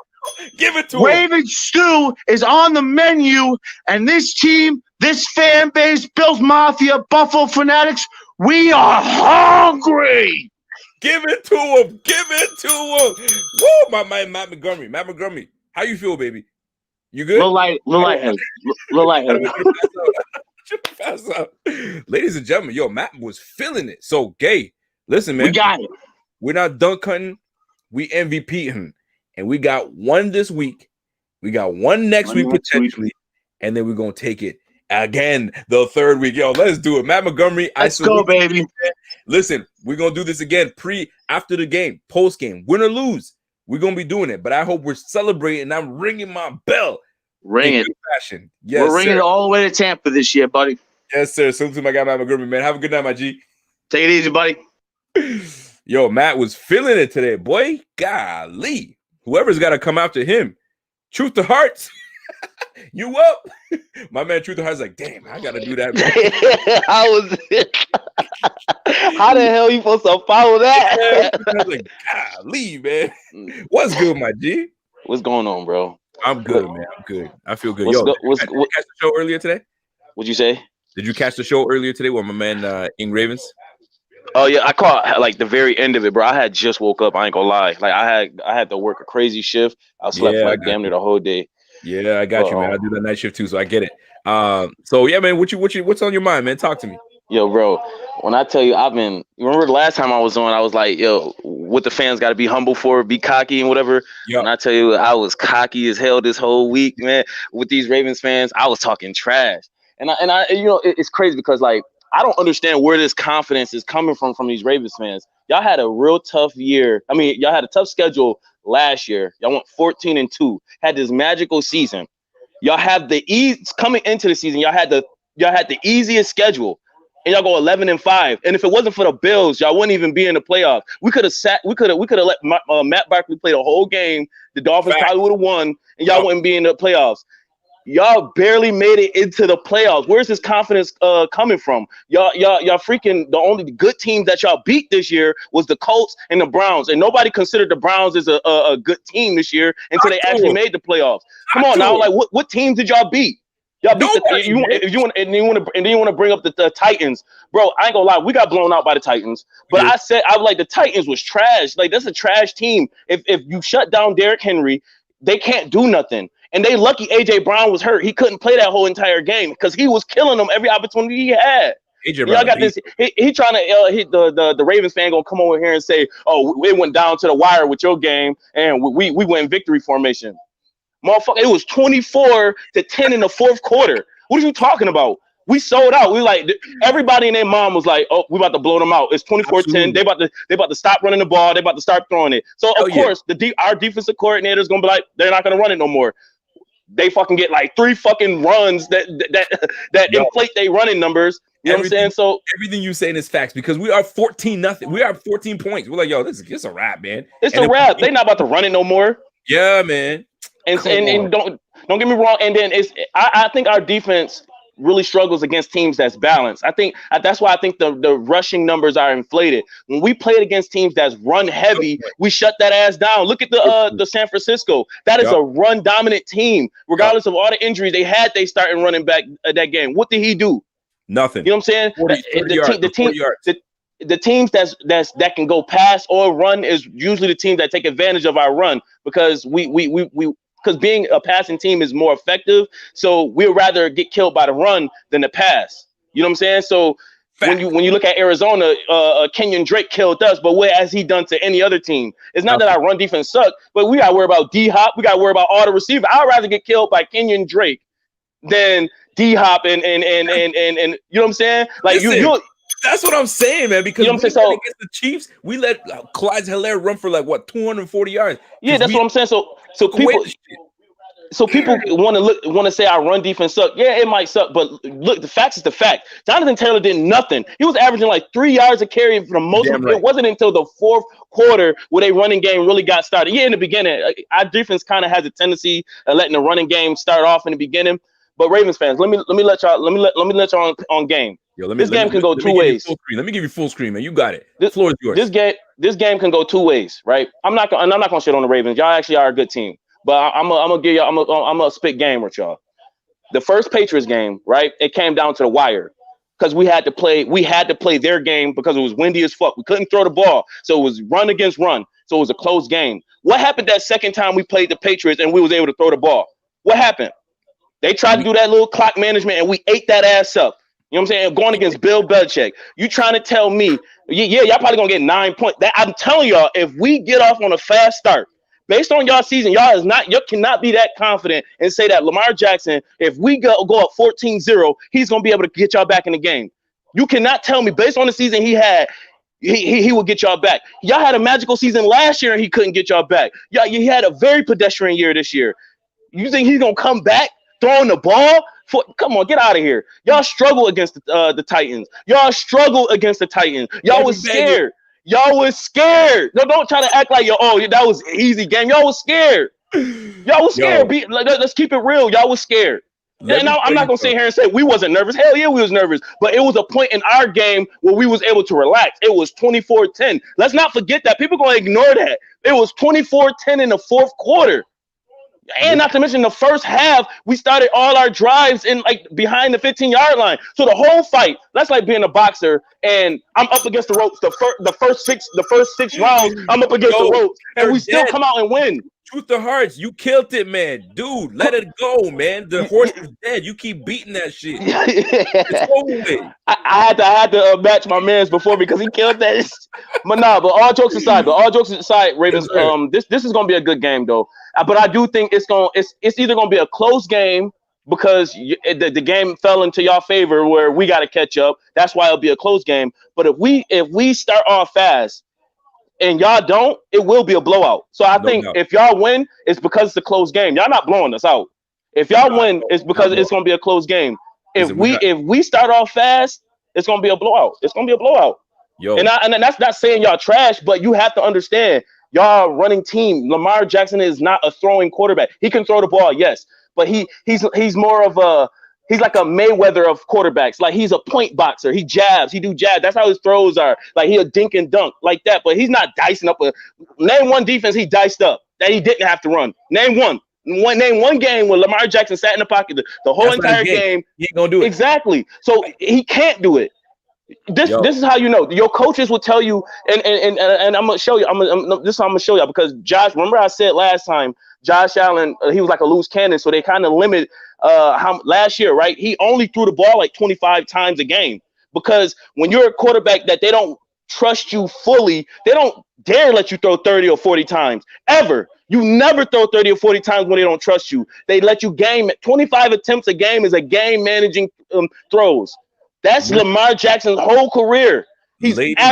give it to Raven Stew is on the menu, and this team, this fan base, Bills Mafia, Buffalo Fanatics, we are hungry. Give it to him. Give it to him. Woo, my Matt Montgomery. Matt Montgomery, how you feel, baby? You good? Little lightheaded. Ladies and gentlemen, yo, Matt was feeling it. So, Gay, listen, man. We got it. We're not dunk hunting. We MVP him. And we got one this week. We got one next week potentially. And then we're going to take it again the third week. Yo, let's do it. Matt Montgomery. Let's go, baby. Listen, we're going to do this again after the game, post game, win or lose. We're going to be doing it. But I hope we're celebrating. I'm ringing my bell. Ring it. Fashion. Yes, we're ringing it all the way to Tampa this year, buddy. Yes, sir. Salute to my guy, Matt Montgomery, man. Have a good night, my G. Take it easy, buddy. Yo, Matt was feeling it today, boy. Golly. Whoever's got to come after him. Truth to Hearts. You up? My man Truth to Heart's like, damn, I got to do that. How the hell you supposed to follow that? I was like, golly, man. What's good, my G? What's going on, bro? I'm good, man. I'm good. I feel good. Yo, did you catch the show earlier today? What'd you say? Did you catch the show earlier today with my man Ingravens? Oh yeah, I caught like the very end of it, bro. I had just woke up. I ain't gonna lie. Like I had to work a crazy shift. I slept for like damn near the whole day. Yeah, I got you, man. I do the night shift too, so I get it. So yeah, man. What's on your mind, man? Talk to me. Yo, bro. When I tell you, remember the last time I was on, I was like, yo, what the fans got to be humble for, be cocky and whatever. Yep. When I tell you, I was cocky as hell this whole week, man. With these Ravens fans, I was talking trash, and I you know, it's crazy because like I don't understand where this confidence is coming from these Ravens fans. Y'all had a real tough year. I mean, y'all had a tough schedule last year. Y'all went 14-2, had this magical season. Y'all have the ease coming into the season. Y'all had the easiest schedule. And y'all go 11-5, and if it wasn't for the Bills, y'all wouldn't even be in the playoffs. We could have let Matt Barkley play the whole game. The Dolphins probably would have won, and y'all wouldn't be in the playoffs. Y'all barely made it into the playoffs. Where's this confidence coming from? Y'all freaking the only good team that y'all beat this year was the Colts and the Browns, and nobody considered the Browns as a good team this year until they actually made the playoffs. Come on now, like what teams did y'all beat? Y'all beat you want to bring up the Titans, bro. I ain't gonna lie, we got blown out by the Titans. But I was like the Titans was trash. Like that's a trash team. If you shut down Derrick Henry, they can't do nothing. And they lucky AJ Brown was hurt. He couldn't play that whole entire game because he was killing them every opportunity he had. AJ Brown, y'all got this. He trying to hit the Ravens fan gonna come over here and say, oh, it went down to the wire with your game and we went in victory formation. Motherfucker, it was 24-10 in the fourth quarter. What are you talking about? We sold out. We like everybody and their mom was like, "Oh, we about to blow them out." It's 24-10. They about to stop running the ball. They about to start throwing it. So of course, our defensive coordinator is gonna be like, "They're not gonna run it no more." They fucking get like 3 fucking runs that inflate their running numbers. You know what I'm saying? So everything you saying is facts because we are 14-0. We are 14 points. We're like, yo, this is a wrap, man. It's a wrap. They're not about to run it no more. Yeah, man. And don't get me wrong. And then I think our defense really struggles against teams that's balanced. I think that's why I think the rushing numbers are inflated. When we played against teams that's run heavy, we shut that ass down. Look at the San Francisco. That is a run dominant team. Regardless of all the injuries they starting running back that game. What did he do? Nothing. You know what I'm saying? The teams that can go pass or run is usually the teams that take advantage of our run because because being a passing team is more effective. So we'd rather get killed by the run than the pass. You know what I'm saying? So when you look at Arizona, Kenyon Drake killed us, but what has he done to any other team? It's not that our run defense sucked, but we got to worry about D-Hop. We got to worry about all the receivers. I'd rather get killed by Kenyon Drake than D-Hop and you know what I'm saying? Like you that's what I'm saying, man. Because you know what I'm saying? So against the Chiefs, we let Clyde Hilaire run for like what 240 yards. Yeah, that's what I'm saying. So people want to say our run defense sucked. Yeah, it might suck, but look, the fact is the fact. Jonathan Taylor did nothing. He was averaging like 3 yards a carry for the most of it. It wasn't until the fourth quarter where they running game really got started. Yeah, in the beginning, our defense kind of has a tendency of letting the running game start off in the beginning. But Ravens fans, let me let y'all on game. This game can go two ways. Let me give you full screen, man. You got it. The floor is yours. This game can go two ways, right? I'm not gonna shit on the Ravens. Y'all actually are a good team. But I'm gonna give y'all. I'm gonna spit game with y'all. The first Patriots game, right? It came down to the wire because we had to play their game because it was windy as fuck. We couldn't throw the ball, so it was run against run. So it was a close game. What happened that second time we played the Patriots and we was able to throw the ball? What happened? They tried to do that little clock management and we ate that ass up. You know what I'm saying? Going against Bill Belichick. You trying to tell me, yeah, y'all probably gonna get 9 points. I'm telling y'all, if we get off on a fast start. Based on y'all season, you cannot be that confident and say that Lamar Jackson, if we go up 14-0, he's going to be able to get y'all back in the game. You cannot tell me based on the season he had, he will get y'all back. Y'all had a magical season last year and he couldn't get y'all back. He had a very pedestrian year this year. You think he's going to come back throwing the ball? Come on, get out of here. Y'all struggle against the Titans. Y'all struggle against the Titans. Y'all was scared. Y'all was scared. No, don't try to act like that was an easy game. Y'all was scared. Y'all was scared. Let's keep it real. Y'all was scared. And I'm not gonna sit here and say we wasn't nervous. Hell yeah, we was nervous. But it was a point in our game where we was able to relax. It was 24-10. Let's not forget that. People gonna ignore that. It was 24-10 in the fourth quarter. And not to mention the first half, we started all our drives in like behind the 15-yard line. So the whole fight, that's like being a boxer, and I'm up against the ropes. The first six rounds, I'm up against the ropes, and we still come out and win. Truth to hearts, you killed it, man. Dude, let it go, man. The horse is dead. You keep beating that shit. It's over with. I had to match my man's before because he killed that. But all jokes aside, Ravens, this is gonna be a good game though. But I do think it's either gonna be a close game because the game fell into y'all favor where we got to catch up. That's why it'll be a close game. But if we start off fast and y'all don't, it will be a blowout. So I think if y'all win, it's because it's a close game. Y'all not blowing us out. If y'all win, it's because it's gonna be a close game. If we start off fast, it's gonna be a blowout. It's gonna be a blowout. And that's not saying y'all trash, but you have to understand y'all running team. Lamar Jackson is not a throwing quarterback. He can throw the ball, yes, but he's more of he's like a Mayweather of quarterbacks. Like he's a point boxer. He jabs. He do jabs. That's how his throws are. Like he'll dink and dunk like that. But he's not dicing up name one defense he diced up that he didn't have to run. Name one. Name one game where Lamar Jackson sat in the pocket the whole entire game. He ain't gonna do it. Exactly. So he can't do it. This is how you know. Your coaches will tell you, and I'm gonna show you. This is how I'm gonna show you because Josh. Remember I said last time, Josh Allen, he was like a loose cannon, so they kind of limit how last year, right? He only threw the ball like 25 times a game because when you're a quarterback that they don't trust you fully, they don't dare let you throw 30 or 40 times ever. You never throw 30 or 40 times when they don't trust you. They let you game 25 attempts a game is a game managing throws. That's Lamar Jackson's whole career.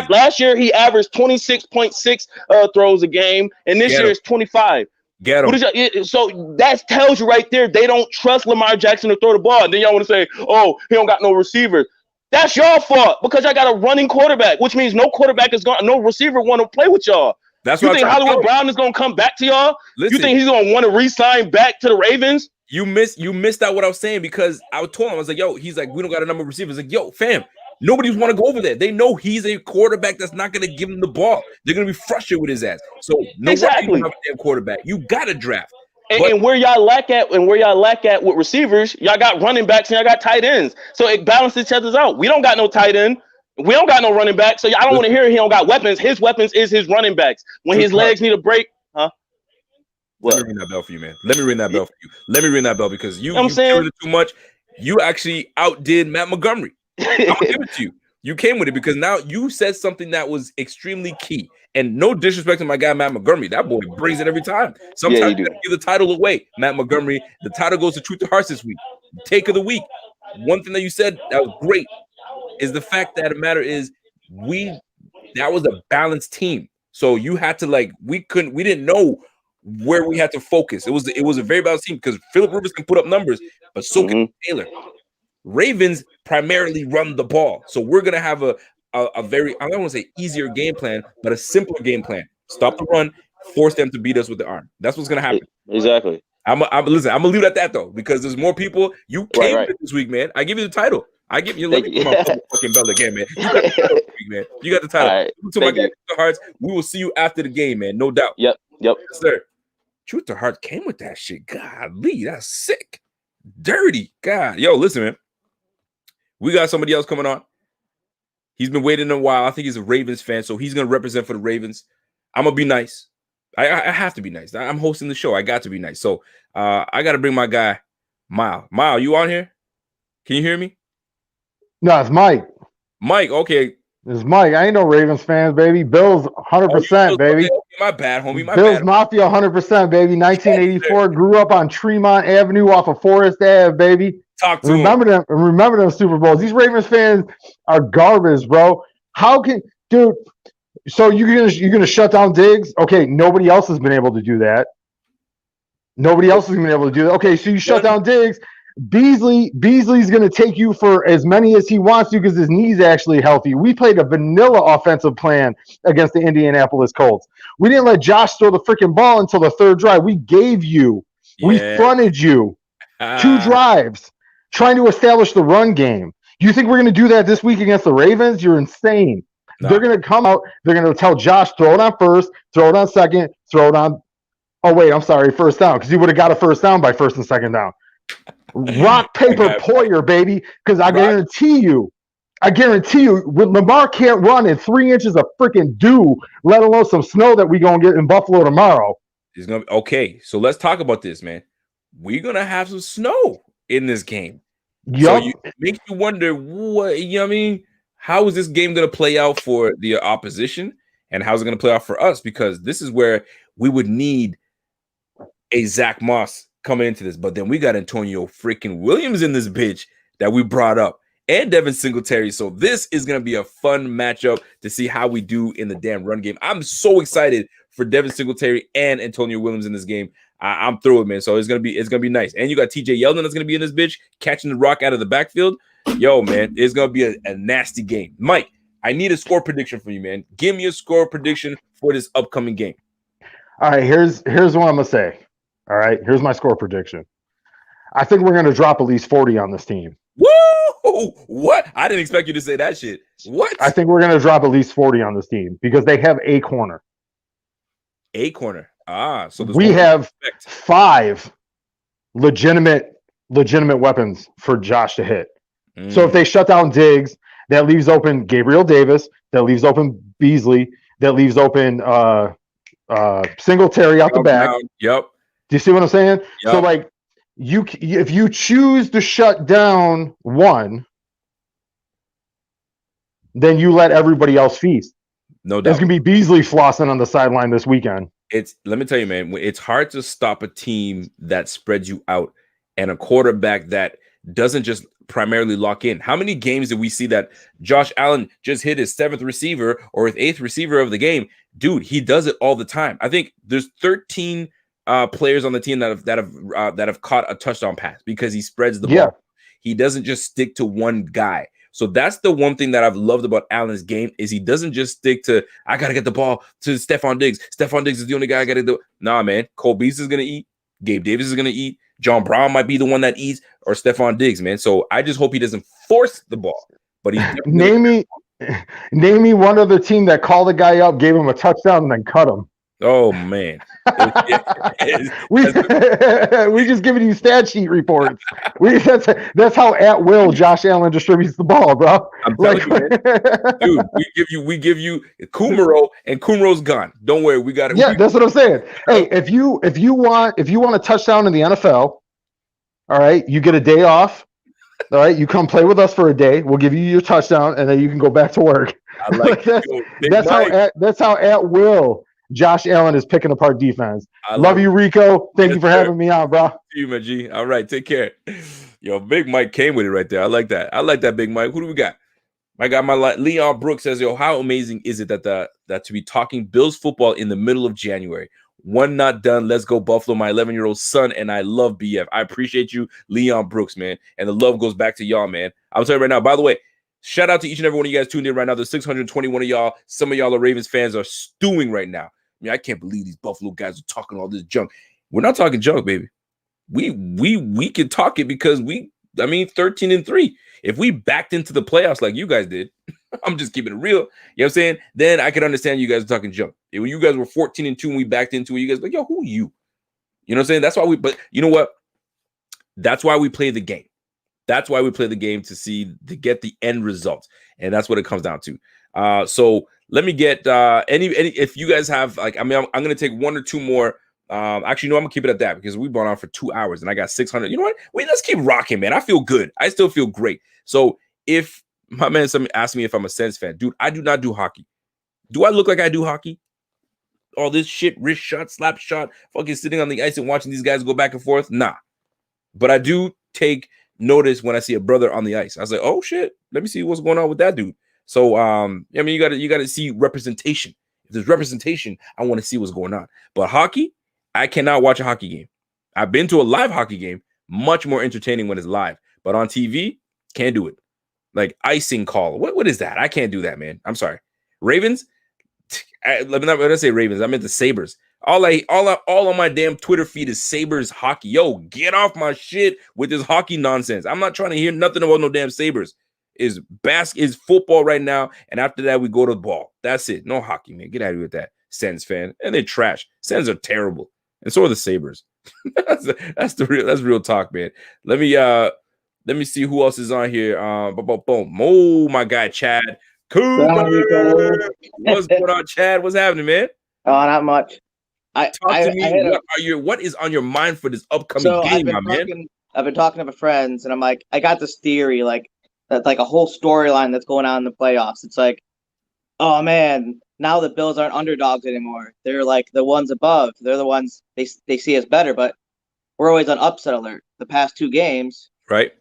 Last year he averaged 26.6 throws a game, and this year it's 25. Get him. So that tells you right there they don't trust Lamar Jackson to throw the ball. And then y'all want to say, "Oh, he don't got no receiver." That's your fault because I got a running quarterback, which means no receiver want to play with y'all. That's you think Hollywood Brown is gonna come back to y'all? Listen, you think he's gonna want to re-sign back to the Ravens? You missed out what I was saying because I told him, I was like, yo, he's like, we don't got a number of receivers. Like, yo, fam, nobody's want to go over there. They know he's a quarterback that's not going to give him the ball. They're going to be frustrated with his ass. So no exactly. Have a damn quarterback. You got to draft. And where y'all lack at with receivers, y'all got running backs and y'all got tight ends. So it balances each other's out. We don't got no tight end. We don't got no running back. So I don't want to hear he don't got weapons. His weapons is his running backs. When his legs need a break, huh? Let me ring that bell for you, man. Let me ring that bell for you. Let me ring that bell because you it too much. You actually outdid Matt Montgomery. I'm gonna give it to you. You came with it because now you said something that was extremely key. And no disrespect to my guy Matt Montgomery, that boy brings it every time. Sometimes you gotta give the title away. Matt Montgomery, the title goes to Truth to Hearts this week. Take of the week. One thing that you said that was great is the fact that the matter is that was a balanced team. So you had to we didn't know where we had to focus. It was a very balanced team because Phillip Rivers can put up numbers, but so can Taylor. Ravens primarily run the ball. So we're gonna have a very, I don't want to say easier game plan, but a simpler game plan. Stop the run, force them to beat us with the arm. That's what's gonna happen. Exactly. Listen, I'm gonna leave it at that though, because there's more people. You came with this week, man. I give you the title. I give you. Let me put my fucking belt again, man. You got the title this week, man. You got the title. Right. To my guy, Truth to Hearts, we will see you after the game, man. No doubt. Yep. Yes, sir. Truth to Hearts came with that shit. Golly, that's sick. Dirty. God. Yo, listen, man. We got somebody else coming on. He's been waiting a while. I think he's a Ravens fan, so he's gonna represent for the Ravens. I'm gonna be nice. I have to be nice. I'm hosting the show. I got to be nice. So I got to bring my guy, Mile. Mile, you on here? Can you hear me? No, it's Mike. Mike, okay. It's Mike. I ain't no Ravens fans, baby. Bills 100%, baby. Okay, my bad, homie. My Bills bad. Mafia 100%, baby. 1984. Grew up on Tremont Avenue off of Forest Ave, baby. Talk to remember them. Remember them Super Bowls. These Ravens fans are garbage, bro. How can, dude? So you're gonna shut down Diggs? Okay, nobody else has been able to do that. Nobody else has been able to do that. Okay, so you shut down Diggs. Beasley's gonna take you for as many as he wants to because his knee's actually healthy. We played a vanilla offensive plan against the Indianapolis Colts. We didn't let Josh throw the freaking ball until the third drive. We gave you, we fronted you 2 drives trying to establish the run game. You think we're gonna do that this week against the Ravens? You're insane. No. They're going to come out. They're going to tell Josh, throw it on first, throw it on second, throw it on. Oh, wait, I'm sorry, first down, because he would have got a first down by first and second down. Rock, paper, Poyer, baby, because I guarantee you, when Lamar can't run in 3 inches of freaking dew, let alone some snow that we're going to get in Buffalo tomorrow. He's gonna okay, so let's talk about this, man. We're going to have some snow in this game. Yep. So it makes you wonder, what, you know what I mean? How is this game going to play out for the opposition, and how's it going to play out for us? Because this is where we would need a Zach Moss coming into this. But then we got Antonio freaking Williams in this bitch that we brought up, and Devin Singletary. So this is going to be a fun matchup to see how we do in the damn run game. I'm so excited for Devin Singletary and Antonio Williams in this game. I'm through it, man. So it's gonna be nice. And you got TJ Yeldon that's gonna be in this bitch catching the rock out of the backfield. Yo, man, it's gonna be a nasty game. Mike, I need a score prediction from you, man. Give me a score prediction for this upcoming game. All right, here's what I'm gonna say. All right, here's my score prediction. I think we're gonna drop at least 40 on this team. Woo! What? I didn't expect you to say that shit. What? I think we're gonna drop at least 40 on this team because they have a corner. A corner. So we have 5 legitimate weapons for Josh to hit. So if they shut down Diggs, that leaves open Gabriel Davis, that leaves open Beasley, that leaves open Singletary out the back. Yep. Do you see what I'm saying? Yep. So like if you choose to shut down one, then you let everybody else feast. No doubt. There's gonna be Beasley flossing on the sideline this weekend. Let me tell you, man, it's hard to stop a team that spreads you out and a quarterback that doesn't just primarily lock in. How many games did we see that Josh Allen just hit his 7th receiver or his 8th receiver of the game? Dude, he does it all the time. I think there's 13 players on the team that have caught a touchdown pass because he spreads the ball. He doesn't just stick to one guy. So that's the one thing that I've loved about Allen's game is he doesn't just stick to, I got to get the ball to Stephon Diggs. Stephon Diggs is the only guy I got to do. Nah, man. Cole Beasley is going to eat. Gabe Davis is going to eat. John Brown might be the one that eats, or Stephon Diggs, man. So I just hope he doesn't force the ball. But he name me one other team that called the guy up, gave him a touchdown, and then cut him. Oh, man. We just giving you stat sheet reports. That's how at will Josh Allen distributes the ball, bro. I'm telling you, man. Dude, we give you Kumaro, and Kumaro's gone. Don't worry, we got it. Yeah, that's what I'm saying. Hey, if you want a touchdown in the NFL, all right, you get a day off. All right, you come play with us for a day. We'll give you your touchdown, and then you can go back to work. I like that's how at will Josh Allen is picking apart defense. I Love you, Rico. Thank you for having me on, bro. You, my G. All right, take care. Yo, Big Mike came with it right there. I like that. I like that, Big Mike. Who do we got? I got my Leon Brooks says, yo, how amazing is it that to be talking Bills football in the middle of January? One not done. Let's go Buffalo. My 11-year-old son and I love BF. I appreciate you, Leon Brooks, man. And the love goes back to y'all, man. I'm telling you right now, by the way, shout out to each and every one of you guys tuned in right now. There's 621 of y'all. Some of y'all are Ravens fans are stewing right now. I mean, I can't believe these Buffalo guys are talking all this junk. We're not talking junk, baby. We can talk it because 13-3. If we backed into the playoffs like you guys did, I'm just keeping it real. You know what I'm saying? Then I could understand you guys talking junk. When you guys were 14-2 and we backed into it, you guys like, yo, who are you? You know what I'm saying? That's why but you know what? That's why we play the game. That's why we play the game to get the end results. And that's what it comes down to. So let me get any if you guys have I'm gonna take one or two more. Actually, no, I'm gonna keep it at that because we've gone on for 2 hours and I got 600. You know what? Wait, let's keep rocking, man. I feel good. I still feel great. So if my man asked me if I'm a Sens fan, dude, I do not do hockey. Do I look like I do hockey? All this shit, wrist shot, slap shot, fucking sitting on the ice and watching these guys go back and forth? Nah. But I do take notice when I see a brother on the ice. I was like, oh shit, let me see what's going on with that dude. So you gotta see representation. If there's representation, I want to see what's going on. But hockey, I cannot watch a hockey game. I've been to a live hockey game, much more entertaining when it's live. But on TV, can't do it. Like icing call. What is that? I can't do that, man. I'm sorry. Ravens. When I say Ravens, I meant the Sabres. All on my damn Twitter feed is Sabres hockey. Yo, get off my shit with this hockey nonsense. I'm not trying to hear nothing about no damn Sabres. Is football right now, and after that we go to the ball. That's it. No hockey, man. Get out of here with that, Sens fan. And they're trash. Sens are terrible, and so are the Sabres. that's real talk, man. Let me see who else is on here. Boom. Oh, my guy Chad Cooper. What's going on, Chad? What's happening, man? Oh, not much. Talk to me. What is on your mind for this upcoming game, my man? I've been talking to my friends, and I'm like, I got this theory, that's like a whole storyline that's going on in the playoffs. It's like, oh man, now the Bills aren't underdogs anymore. They're like the ones above. They're the ones they see as better, but we're always on upset alert. The past 2 games, right?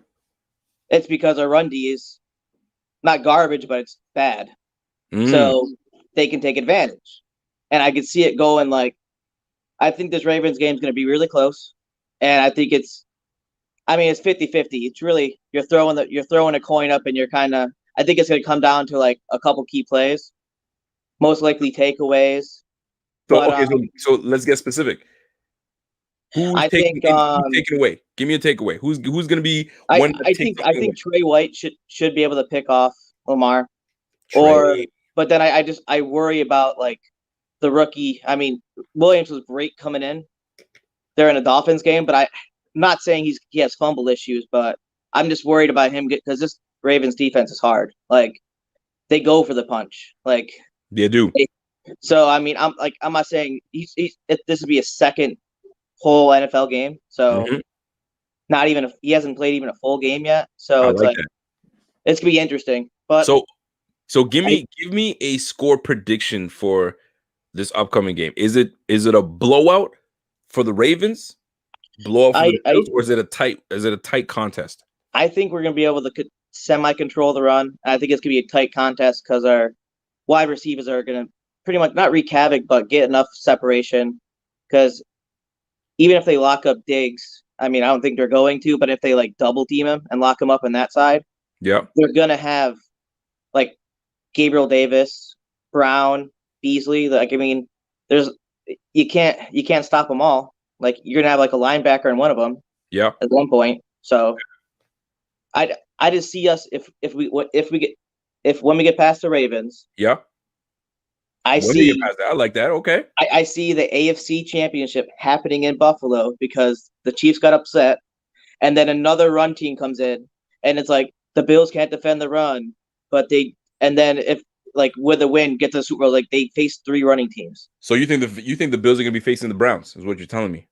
It's because our run D is not garbage, but it's bad. So they can take advantage. And I could see it going I think this Ravens game is going to be really close. And I think it's 50-50. It's really, you're throwing a coin up and I think it's going to come down to a couple key plays, most likely takeaways. So let's get specific. Who's taking away? Give me a takeaway. Who's going to be one? I think Trey White should be able to pick off Lamar. But then I worry about the rookie. Williams was great coming in. They're in a Dolphins game, but I'm not saying he has fumble issues, but I'm just worried about him because this Ravens defense is hard. They go for the punch. They do. So I'm not saying this would be a second whole NFL game. So not even he hasn't played even a full game yet. So it's gonna be interesting. But so give me a score prediction for this upcoming game. Is it a blowout for the Ravens? Blowout for the Bills, or is it a tight contest? I think we're gonna be able to semi-control the run. I think it's gonna be a tight contest because our wide receivers are gonna pretty much not wreak havoc, but get enough separation. Because even if they lock up Diggs, I don't think they're going to, but if they double team him and lock him up on that side, they're gonna have Gabriel Davis, Brown, Beasley. There's you can't stop them all. You're gonna have a linebacker in one of them. Yeah. At one point. So I just see us when we get past the Ravens. Yeah. I like that. Okay. I see the AFC Championship happening in Buffalo because the Chiefs got upset, and then another run team comes in, and it's the Bills can't defend the run, but if with a win get to the Super Bowl, they face 3 running teams. So you think the Bills are going to be facing the Browns? Is what you're telling me?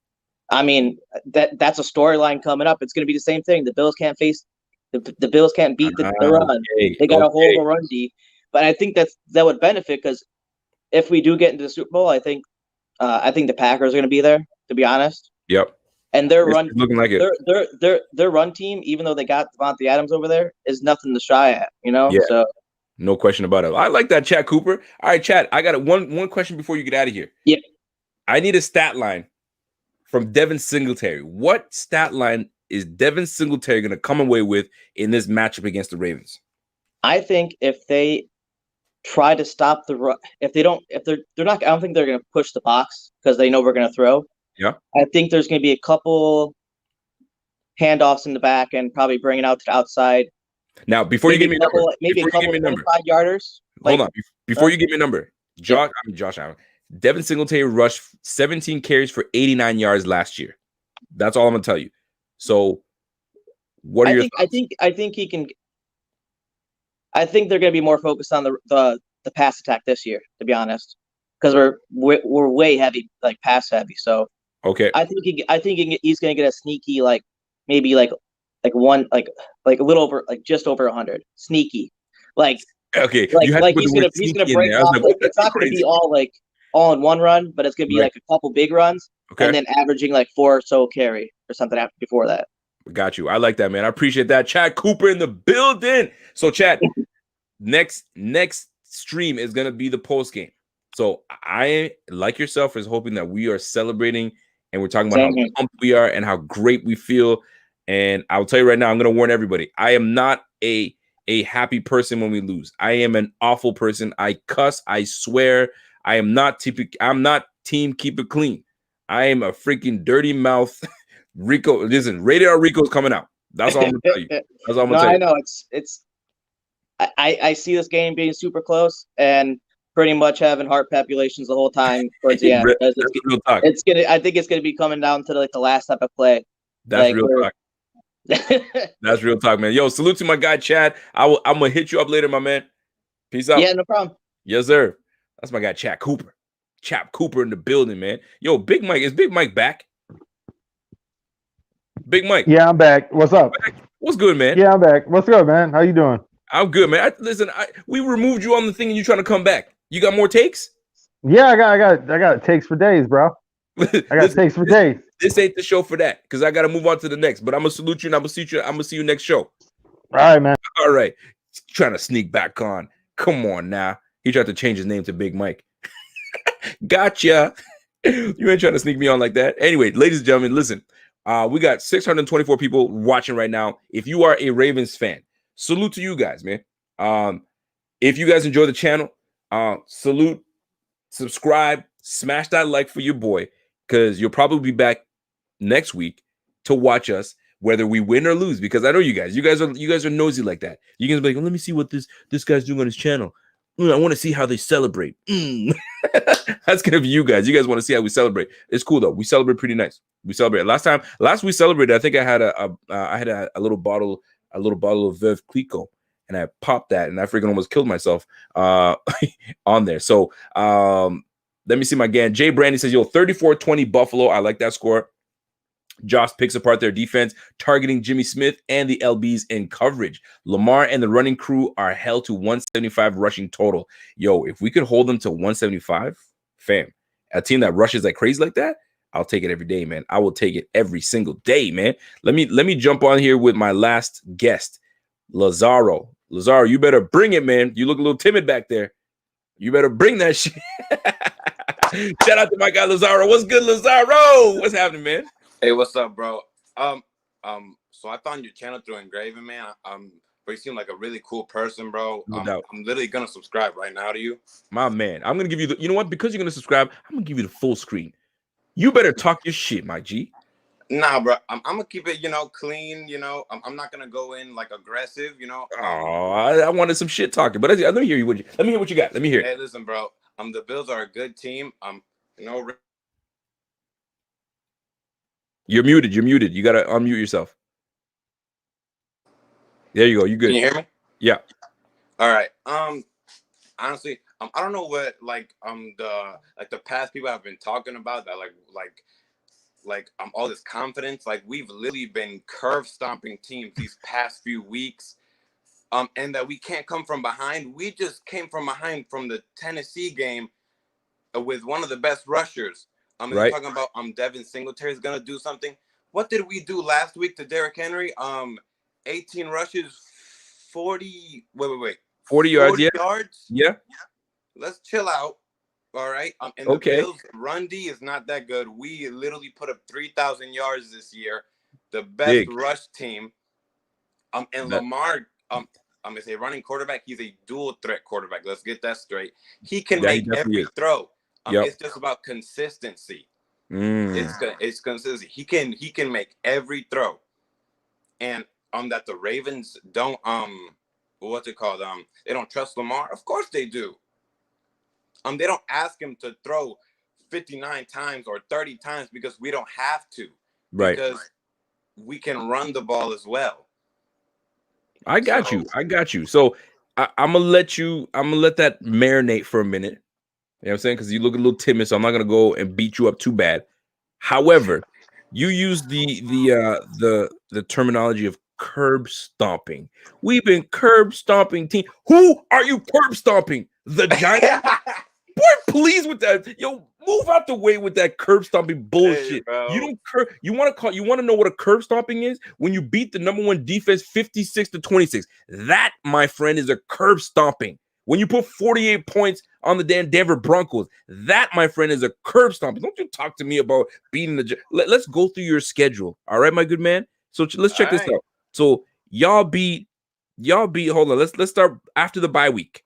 That's a storyline coming up. It's going to be the same thing. The Bills can't face The Bills can't beat the run. Okay, They got a horrible run D. But I think that would benefit because if we do get into the Super Bowl, I think the Packers are going to be there. To be honest. Yep. And their It's run, looking like it. their run team, even though they got Devontae Adams over there, is nothing to shy at. You know. Yeah. So. No question about it. I like that, Chad Cooper. All right, Chad. I got one question before you get out of here. Yep. I need a stat line from Devin Singletary. What stat line is Devin Singletary going to come away with in this matchup against the Ravens? I think if they try to stop the run, if they're not, I don't think they're going to push the box because they know we're going to throw. Yeah. I think there's going to be a couple handoffs in the back and probably bring it out to the outside. Now, before you give me a number, maybe a couple 25-yarders. Hold on. Before you give me a number, Josh Allen. Devin Singletary rushed 17 carries for 89 yards last year. That's all I'm gonna tell you. So, what are your thoughts? I think he can. I think they're going to be more focused on the pass attack this year, to be honest, because we're way heavy, like pass heavy. So okay, I think he's going to get a sneaky maybe a little over just over 100 sneaky okay. He's gonna break off. It's not going to be all in one run, but it's going to be a couple big runs, and then averaging 4 or so carry or something before that. Got you. I like that, man. I appreciate that. Chad Cooper in the building. So, Chad, next stream is gonna be the post game. So I, like yourself, is hoping that we are celebrating and we're talking about how pumped we are and how great we feel. And I'll tell you right now, I'm gonna warn everybody. I am not a happy person when we lose. I am an awful person. I cuss. I swear. I am not I'm not team keep it clean. I am a freaking dirty mouth. Rico, listen, Rated R Rico's coming out. That's all I'm gonna tell you. That's all I'm gonna tell you. I know it's. I see this game being super close and pretty much having heart palpitations the whole time towards the end. It's gonna. I think it's gonna be coming down to the last type of play. That's real talk. That's real talk, man. Yo, salute to my guy Chad. I'm gonna hit you up later, my man. Peace out. Yeah, no problem. Yes, sir. That's my guy Chad Cooper. Chap Cooper in the building, man. Yo, Big Mike, is Big Mike back? Big Mike. Yeah, I'm back. What's up? What's good, man? Yeah, I'm back. What's good, man? How you doing? I'm good, man. We removed you on the thing and you trying to come back. You got more takes? Yeah, I got takes for days, bro. I got takes for days. This ain't the show for that because I got to move on to the next. But I'm gonna salute you and I'm gonna see you next show. All right, man. All right. Trying to sneak back on. Come on now. He tried to change his name to Big Mike. Gotcha. You ain't trying to sneak me on like that. Anyway, ladies and gentlemen, listen. We got 624 people watching right now. If you are a Ravens fan, salute to you guys, man. If you guys enjoy the channel, salute, subscribe, smash that like for your boy, because you'll probably be back next week to watch us, whether we win or lose. Because I know you guys are nosy like that. You guys be like, well, let me see what this guy's doing on his channel. I want to see how they celebrate. That's gonna be you guys. You guys want to see how we celebrate. It's cool though. We celebrate pretty nice. We celebrate. Last we celebrated, I think I had a little bottle of Veuve Clicquot, and I popped that, and I freaking almost killed myself on there. So let me see my GAN. Jay Brandy says, yo, 34-20 Buffalo. I like that score. Josh picks apart their defense, targeting Jimmy Smith and the LBs in coverage. Lamar and the running crew are held to 175 rushing total. Yo, if we could hold them to 175, fam, a team that rushes like crazy like that, I'll take it every day, man. I will take it every single day, man. Let me jump on here with my last guest, Lazaro. Lazaro, you better bring it, man. You look a little timid back there. You better bring that shit. Shout out to my guy Lazaro. What's good, Lazaro? What's happening, man? Hey, what's up, bro? So I found your channel through Ingraven, man. But you seem like a really cool person, bro. No doubt. I'm literally gonna subscribe right now to you. My man, I'm gonna give you you know what? Because you're gonna subscribe, I'm gonna give you the full screen. You better talk your shit, my G. Nah, bro. I'm gonna keep it, clean. I'm not gonna go in aggressive. Oh, I wanted some shit talking, but let me hear you. Let me hear what you got. Let me hear it. Hey, listen, bro. The Bills are a good team. You're muted. You gotta unmute yourself. There you go. You good? Can you hear me? Yeah. All right. Honestly, I don't know what the past people have been talking about that all this confidence. Like, we've literally been curve stomping teams these past few weeks. And that we can't come from behind. We just came from behind from the Tennessee game with one of the best rushers. They're talking about Devin Singletary is gonna do something. What did we do last week to Derrick Henry? 18 rushes, 40 yards. Yeah. Let's chill out. All right. And the Bills run D is not that good. We literally put up 3,000 yards this year. The best rush team. Lamar, I'm gonna say running quarterback. He's a dual threat quarterback. Let's get that straight. He can make every throw. It's just about consistency. It's consistency. He can make every throw. And that the Ravens don't what's it called? They don't trust Lamar. Of course they do. They don't ask him to throw 59 times or 30 times because we don't have to. Right. Because we can run the ball as well. I got you. So I'm gonna let that marinate for a minute. You know what I'm saying? Because you look a little timid, so I'm not gonna go and beat you up too bad. However, you use the terminology of curb stomping. We've been curb stomping team. Who are you curb stomping? The Giants? Boy, please with that. Yo, move out the way with that curb stomping bullshit. Hey, you don't you want to know what a curb stomping is? When you beat the number one defense 56-26. That, my friend, is a curb stomping. When you put 48 points on the damn Denver Broncos, that, my friend, is a curb stomping. Don't you talk to me about beating the let's go through your schedule. All right, my good man. So let's check this out. So y'all beat hold on. Let's start after the bye week.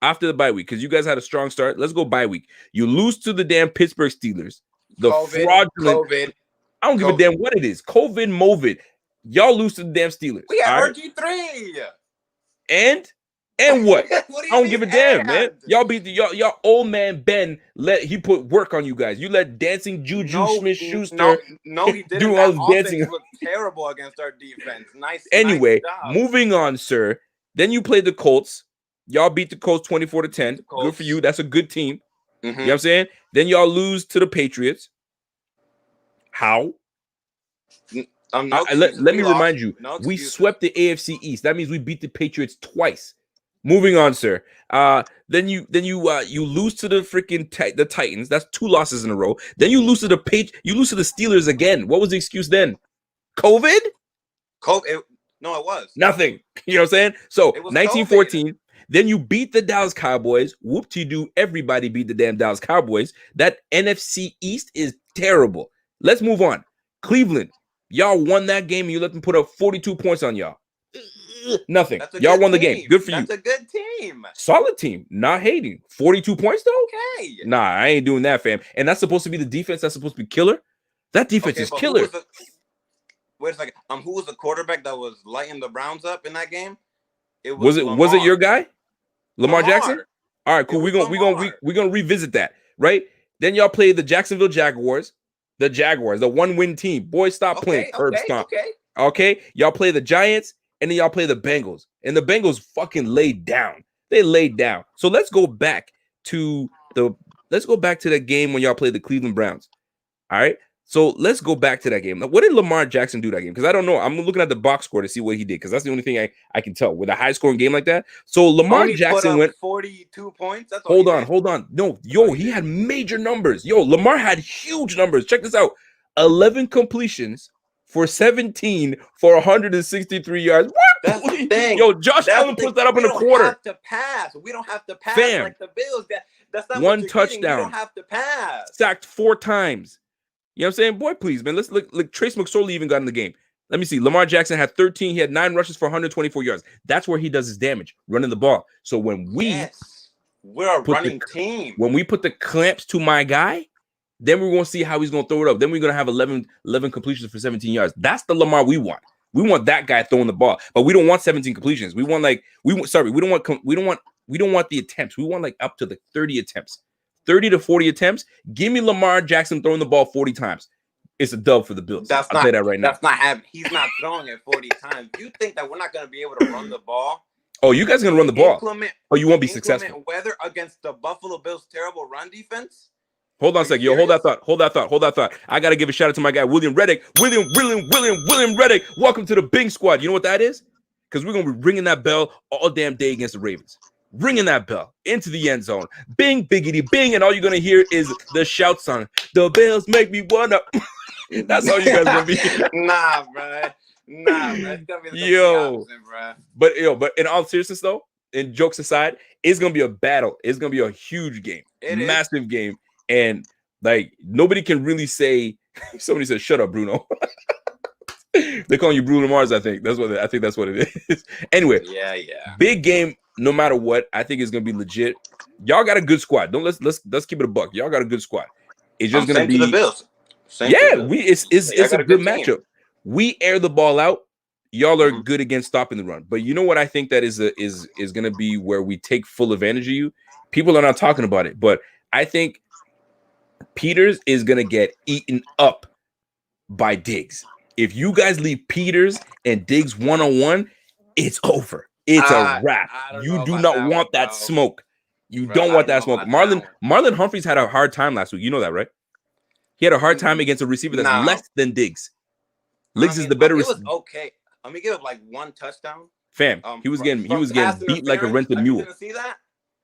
After the bye week, because you guys had a strong start. Let's go bye week. You lose to the damn Pittsburgh Steelers. The fraudulent. I don't give a damn what it is. COVID. Y'all lose to the damn Steelers. We had RG3. And what? I don't give a damn, man. Y'all beat y'all old man Ben. He put work on you guys. You let dancing Juju Smith-Schuster no, he didn't. do all this dancing. Looked terrible against our defense. Anyway, nice moving on, sir. Then you played the Colts. Y'all beat the Colts 24-10. Good for you. That's a good team. You know what I'm saying? Then y'all lose to the Patriots. How? Let me remind you. We swept the AFC East. That means we beat the Patriots twice. Moving on, sir. Then you lose to the freaking the Titans. That's 2 losses in a row. Then you lose to the You lose to the Steelers again. What was the excuse then? COVID? No, it was nothing. You know what I'm saying? So 1914. Then you beat the Dallas Cowboys. Whoop-de-doo, everybody beat the damn Dallas Cowboys. That NFC East is terrible. Let's move on. Cleveland, y'all won that game and you let them put up 42 points on y'all. Nothing. Y'all won the game. Good for you. That's a good team. Solid team. Not hating. 42 points though? Okay. Nah, I ain't doing that, fam. And that's supposed to be the defense that's supposed to be killer? That defense is killer. Wait a second. Who was the quarterback that was lighting the Browns up in that game? Was it your guy? Lamar Jackson? All right, cool. We're gonna revisit that, right? Then y'all play the Jacksonville Jaguars, the 1-win team. Boys, stop playing curb stomp. Okay, y'all play the Giants, and then y'all play the Bengals, and the Bengals fucking laid down. They laid down. So let's go back to that game when y'all played the Cleveland Browns. All right. So let's go back to that game. Now, what did Lamar Jackson do that game? Because I don't know. I'm looking at the box score to see what he did, because that's the only thing I can tell with a high scoring game like that. So Lamar Jackson went 42 points. That's hold on. No, he had major numbers. Lamar had huge numbers. Check this out: 11 completions for 17 for 163 yards. What? That's the thing. Josh Allen puts that up in a quarter. We don't have to pass. We don't have to pass like the Bills. That's not one touchdown. We don't have to pass. Sacked 4 times. You know what I'm saying? Boy, please, man. Let's look. Trace McSorley even got in the game. Let me see. Lamar Jackson had 13. He had 9 rushes for 124 yards. That's where he does his damage, running the ball. So when we're a running team. When we put the clamps to my guy, then we're going to see how he's going to throw it up. Then we're going to have 11 completions for 17 yards. That's the Lamar we want. We want that guy throwing the ball, but we don't want 17 completions. We don't want the attempts. We want up to the 30 attempts. 30 to 40 attempts. Give me Lamar Jackson throwing the ball 40 times. It's a dub for the Bills. I'll say that right now. That's not happening. He's not throwing it 40 times. You think that we're not going to be able to run the ball? Oh, you guys are going to run the ball. You won't be successful. Weather against the Buffalo Bills' terrible run defense? Hold on a second. Yo, hold that thought. I got to give a shout out to my guy, William Reddick. William Reddick. Welcome to the Bing Squad. You know what that is? Because we're going to be ringing that bell all damn day against the Ravens. Ringing that bell into the end zone. Bing, biggity, bing. And all you're going to hear is the shout song. The bells make me wanna. That's all you guys going to be. Nah, bro. It's going to be yo. opposite, bro. But in all seriousness, though, and jokes aside, it's going to be a battle. It's going to be a huge game. Massive game. And like nobody can really say. Somebody said, "Shut up, Bruno." They're calling you Bruno Mars. I think that's what it is. Anyway, yeah. Big game. No matter what, I think it's gonna be legit. Y'all got a good squad. Let's keep it a buck. Y'all got a good squad. It's just gonna be the Bills. It's a good matchup. We air the ball out. Y'all are good against stopping the run. But you know what I think that is gonna be where we take full advantage of you. People are not talking about it, but I think Peters is going to get eaten up by Diggs. If you guys leave Peters and Diggs one-on-one, it's over. It's a wrap. You do not want that smoke. You don't want that smoke. Marlon Humphreys had a hard time last week. You know that, right? He had a hard time against a receiver that's less than Diggs. Diggs is the better receiver. It was okay. I mean, give up like one touchdown. Fam, he was getting beat like a rented mule. Did you see that?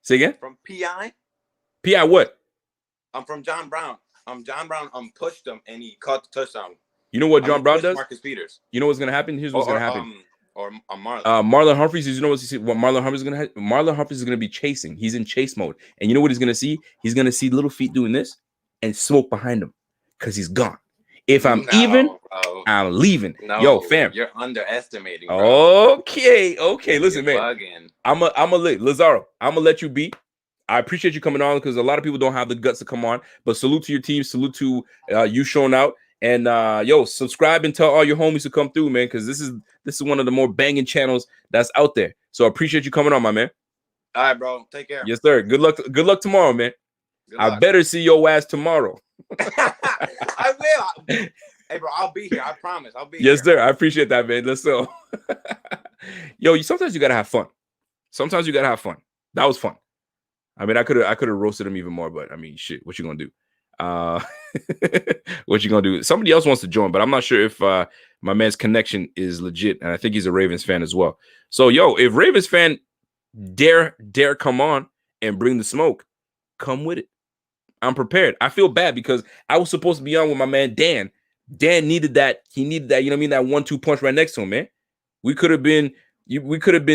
Say again? From PI? PI what? From John Brown. John Brown pushed him and he caught the touchdown. You know what John Brown does? Marcus Peters. You know what's gonna happen? Here's what's gonna happen. Marlon. Marlon Humphreys. You know what Marlon Humphreys is gonna have? Marlon Humphreys is gonna be chasing. He's in chase mode, and you know what he's gonna see? He's gonna see little feet doing this and smoke behind him because he's gone. If I'm even, I'm leaving. No, yo, fam, you're underestimating. Bro. Okay. Listen, you're man. Bugging. I'm a Lazaro. I'm gonna let you be. I appreciate you coming on because a lot of people don't have the guts to come on. But salute to your team. Salute to you showing out. And subscribe and tell all your homies to come through, man, because this is one of the more banging channels that's out there. So I appreciate you coming on, my man. All right, bro. Take care. Yes, sir. Good luck tomorrow, man. I better see your ass tomorrow. I will. Hey, bro, I'll be here. I promise. I'll be here. Yes, sir. I appreciate that, man. Let's go. Yo, sometimes you gotta have fun. That was fun. I mean, I could have roasted him even more, but I mean, shit. What you gonna do? What you gonna do? Somebody else wants to join, but I'm not sure if my man's connection is legit, and I think he's a Ravens fan as well. So, yo, if Ravens fan dare come on and bring the smoke, come with it. I'm prepared. I feel bad because I was supposed to be on with my man Dan. Dan needed that. He needed that. You know what I mean? That 1-2 punch right next to him, man. We could have been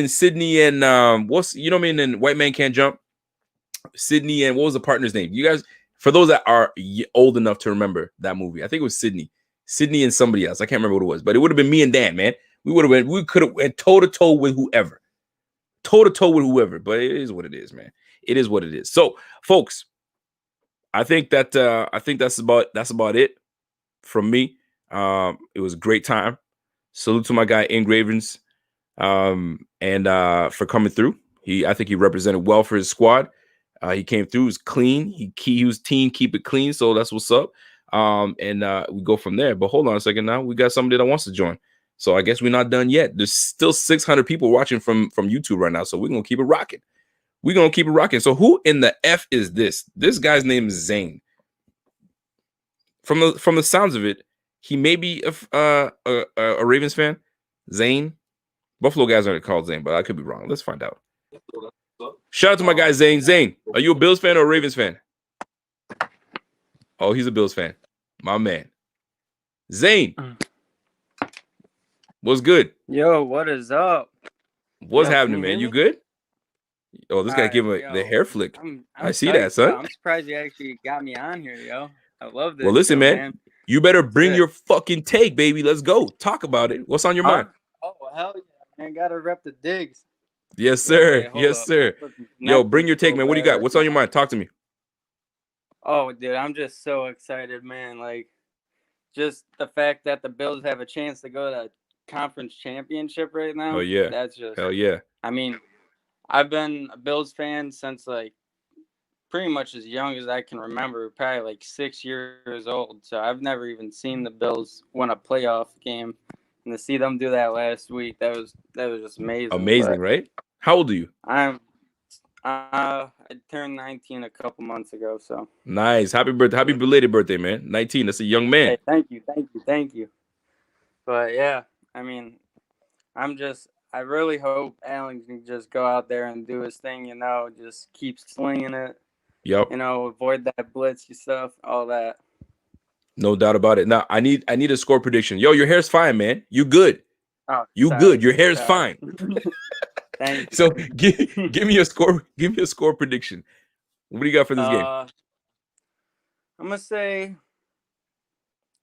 Sydney and what's what I mean? And White Man Can't Jump. Sydney and what was the partner's name? You guys. For those that are old enough to remember that movie, I think it was Sydney and somebody else. I can't remember what it was, but it would have been me and Dan, man. We could have went toe to toe with whoever, but it is what it is, man. It is what it is. So, folks, I think that's about it from me. It was a great time. Salute to my guy Ingravens, and for coming through. I think he represented well for his squad. He came through, was clean. He was team keep it clean, so that's what's up. And we go from there. But hold on a second now. We got somebody that wants to join. So I guess we're not done yet. There's still 600 people watching from YouTube right now. So we're gonna keep it rocking. So who in the F is this? This guy's name is Zane. From the sounds of it, he may be a Ravens fan. Zane. Buffalo guys aren't called Zane, but I could be wrong. Let's find out. Shout out to my guy Zane. Zane, are you a Bills fan or a Ravens fan? Oh, he's a Bills fan. My man. Zane. What's good? Yo, what is up? What's happening, man? You good? Oh, this guy give him the hair flick. I see that, son. I'm surprised you actually got me on here, yo. I love this. Well, listen, man. You better bring your fucking take, baby. Let's go. Talk about it. What's on your mind? Oh, hell yeah, man. Gotta rep the Diggs. Yes, sir. Yes, sir. Yo, bring your take, man. What do you got? What's on your mind? Talk to me. Oh, dude, I'm just so excited, man. Like, just the fact that the Bills have a chance to go to conference championship right now. Oh, yeah. That's just, hell yeah. I mean, I've been a Bills fan since, like, pretty much as young as I can remember, probably like 6 years old. So I've never even seen the Bills win a playoff game. And to see them do that last week, that was just amazing. Amazing, right? How old are you? I I turned 19 a couple months ago. So nice. Happy birthday. Happy belated birthday, man. 19. That's a young man. Hey, thank you. But yeah, I mean, I really hope Allen can just go out there and do his thing. You know, just keep slinging it. Yep. You know, avoid that blitz stuff, all that. No doubt about it. Now I need a score prediction. Yo, your hair's fine, man. You good? Oh, you sorry, good? Your hair's sorry. fine. Thank you. So give me a score. Give me a score prediction. What do you got for this game? I'm gonna say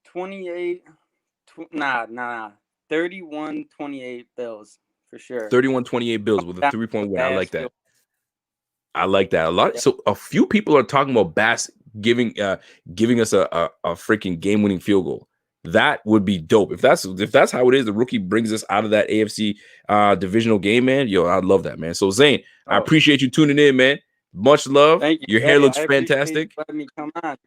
28. 31-28 Bills for sure. 31-28 Bills with a 3-point win. I like that. I like that a lot. Yep. So a few people are talking about Bass giving us a freaking game-winning field goal. That would be dope. If that's how it is, the rookie brings us out of that AFC divisional game, man. Yo, I love that, man. So Zane, I appreciate you tuning in, man. Much love. Thank you. Your hair looks fantastic. Let me come on.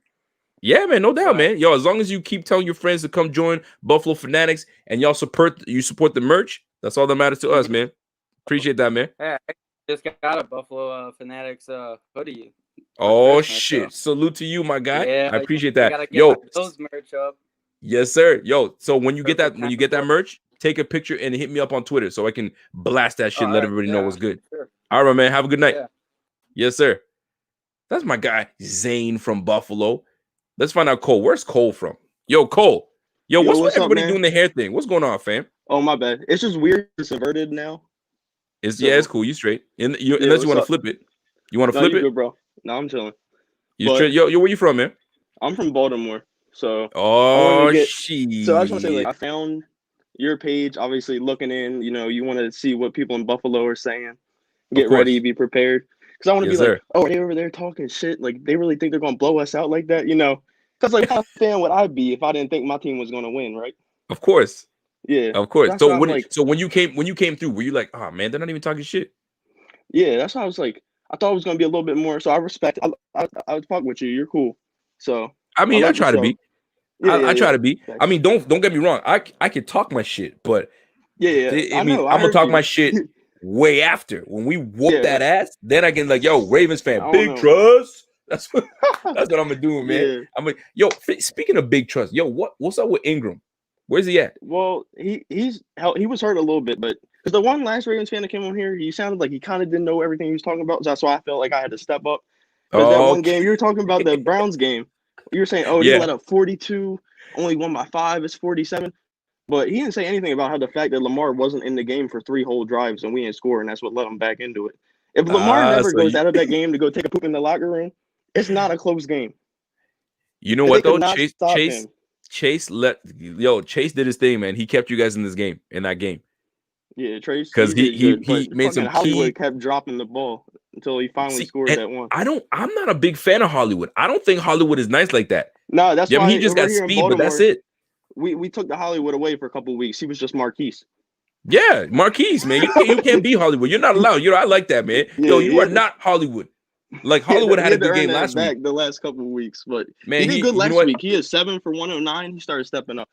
Yeah, man, no doubt, man. Yo, as long as you keep telling your friends to come join Buffalo Fanatics and y'all support the merch, that's all that matters to us, man. Appreciate that, man. Yeah, I just got a Buffalo Fanatics hoodie. Oh shit! So. Salute to you, my guy. Yeah, I appreciate that. Gotta get Yo, those merch up. Yes, sir. Yo, so when you get that merch, take a picture and hit me up on Twitter so I can blast that shit and let everybody know what's good. Sure. All right, man. Have a good night. Yeah. Yes, sir. That's my guy, Zane from Buffalo. Let's find out Cole. Where's Cole from? Yo, Cole. Yo, what's everybody doing the hair thing? What's going on, fam? Oh, my bad. It's just weird. It's inverted now. It's cool. You straight. Unless you want to flip it. You want to flip it? Good, bro. No, I'm chilling. Yo, where you from, man? I'm from Baltimore. So shit. So I just want to say, I found your page, obviously looking in, you want to see what people in Buffalo are saying. Get ready, be prepared. Because I want to be like, oh, they over there talking shit. Like, they really think they're going to blow us out like that, Because, like, how fan would I be if I didn't think my team was going to win, right? Of course. Yeah. Of course. So when you came through, were you like, oh, man, they're not even talking shit? Yeah, that's why I was like, I thought it was going to be a little bit more. So I respect, I would talk with you. You're cool. So. I mean, I try to be. I try to be. I mean, don't get me wrong. I can talk my shit, but I'm gonna talk my shit way after when we whoop that ass. Then I can like, yo, Ravens fan, big trust. That's what I'm gonna do, man. Yeah. I'm like, yo, speaking of big trust, yo, what's up with Ingram? Where's he at? Well, he was hurt a little bit, but because the one last Ravens fan that came on here, he sounded like he kind of didn't know everything he was talking about. So that's why I felt like I had to step up. Because that one game you were talking about, the Browns game. You were saying, he let up 42, only won by 5, it's 47. But he didn't say anything about how the fact that Lamar wasn't in the game for 3 whole drives and we didn't score, and that's what let him back into it. If Lamar never goes out of that game to go take a poop in the locker room, it's not a close game. You know what, though? Chase did his thing, man. He kept you guys in that game. Yeah, Trace. Because he made some Hollywood kept dropping the ball until he finally scored that one. I'm not a big fan of Hollywood. I don't think Hollywood is nice like that. No, that's why he just got speed, but that's it. We took the Hollywood away for a couple of weeks. He was just Marquise. Yeah, Marquise, man. You can't be Hollywood. You're not allowed. I like that, man. You are not Hollywood. Like Hollywood had a good game last week. The last couple of weeks, but man, he did good last week. He is 7 for 109. He started stepping up.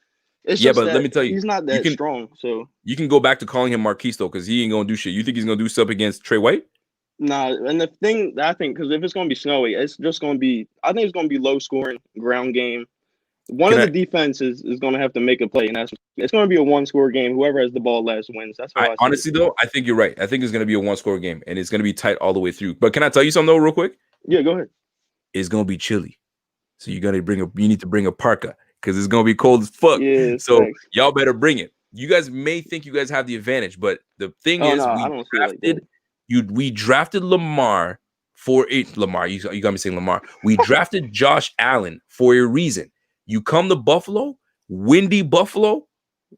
It's but let me tell you, he's not that strong. So you can go back to calling him Marquise though, because he ain't gonna do shit. You think he's gonna do stuff against Trey White? Nah, and the thing that I think, because if it's gonna be snowy, it's just gonna be. I think it's gonna be low scoring ground game. One of the defenses is gonna have to make a play, and it's gonna be a 1-score game. Whoever has the ball last wins. That's how honestly though, I think you're right. I think it's gonna be a 1-score game, and it's gonna be tight all the way through. But can I tell you something though, real quick? Yeah, go ahead. It's gonna be chilly, so you need to bring a parka. Because it's gonna be cold as fuck. Yeah, so y'all better bring it. You guys may think you guys have the advantage, but the thing is, we drafted Lamar for it. Lamar, you got me saying Lamar. We drafted Josh Allen for a reason. You come to Buffalo, windy Buffalo,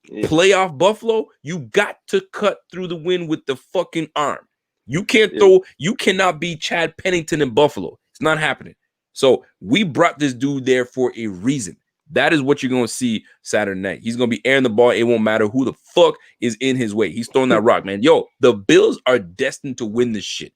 playoff Buffalo. You got to cut through the wind with the fucking arm. You can't throw. You cannot be Chad Pennington in Buffalo. It's not happening. So we brought this dude there for a reason. That is what you're going to see Saturday night. He's going to be airing the ball. It won't matter who the fuck is in his way. He's throwing that rock, man. Yo, the Bills are destined to win this shit.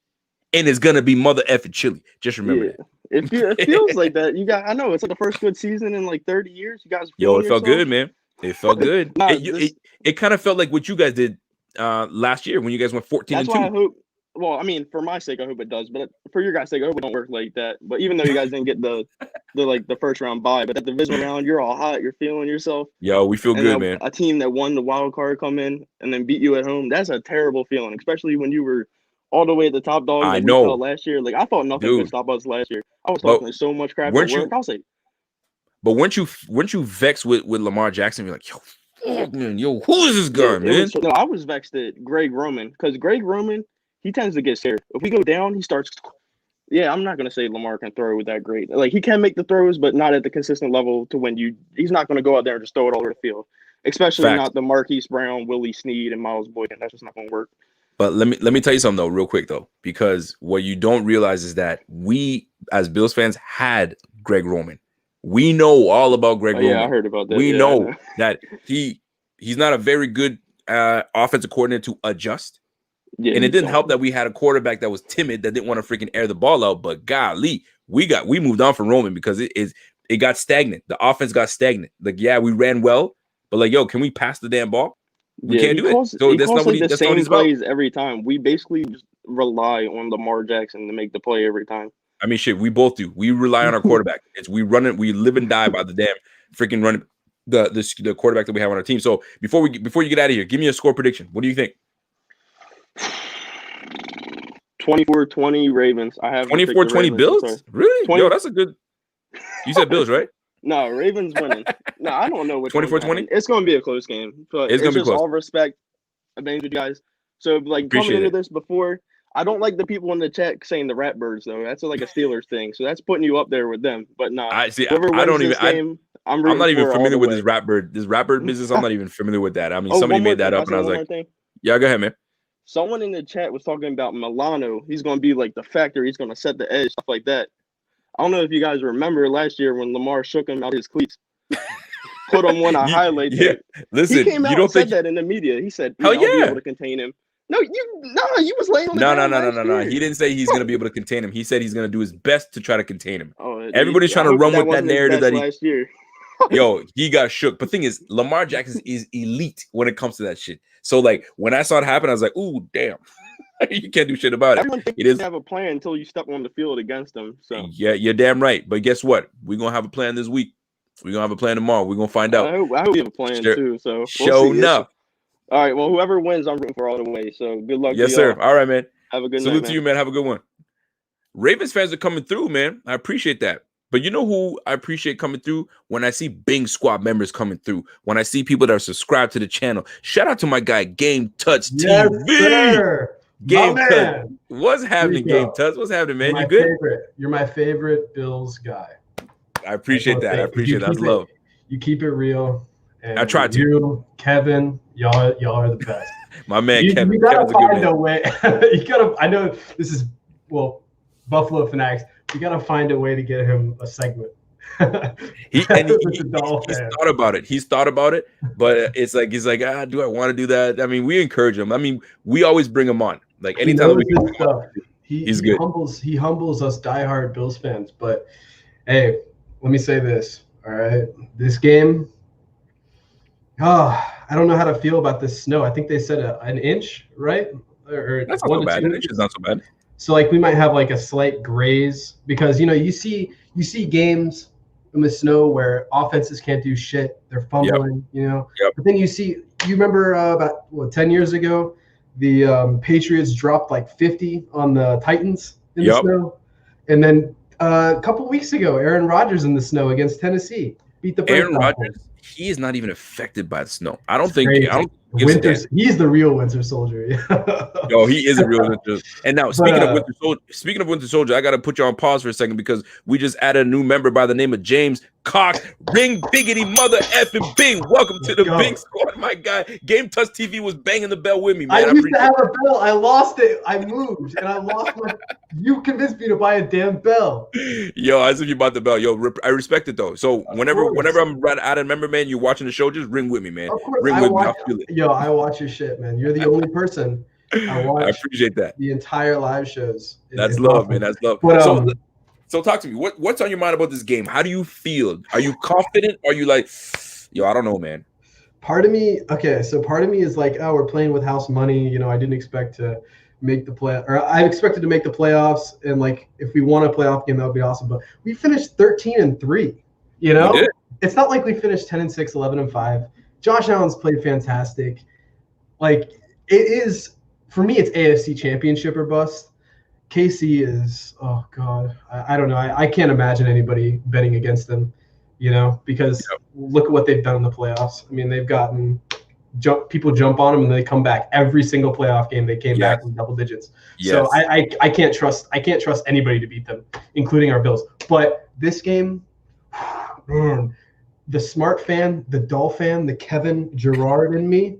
And it's going to be mother effing chilly. Just remember that. It feels like that. I know. It's like the first good season in like 30 years. You guys it felt good, man. It felt good. It kind of felt like what you guys did last year when you guys went 14-2. Well, I mean, for my sake, I hope it does. But for your guys' sake, I hope it don't work like that. But even though you guys didn't get the first round bye, but that divisional round, you're all hot, you're feeling yourself. Yo, we feel good, man. A team that won the wild card come in and then beat you at home. That's a terrible feeling, especially when you were all the way at the top dog. I like know. We felt last year. Like I thought nothing could stop us last year. I was talking so much crap at work. I was like, but weren't you vexed with Lamar Jackson? You're like, yo, man, who is this guy, man? No, I was vexed at Greg Roman because Greg Roman, he tends to get scared. If we go down, he starts. Yeah, I'm not gonna say Lamar can throw with that great. Like he can make the throws, but not at the consistent level to when he's not gonna go out there and just throw it all over the field. Especially not the Marquise Brown, Willie Snead, and Miles Boykin. That's just not gonna work. But let me tell you something though, real quick though, because what you don't realize is that we as Bills fans had Greg Roman. We know all about Greg Roman. Yeah, I heard about that. We know that he's not a very good offensive coordinator to adjust. Yeah, and it didn't help that we had a quarterback that was timid, that didn't want to freaking air the ball out. But golly, we moved on from Roman because it got stagnant. The offense got stagnant. Like, yeah, we ran well, but like, yo, can we pass the damn ball? We can't do it. So that's not what the same plays every time. We basically just rely on Lamar Jackson to make the play every time. I mean, shit, we both do. We rely on our quarterback. We run it. We live and die by the damn freaking running the quarterback that we have on our team. So before you get out of here, give me a score prediction. What do you think? 24-20 Ravens. I have 24-20 Bills. Really? 20... Yo, that's a good. You said Bills, right? No, Ravens winning. No, I don't know what 24-20. It's going to be a close game, but it's going to be close. All respect, thank you guys. So, like, coming into this before, I don't like the people in the chat saying the Ratbirds though. That's like a Steelers thing, so that's putting you up there with them. But no, I don't even. I'm not even familiar with this Ratbird business. I'm not even familiar with that. I mean, somebody made that up, and I was like, yeah, go ahead, man. Someone in the chat was talking about Milano. He's going to be like the factor. He's going to set the edge, stuff like that. I don't know if you guys remember last year when Lamar shook him out his cleats. Put him on a highlight. Yeah, listen, he came out and said that in the media. He said, "I'll be able to contain him." No, you was laying on the ground. No. He didn't say he's going to be able to contain him. He said he's going to do his best to try to contain him. Everybody's trying to run with that narrative that last year. Yo, he got shook. But the thing is, Lamar Jackson is elite when it comes to that shit. So, like, when I saw it happen, I was like, ooh, damn. You can't do shit about it. Everyone thinks you have a plan until you step on the field against them. So yeah, you're damn right. But guess what? We're going to have a plan this week. We're going to have a plan tomorrow. We're going to find out. I hope you have a plan too. So show enough. All right. Well, whoever wins, I'm rooting for all the way. So good luck. Yes, sir. All right, man. Have a good night. Salute to you, man. Have a good one. Ravens fans are coming through, man. I appreciate that. But you know who I appreciate coming through? When I see Bing Squad members coming through. When I see people that are subscribed to the channel. Shout out to my guy, Game Touch TV. Sir. Game Touch. What's happening, Game Touch? What's happening, man? You good? You're my favorite Bills guy. I appreciate that. I appreciate that. That's love. You keep it real. And I try to. You, Kevin, y'all are the best. My man, Kevin. You gotta Kevin's a good find man. a way. You gotta. I know this is Buffalo Fanatics. You gotta find a way to get him a segment. He's thought about it. He's thought about it, but it's like he's like, do I want to do that? I mean, we encourage him. I mean, we always bring him on. Like anytime we can stuff. He's good. He humbles us diehard Bills fans. But hey, let me say this. All right, this game. I don't know how to feel about this snow. I think they said an inch, right? Or that's not so bad. An inch is not so bad. So like we might have like a slight graze because you see games in the snow where offenses can't do shit. They're fumbling, But then you remember about 10 years ago, the Patriots dropped like 50 on the Titans in the snow. And then a couple weeks ago, Aaron Rodgers in the snow against Tennessee beat the Aaron Rodgers. He is not even affected by the snow. I don't think he's the real Winter Soldier. Yo, he is a real Winter. And now speaking of Winter Soldier, I gotta put you on pause for a second because we just added a new member by the name of James Cox. Ring biggity mother effing Bing. Welcome to the Bing Squad, my guy. Game Touch TV was banging the bell with me, man. I used to have a bell. I lost it. I moved and I lost my. You convinced me to buy a damn bell. Yo, as if you bought the bell. Yo, I respect it though. So whenever I'm right out of member, man, you're watching the show, just ring with me, man. Ring with me. I'll feel it. Yo, I watch your shit, man. You're the only person I watch. I appreciate that. The entire live shows. That's love, man. That's love. But, so talk to me. What's on your mind about this game? How do you feel? Are you confident? Are you like, yo, I don't know, man. Part of me is like, oh, we're playing with house money. I didn't expect to make the play, or I expected to make the playoffs, and like if we won a playoff game, that would be awesome. But we finished 13-3. You know, it's not like we finished 10-6, 11-5. Josh Allen's played fantastic. Like it is for me, it's AFC Championship or bust. KC is, oh God, I don't know. I can't imagine anybody betting against them, you know, because look at what they've done in the playoffs. I mean, they've gotten people jump on them and they come back every single playoff game. They came back in double digits. So I can't trust anybody to beat them, including our Bills. But this game, man, the smart fan, the Dull fan, the Kevin Gerard in me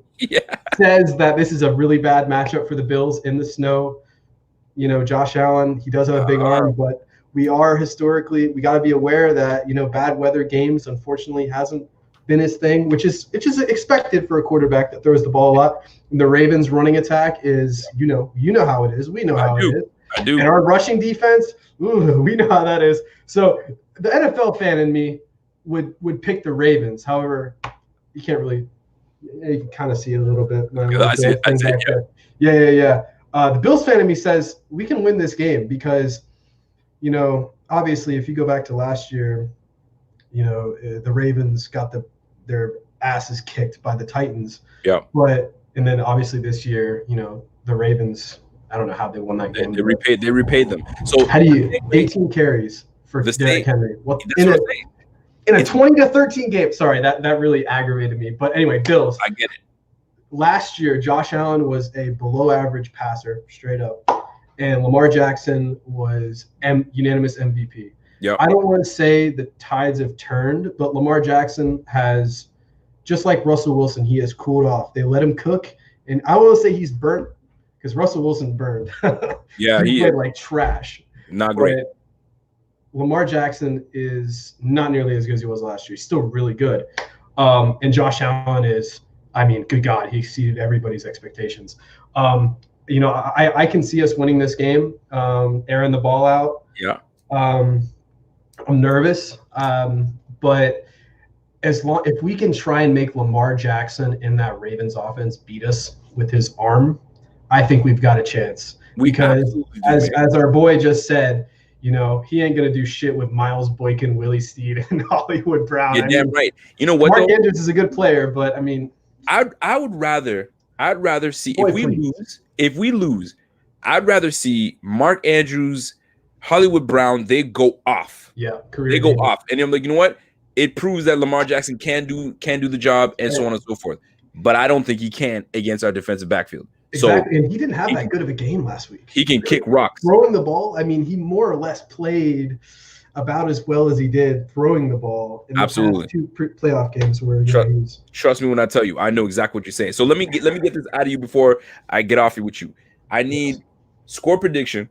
says that this is a really bad matchup for the Bills in the snow. You know, Josh Allen, he does have a big arm, but we got to be aware that, you know, bad weather games, unfortunately, hasn't been his thing, which is expected for a quarterback that throws the ball a lot. And the Ravens running attack is, you know how it is. We know how it is. I do. And our rushing defense, we know how that is. So the NFL fan in me would pick the Ravens. However, you can't really, you can kind of see it a little bit. I see it. Yeah. The Bills fan in me says we can win this game because, you know, obviously if you go back to last year, you know, the Ravens got their asses kicked by the Titans. Yeah. And then obviously this year, you know, the Ravens, I don't know how they won that game. They repaid them. So how do you 18 carries for Derrick Henry? In a 20-13 game. Sorry, that really aggravated me. But anyway, Bills. I get it. Last year, Josh Allen was a below-average passer, straight up, and Lamar Jackson was unanimous MVP. Yep. I don't want to say the tides have turned, but Lamar Jackson has, just like Russell Wilson, he has cooled off. They let him cook, and I want to say he's burnt because Russell Wilson burned. Yeah, he played like trash. Not great. But Lamar Jackson is not nearly as good as he was last year. He's still really good, and Josh Allen is. I mean, good God, he exceeded everybody's expectations. You know, I can see us winning this game, airing the ball out. Yeah. I'm nervous, but if we can try and make Lamar Jackson in that Ravens offense beat us with his arm, I think we've got a chance. Because as our boy just said, you know, he ain't gonna do shit with Miles Boykin, Willie Steed, and Hollywood Brown. You're damn right. You know what? Mark Andrews is a good player, but I mean. I'd rather see if we lose, I'd rather see Mark Andrews, Hollywood Brown, they go off. Yeah, they go off. And I'm like, you know what? It proves that Lamar Jackson can do the job and so on and so forth. But I don't think he can against our defensive backfield. Exactly. And he didn't have that good of a game last week. He can kick rocks. Throwing the ball, I mean, he more or less played about as well as he did throwing the ball in the past two playoff games where trust me when I tell you, I know exactly what you're saying. So let me get this out of you before I get off here with you. I need score prediction,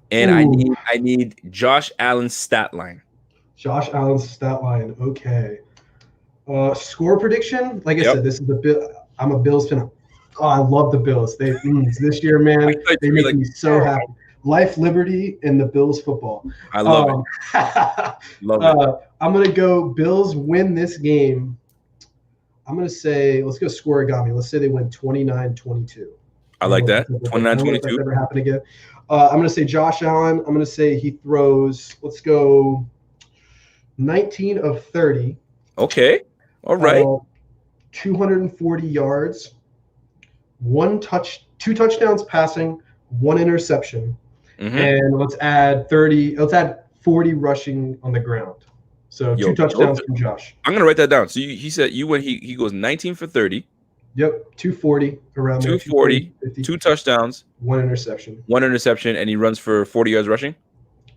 and I need Josh Allen's stat line. Josh Allen's stat line. Okay. Score prediction. Like I said, this is I'm a Bills fan. Oh, I love the Bills. They this year, man. They make me so happy. Life, liberty, and the Bills football. I love it. Love it. I'm going to go Bills win this game. I'm going to say, let's go scoregami. Let's say they win 29-22. I like that. 29-22. Never happen again. I'm going to say Josh Allen. I'm going to say he throws, let's go 19 of 30. Okay. All right. 240 yards, two touchdowns passing, 1 interception. Mm-hmm. And let's add 40 rushing on the ground. So 2 touchdowns from Josh. I'm gonna write that down. So he said he goes 19 for 30. Yep, 240 around 240, 2 touchdowns, 1 interception. 1 interception, and he runs for 40 yards rushing.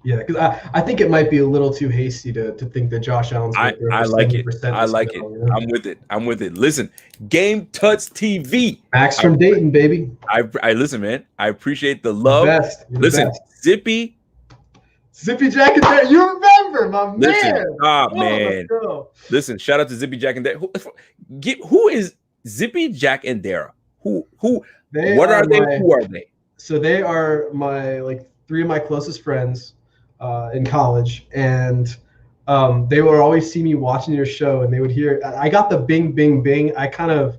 Yeah, because I think it might be a little too hasty to think that Josh Allen's. I like it. I like it. You know? I'm with it. Listen, Game Tuts TV. Max from Dayton, baby. I listen, man. I appreciate the love. Listen, Zippy Jack and Dare. You remember, my man. Stop, man. Listen, shout out to Zippy Jack and Dare. Who is Zippy Jack and Dare? Who? What are they? Who are they? So they are my 3 of my closest friends. In college, and they would always see me watching your show, and they would hear. I got the bing, bing, bing. I kind of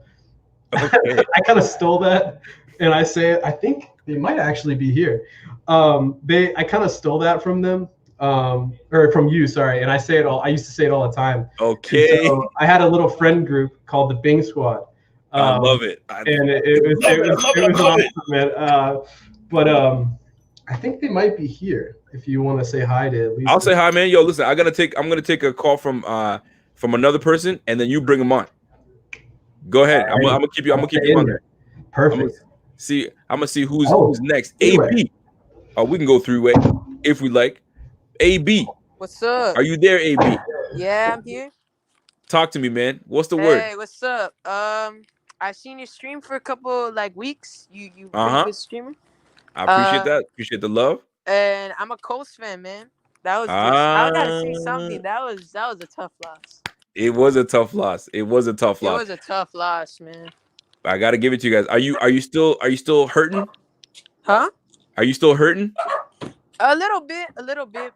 stole that, and I say it. I think They might actually be here. I kind of stole that from them, or from you, sorry. And I say it all. I used to say it all the time. Okay. So I had a little friend group called the Bing Squad. I love it. It was awesome, man. But I think they might be here. If you want to say hi to at least. I'll say hi, man. Yo, listen, I'm gonna take a call from another person, and then you bring them on. Go ahead. I'm gonna keep you on there. Perfect. I'm gonna see who's next. AB. Oh, we can go three-way if we like. AB. What's up? Are you there, AB? Yeah, I'm here. Talk to me, man. What's the word? Hey, what's up? I've seen you stream for a couple weeks. You pretty good streamer. I appreciate that. Appreciate the love. And I'm a Colts fan, man. That was just I gotta say something. That was a tough loss. It was a tough loss. It was a tough loss, man. I gotta give it to you guys. Are you still hurting? Huh? Are you still hurting? A little bit,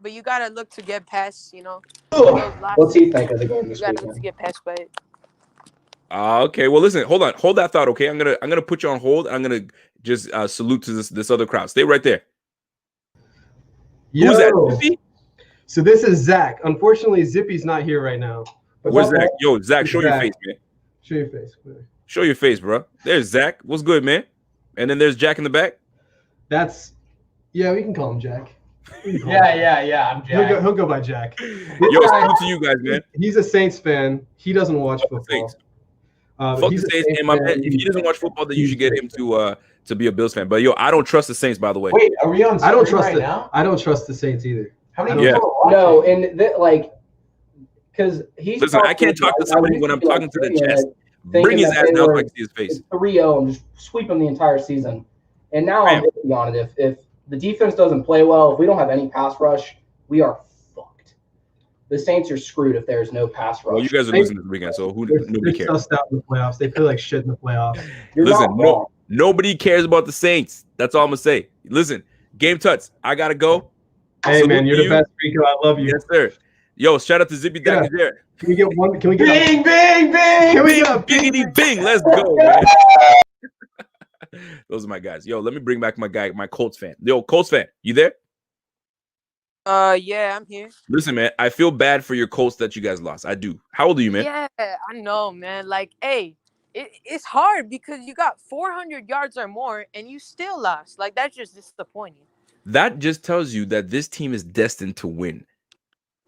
but you gotta look to get past, What's he think of the game this weekend? You gotta weekend? to get past by it. Okay. Well, listen. Hold that thought. Okay, I'm gonna put you on hold. I'm gonna just salute to this other crowd. Stay right there. Yo. Who's that? Zippy? So this is Zach. Unfortunately, Zippy's not here right now. But where's Zach? Yo, Zach, show your face, man. Show your face. Show your face, bro. There's Zach. What's good, man? And then there's Jack in the back. Yeah, we can call him Jack. Yeah. I'm Jack. He'll go by Jack. Yo, salute to you guys, man. He's a Saints fan. He doesn't watch football. Fuck the Saints, and my man. If he doesn't watch football, then you should get him to be a Bills fan. But yo, I don't trust the Saints, by the way. Wait, are we on? I don't trust now? I don't trust the Saints either. How many people are watching? No, and because he's. Listen, I can't talk to somebody when I'm talking to the chest. Bring his ass down so I can see his face. 3-0 and just sweep him the entire season. And now I'm iffy on it. If the defense doesn't play well, if we don't have any pass rush, we are fucked. The Saints are screwed if there's no pass rush. Well, you guys are losing this weekend, so nobody cares. They're sussed out in the playoffs. They play like shit in the playoffs. Listen, nobody cares about the Saints. That's all I'm gonna say. Listen, Game Tuts, I gotta go. Hey, man, you're the best, Rico. I love you. Yes, sir. Yo, shout out to Zippy Dak there. Can we get one? Can we get bing, bing, bing? Can we get a biggity bing? Let's go, man. Those are my guys. Yo, let me bring back my guy, my Colts fan. Yo, Colts fan, you there? Yeah, I'm here. Listen, man, I feel bad for your Colts that you guys lost. I do. How old are you, man? Yeah, I know, man. Like, hey, it's hard because you got 400 yards or more and you still lost. Like, that's just disappointing. That just tells you that this team is destined to win.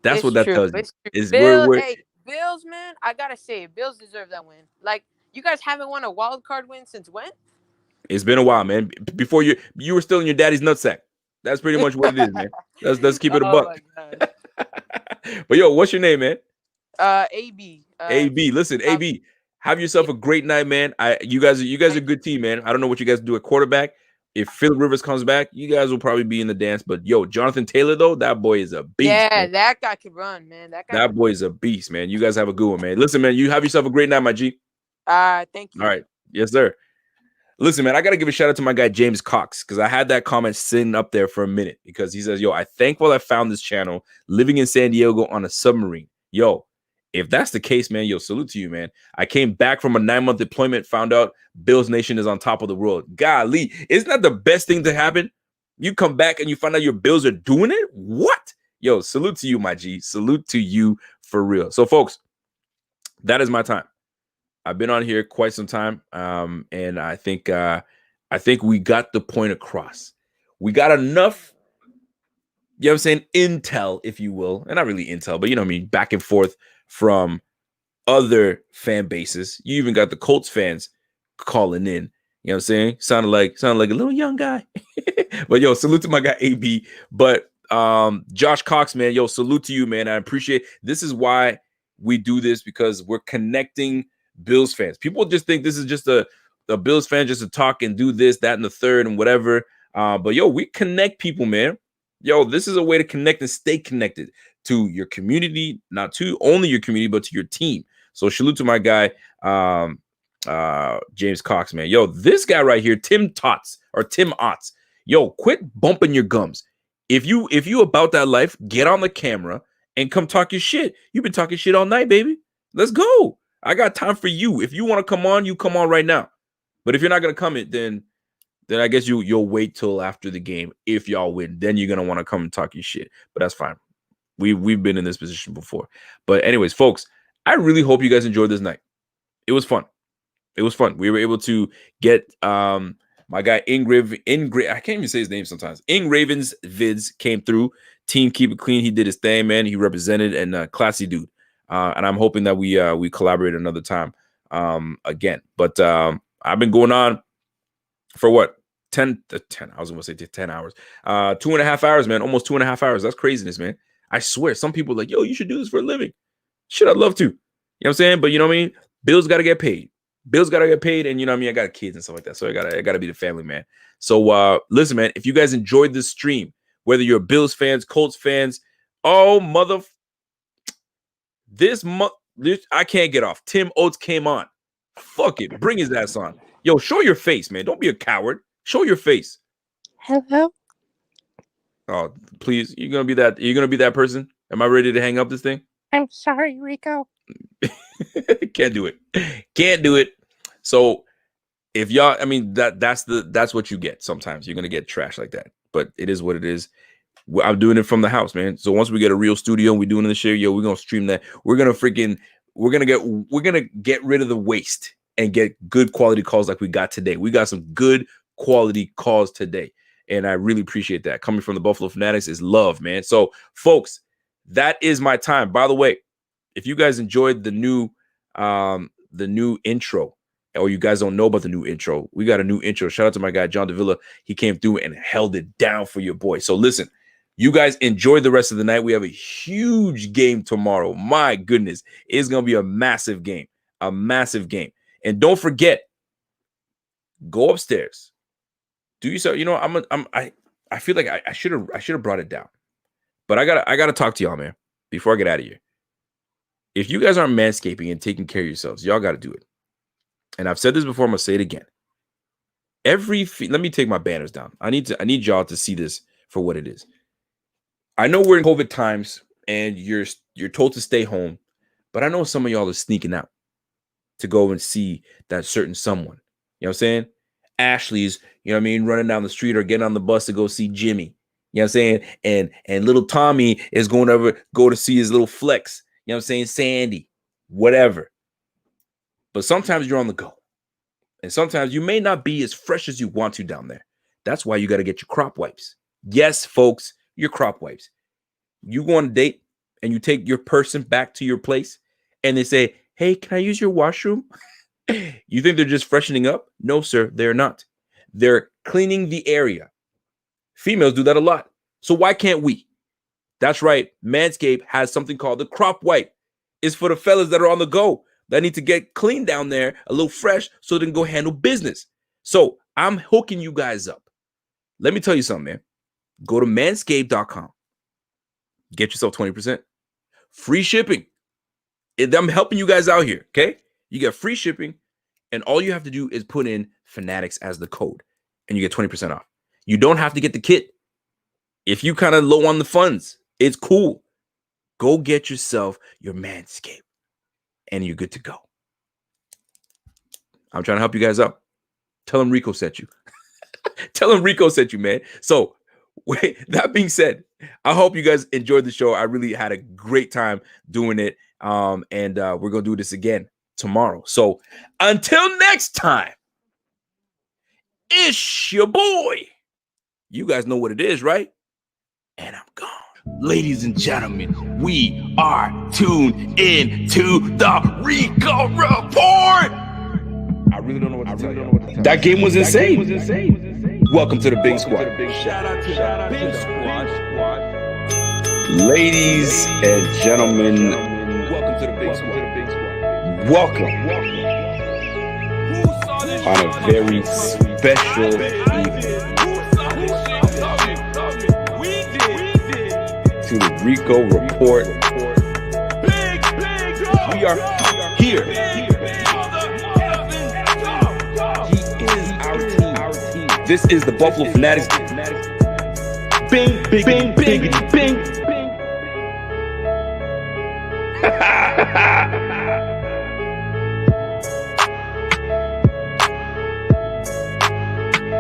That's what that tells you. Is Bills, man, I gotta say, Bills deserve that win. Like, you guys haven't won a wild card win since when? It's been a while, man. Before you were still in your daddy's nutsack. That's pretty much what it is, man. Let's keep it a buck. But yo, what's your name, man? AB. AB. Listen, AB. Have yourself a great night, man. You guys are a good team, man. I don't know what you guys do at quarterback. If Phil Rivers comes back, you guys will probably be in the dance. But yo, Jonathan Taylor, though, that boy is a beast. Yeah, man. that guy can run, man. That boy is a beast, man. You guys have a good one, man. Listen, man, you have yourself a great night, my G. Thank you. All right. Yes, sir. Listen, man, I got to give a shout out to my guy, James Cox, because I had that comment sitting up there for a minute because he says, yo, I'm thankful I found this channel living in San Diego on a submarine. Yo, if that's the case, man, yo, salute to you, man. I came back from a 9-month deployment, found out Bills Nation is on top of the world. Golly, isn't that the best thing to happen? You come back and you find out your Bills are doing it? What? Yo, salute to you, my G. Salute to you for real. So, folks, that is my time. I've been on here quite some time, and I think we got the point across. We got enough, you know what I'm saying, intel, if you will, and not really intel, but you know what I mean, back and forth from other fan bases. You even got the Colts fans calling in. You know what I'm saying? Sounded like a little young guy. But yo, salute to my guy AB. But Josh Cox, man, yo, salute to you, man. I appreciate it. This is why we do this, because we're connecting Bills fans. People just think this is just a Bills fan just to talk and do this, that, and the third and whatever. But yo, we connect people, man. Yo, this is a way to connect and stay connected to your community, not to only your community, but to your team. So salute to my guy, James Cox, man. Yo, this guy right here, Tim Otts. Yo, quit bumping your gums. If you about that life, get on the camera and come talk your shit. You've been talking shit all night, baby. Let's go. I got time for you. If you want to come on, you come on right now. But if you're not gonna come in, then then I guess you'll wait till after the game. If y'all win, then you're gonna want to come and talk your shit. But that's fine. We've been in this position before. But anyways, folks, I really hope you guys enjoyed this night. It was fun. It was fun. We were able to get my guy Ingraven. I can't even say his name sometimes. Ingraven's vids came through. Team Keep It Clean. He did his thing, man. He represented, and classy dude. And I'm hoping that we collaborate another time again. But I've been going on for what? 10 I was gonna say 10 hours. 2.5 hours, man. Almost 2.5 hours. That's craziness, man. I swear, some people are like, yo, you should do this for a living. Shit, I'd love to. You know what I'm saying? But you know what I mean? Bills got to get paid. Bills got to get paid. And you know what I mean? I got kids and stuff like that. So I gotta be the family man. So listen, man, if you guys enjoyed this stream, whether you're Bills fans, Colts fans, this I can't get off. Tim Oates came on. Fuck it. Bring his ass on. Yo, show your face, man. Don't be a coward. Show your face. Hello. Oh, please. You're gonna be that person? Am I ready to hang up this thing? I'm sorry, Rico. Can't do it. Can't do it. So if y'all, I mean, that's what you get. Sometimes you're gonna get trash like that. But it is what it is. I'm doing it from the house, man. So once we get a real studio and we're doing the shit, yo, we're gonna stream that. We're gonna get rid of the waste and get good quality calls like we got today. We got some good quality calls today. And I really appreciate that. Coming from the Buffalo Fanatics is love, man. So, folks, that is my time. By the way, if you guys enjoyed the new intro, or you guys don't know about the new intro, we got a new intro. Shout out to my guy, John Davila. He came through and held it down for your boy. So, listen, you guys enjoy the rest of the night. We have a huge game tomorrow. My goodness, it's going to be a massive game. A massive game. And don't forget, go upstairs. Do yourself, you know, I feel like I should have brought it down. But I gotta talk to y'all, man, before I get out of here. If you guys aren't manscaping and taking care of yourselves, y'all gotta do it. And I've said this before, I'm gonna say it again. Let me take my banners down. I need y'all to see this for what it is. I know we're in COVID times and you're told to stay home, but I know some of y'all are sneaking out to go and see that certain someone. You know what I'm saying? Ashley's, you know what I mean, running down the street or getting on the bus to go see Jimmy. You know what I'm saying? And little Tommy is going to see his little flex. You know what I'm saying? Sandy, whatever. But sometimes you're on the go. And sometimes you may not be as fresh as you want to down there. That's why you got to get your crop wipes. Yes, folks, your crop wipes. You go on a date and you take your person back to your place and they say, hey, can I use your washroom? You think they're just freshening up? No, sir, they're not. They're cleaning the area. Females do that a lot. So why can't we? That's right. Manscaped has something called the crop wipe. It's for the fellas that are on the go, that need to get clean down there, a little fresh, so they can go handle business. So I'm hooking you guys up. Let me tell you something, man. Go to manscaped.com. Get yourself 20%. Free shipping. I'm helping you guys out here, okay? You get free shipping, and all you have to do is put in Fanatics as the code, and you get 20% off. You don't have to get the kit. If you kind of low on the funds, it's cool. Go get yourself your Manscaped, and you're good to go. I'm trying to help you guys out. Tell them Rico sent you. Tell them Rico sent you, man. So, that being said, I hope you guys enjoyed the show. I really had a great time doing it, and we're going to do this again tomorrow. So until next time, it's your boy. You guys know what it is, right? And I'm gone. Ladies and gentlemen, we are tuned in to the Rico Report. I really don't know what to tell you. That game was insane. Welcome to the Big Squad. Shout out to the Big Squad. Ladies and gentlemen, Welcome to the Big Squad. welcome on a very special evening to the Rico Report. We are here. He is our team. This is the Buffalo Fanatics. Bing, bing, bing, bing, bing.